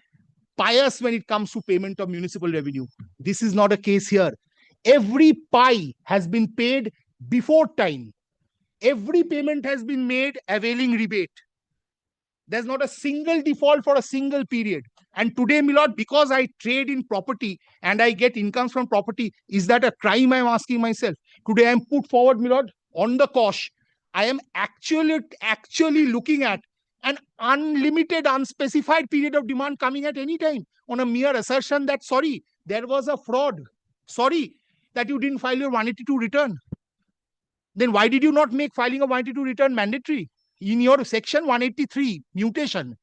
pious when it comes to payment of municipal revenue. This is not a case here. Every pie has been paid before time. Every payment has been made availing rebate. There's not a single default for a single period. And today, my lord, because I trade in property and I get incomes from property, is that a crime? I'm asking myself. Today, I'm put forward, my lord, on the cosh. I am actually looking at an unlimited, unspecified period of demand coming at any time on a mere assertion that, sorry, there was a fraud. Sorry that you didn't file your 182 return. Then why did you not make filing of 182 return mandatory? In your section 183 mutation,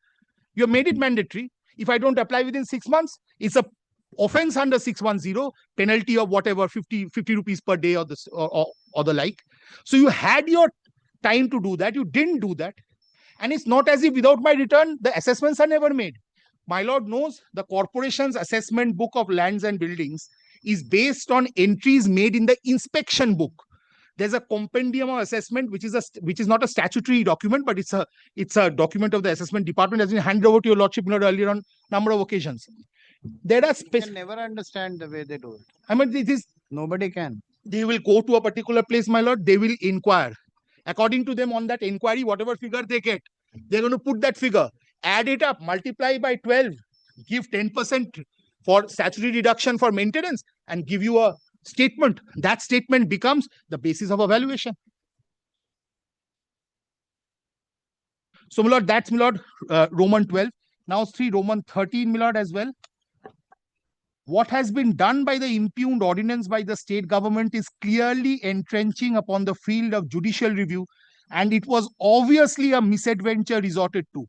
you have made it mandatory. If I don't apply within 6 months, it's a offense under 610, penalty of whatever, 50 rupees per day or the like. So you had your time to do that. You didn't do that. And it's not as if without my return, the assessments are never made. My lord knows the corporation's assessment book of lands and buildings is based on entries made in the inspection book. There's a compendium of assessment, which is not a statutory document, but it's a document of the assessment department, has been handed over to your lordship earlier on number of occasions. There are You can never understand the way they do it. I mean, Nobody can. They will go to a particular place, my lord. They will inquire. According to them, on that inquiry, whatever figure they get, they're going to put that figure, add it up, multiply by 12, give 10% for statutory deduction for maintenance, and give you a statement. That statement becomes the basis of evaluation. So, my lord, that's, my lord, Roman 12. Now, 3 Roman 13, my lord, as well. What has been done by the impugned ordinance by the state government is clearly entrenching upon the field of judicial review, and it was obviously a misadventure resorted to.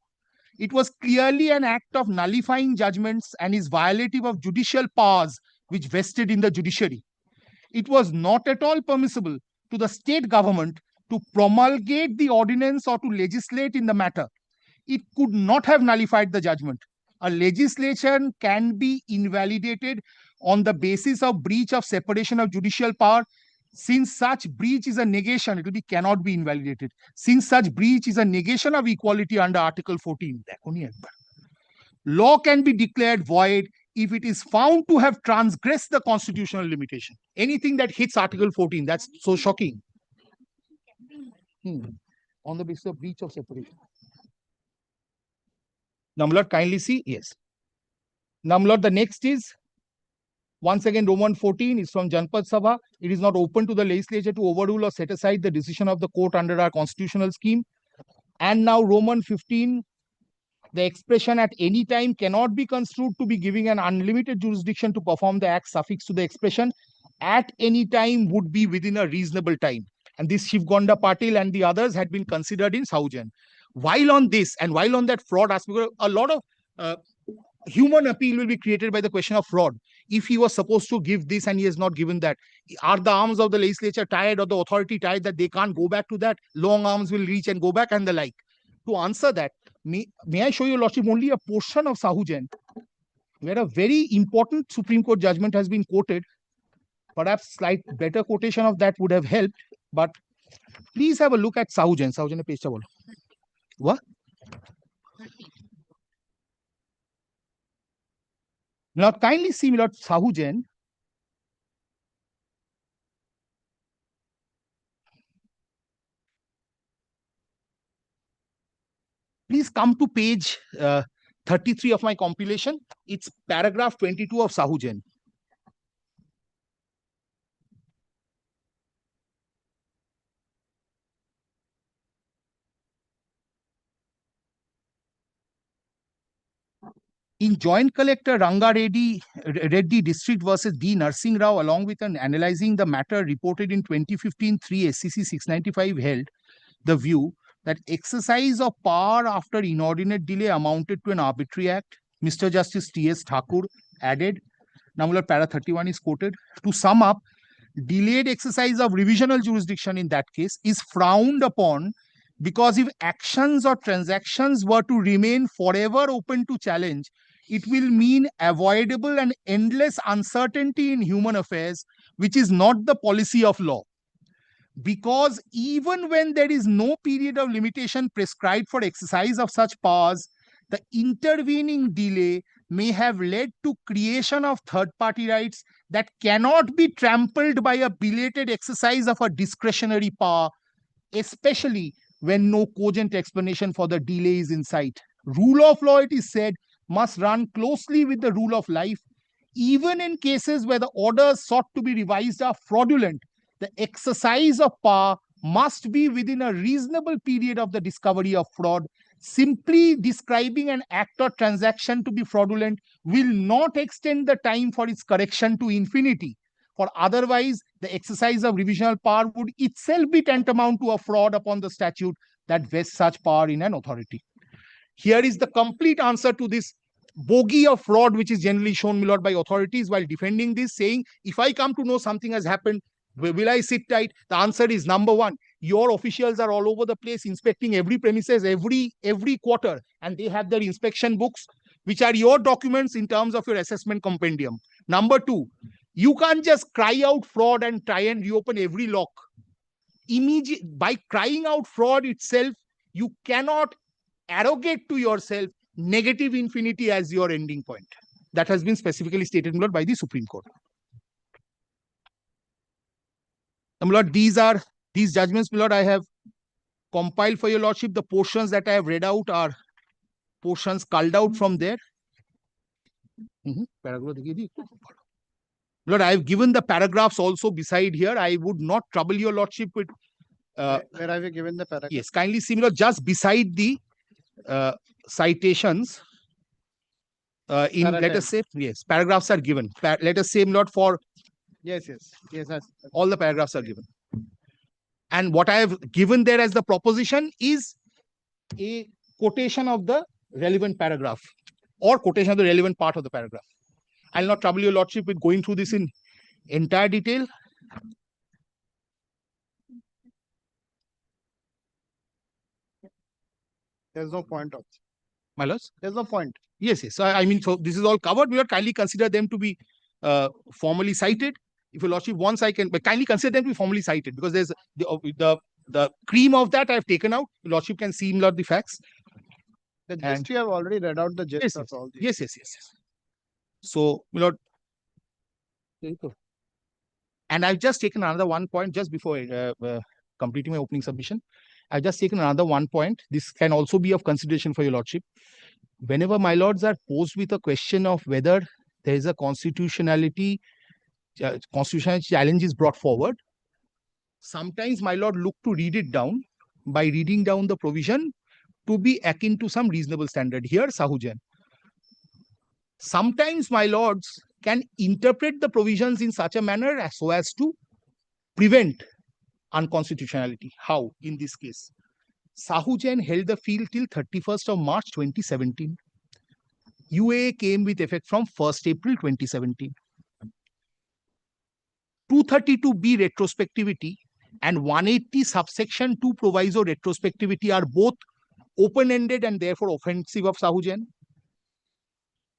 It was clearly an act of nullifying judgments and is violative of judicial powers which vested in the judiciary. It was not at all permissible to the state government to promulgate the ordinance or to legislate in the matter. it could not have nullified the judgment. A legislation can be invalidated on the basis of breach of separation of judicial power. Since such breach is a negation, it will be cannot be invalidated. Since such breach is a negation of equality under Article 14. Law can be declared void if it is found to have transgressed the constitutional limitation. Anything that hits Article 14, that's so shocking. On the basis of breach of separation. Now, my lord, kindly see, yes. Now, my lord, the next is, once again, Roman 14 is from Janpad Sabha. It is not open to the legislature to overrule or set aside the decision of the court under our constitutional scheme. And now, Roman 15, the expression at any time cannot be construed to be giving an unlimited jurisdiction to perform the act suffixed to the expression. At any time would be within a reasonable time. And this Shivgonda Patil and the others had been considered in Saujan. While on this and while on that fraud aspect, a lot of human appeal will be created by the question of fraud. If he was supposed to give this and he has not given that, are the arms of the legislature tied or the authority tied that they can't go back to that? Long arms will reach and go back and the like. To answer that, may I show you, Lordship, only a portion of Sahujan, where a very important Supreme Court judgment has been quoted. Perhaps slight better quotation of that would have helped, but please have a look at Sahujan. Sahujan page bolo. What? Now, kindly see, my lord, Sahujan. Please come to page 33 of my compilation. It's paragraph 22 of Sahujan. In Joint Collector Ranga Reddy District versus D. Narsingh Rao, along with an analyzing the matter reported in 2015 3 SCC 695 held the view that exercise of power after inordinate delay amounted to an arbitrary act. Mr. Justice T.S. Thakur added, now para 31 is quoted, to sum up, delayed exercise of revisional jurisdiction in that case is frowned upon because if actions or transactions were to remain forever open to challenge, it will mean avoidable and endless uncertainty in human affairs, which is not the policy of law. Because even when there is no period of limitation prescribed for exercise of such powers, the intervening delay may have led to creation of third-party rights that cannot be trampled by a belated exercise of a discretionary power, especially when no cogent explanation for the delay is in sight. Rule of law, it is said, must run closely with the rule of life. Even in cases where the orders sought to be revised are fraudulent, the exercise of power must be within a reasonable period of the discovery of fraud. Simply describing an act or transaction to be fraudulent will not extend the time for its correction to infinity. For otherwise, the exercise of revisional power would itself be tantamount to a fraud upon the statute that vests such power in an authority. Here is the complete answer to this bogey of fraud, which is generally shown, my lord, by authorities while defending this, saying, if I come to know something has happened, will I sit tight? The answer is number one, your officials are all over the place inspecting every premises every quarter, and they have their inspection books, which are your documents in terms of your assessment compendium. Number two, you can't just cry out fraud and try and reopen every lock. By crying out fraud itself, you cannot arrogate to yourself negative infinity as your ending point. That has been specifically stated, my lord, by the Supreme Court. My lord, these judgments, my lord, I have compiled for your lordship. The portions that I have read out are portions culled out from there. Lord, I have given the paragraphs also beside here. I would not trouble your lordship with... where have you given the paragraph? Yes, kindly see, my lord, just beside the citations. In, let us say, yes, paragraphs are given. Let us say, my lord, for... Yes. All the paragraphs are given. And what I have given there as the proposition is a quotation of the relevant paragraph or quotation of the relevant part of the paragraph. I'll not trouble your lordship with going through this in entire detail. There's no point of. My lords? There's no point. Yes, yes. So I mean, so this is all covered. We will kindly consider them to be formally cited. If your lordship wants, I can, but kindly consider them to be formally cited because there's the cream of that I have taken out. Your lordship can see, my lord, the facts. The And- gist you have already read out the gist Yes, of yes, all these. yes, yes, yes, yes. So, my lord, and I've just taken another one point just before completing my opening submission. I've just taken another one point. This can also be of consideration for your lordship. Whenever my lords are posed with a question of whether there is a constitutional challenge is brought forward, sometimes my lord look to read it down by reading down the provision to be akin to some reasonable standard. Here, Sahujan. Sometimes my lords can interpret the provisions in such a manner as so as to prevent unconstitutionality. How in this case? Sahujan held the field till 31st of March 2017. UAA came with effect from 1st April 2017. 232B retrospectivity and 180 subsection 2 proviso retrospectivity are both open-ended and therefore offensive of Sahujan.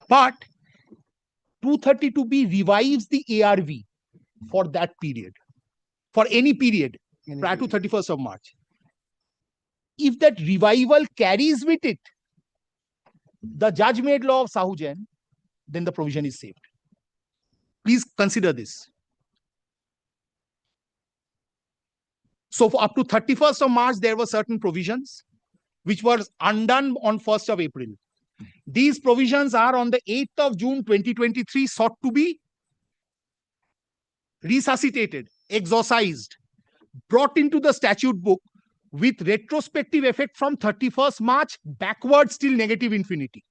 But 232B revives the ARV for that period, for any period prior to 31st of March. If that revival carries with it the judge-made law of Sahujan, then the provision is saved. Please consider this. So for up to 31st of March, there were certain provisions which were undone on 1st of April. These provisions are on the 8th of June 2023 sought to be resuscitated, exorcised, brought into the statute book with retrospective effect from 31st March backwards till negative infinity.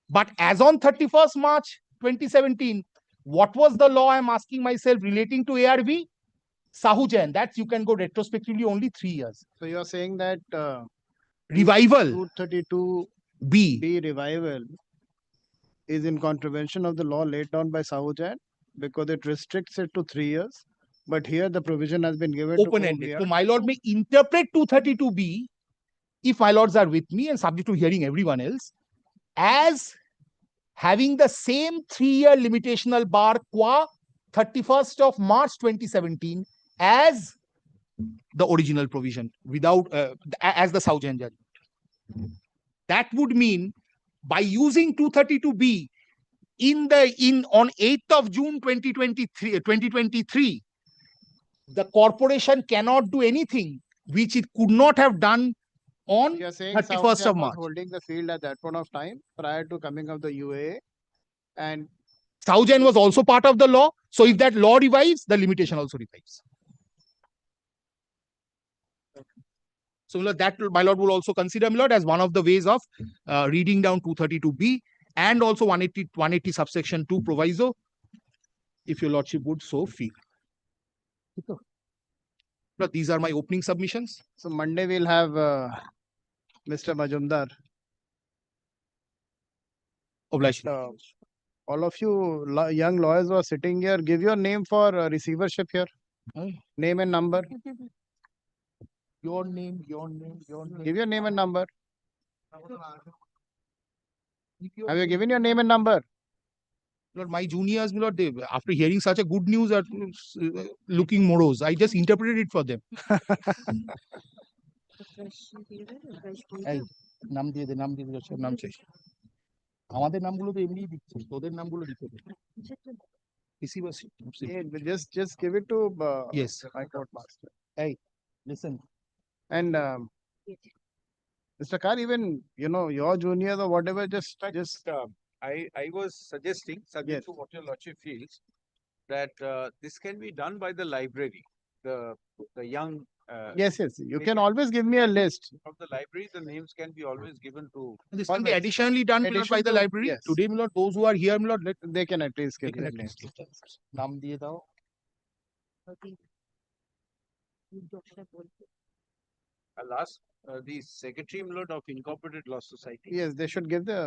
But as on 31st March 2017, what was the law I'm asking myself relating to ARV? Sahujan, that's you can go retrospectively only 3 years. So you are saying that Revival 232B revival is in contravention of the law laid down by Sahujan because it restricts it to 3 years. But here the provision has been given open-ended. So my lord may interpret 232B, if my lords are with me and subject to hearing everyone else, as having the same 3-year limitational bar qua 31st of March 2017 as the original provision without as the Sahujan judgment. That would mean by using 232B on 8th of June 2023, the corporation cannot do anything which it could not have done on 31st of March. Holding the field at that point of time prior to coming of the UAA, and Sahujan was also part of the law. So if that law revives, the limitation also revives. So that my lord will also consider, my lord, as one of the ways of reading down 232B and also 180 subsection 2 proviso, if your lordship would so feel. But these are my opening submissions. So Monday we'll have Mr. Majumdar. Obliged. All of you young lawyers who are sitting here, give your name for receivership here. Name and number. Your name, your name, your name. Give your name and number. Have you given your name and number? Lord, my juniors, Lord, they, after hearing such a good news, are looking morose. I just interpreted it for them. নাম দিয়ে দে, নাম দিয়ে দে, সব নাম চাই। আমাদের নামগুলো তো এমনিই দিচ্ছে, তোদের নামগুলো দিতে দে। Just give it to yes, my court master. Hey, listen. And Mr. Kar, even your juniors or whatever, I was suggesting, subject to what your lordship feels, that this can be done by the library, the young. Yes. You can always give me a list of the library. The names can be always given to. This can be additionally done by the library. Yes. Today, my lord, those who are here, my lord, they can at least give their names. নাম দিয়ে দাও। I'll ask the secretary, my lord, of Incorporated Law Society. Yes, they should give the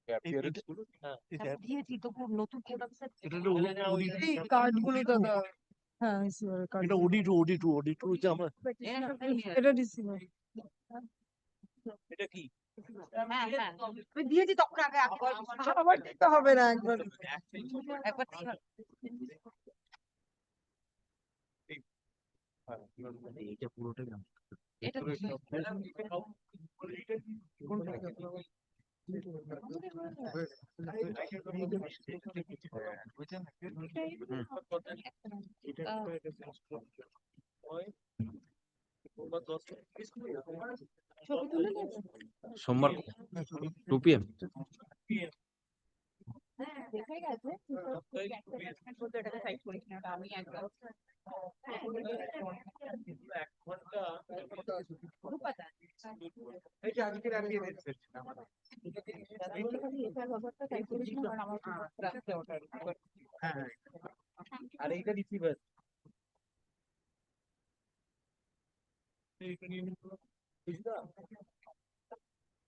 appearance গুলো? দিয়েছি তো খুব নতুন এটা হলো কার্ড গুলো দাদা হ্যাঁ এটা ওডি টু যে আমরা এটা রিসিভার এটা কি আমি দিয়েছি তখন আগে আবার দিতে হবে না একবার একবার এইটা পুরোটাই এটা ছবি তুলে নিয়েছো? সোমবার 2 PM দেখে গেছে এটাকে সাইড করিস না আমি একবার আর এইটা রিসিভার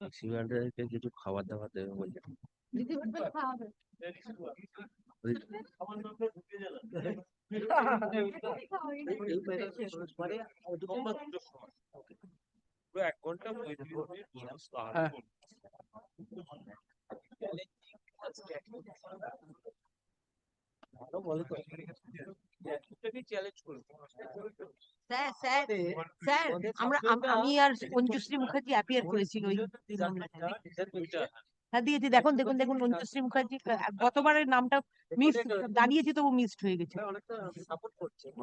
রিসিভারদেরকে কিছু খাবার দাবার দেবে বলছে দিদি বলবে খাওয়াবে পুরো 1 ঘন্টা 35 মিনিট start করুন। ভালো বলে তো এটাকে চ্যালেঞ্জ করুন। স্যার স্যার স্যার আমি আর অঞ্জুশ্রী মুখার্জি অ্যাপিয়ার করেছিল ওই মামলাটায় হ্যাঁ দিয়েছি দেখুন দেখুন দেখুন অঞ্জুশ্রী মুখার্জি গতবারের নামটা মিস দাঁড়িয়েছি তবু মিসড হয়ে গেছে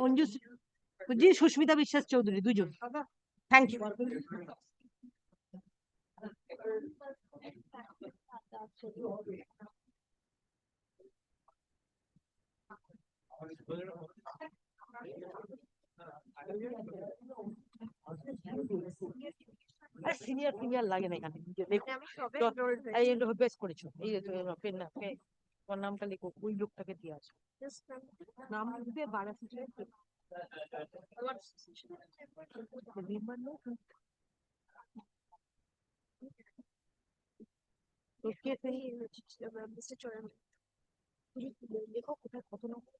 অঞ্জুশ্রী জি সুস্মিতা বিশ্বাস চৌধুরী দুজন থ্যাংক ইউ সিনিয়র সিনিয়র লাগে না এখানে এই বেশ করেছো এই পেন না তোমার নামটা লিখো ওই লোকটাকে দিয়ে আসো নাম লিখবে বারাসি লেখো কোথায় কত নম্বর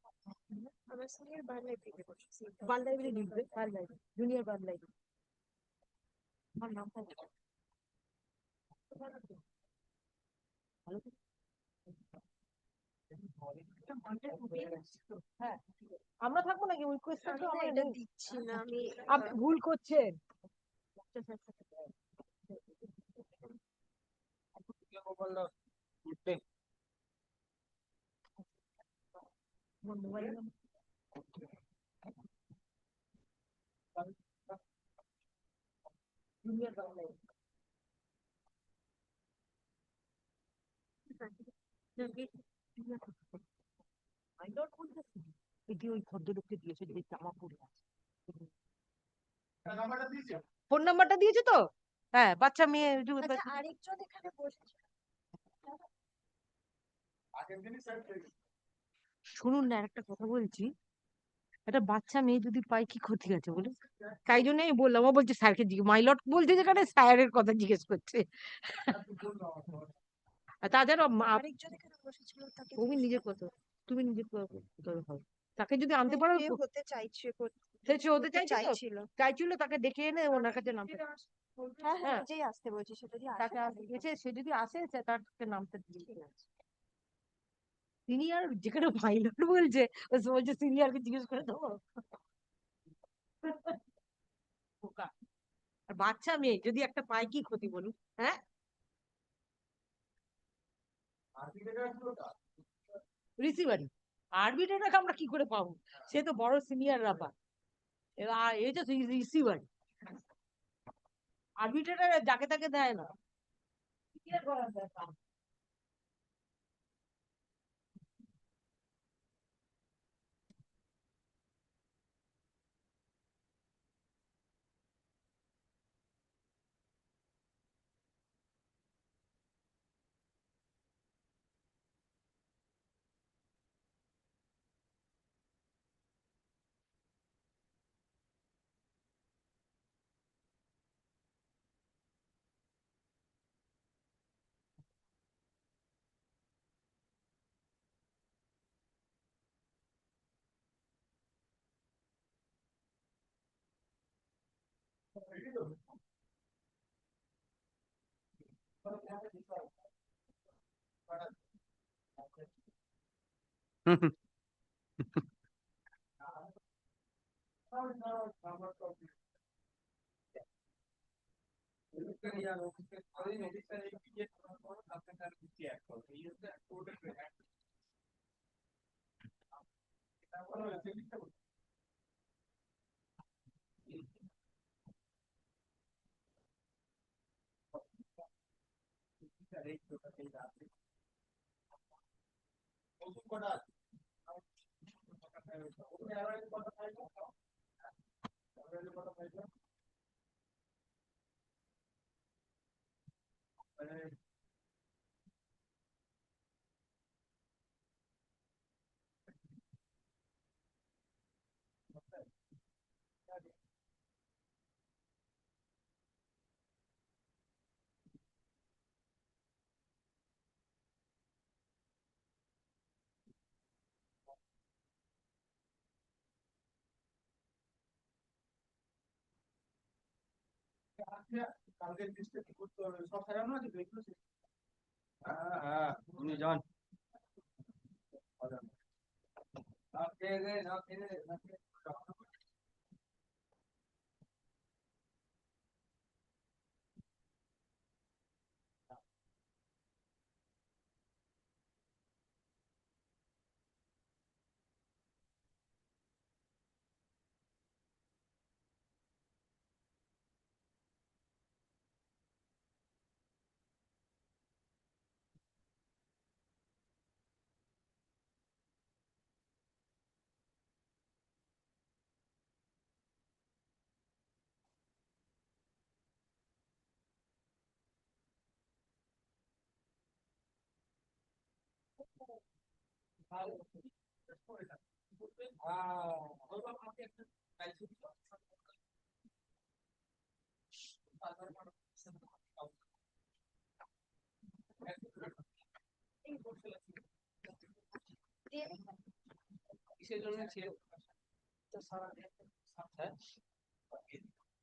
আমার সিনিয়র বার লাইব্রেরি বার লাইব্রেরি লিখবে বার লাইব্রেরি জুনিয়র বার লাইব্রেরি আমার নামটা হ্যাঁ আমরা থাকবো নাকি ওই কোয়েশ্চেনটা আমরা দিচ্ছি না আপনি ভুল করছেন জুনিয়র বার লাইব্রেরি এটি ওই ভদ্রলোককে দিয়েছে যে জামা পরে আছে ফোন নাম্বারটা দিয়েছে তো হ্যাঁ বাচ্চা মেয়ে আরেকজন এখানে বসেছে শুনুন না একটা কথা বলছি একটা বাচ্চা মেয়ে যদি পাই কি ক্ষতি আছে বলে তাই জন্যই বললাম ও বলছে স্যারকে জিজ্ঞেস মাইলট বলছে যেখানে স্যারের কথা জিজ্ঞেস করছে তাছাড়া তুমি নিজে কত তুমি নিজে তাকে যদি আনতে পারো হতে চাইছে সে হতে চাইছিল তাকে ডেকে এনে ওনার কাছে নামতে হ্যাঁ যেই আসতে বলছি তাকে সে যদি আসে তার নামতে সিনিয়র যেখানে পাইলট বলছে বলছে সিনিয়রকে জিজ্ঞেস করে দেবো আর বাচ্চা মেয়ে যদি একটা পায় কি ক্ষতি বলুন হ্যাঁ রিসিভারি আরবিটারটাকে আমরা কি করে পাবো সে তো বড় সিনিয়ররা পায় এবার এই যে রিসিভার আরবিটার যাকে তাকে দেয় না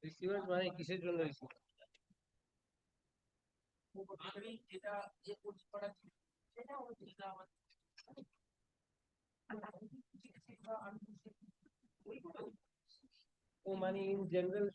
রিসিভার মানে কিসের জন্য রিসিভার? ও মানে ইন জেনারেল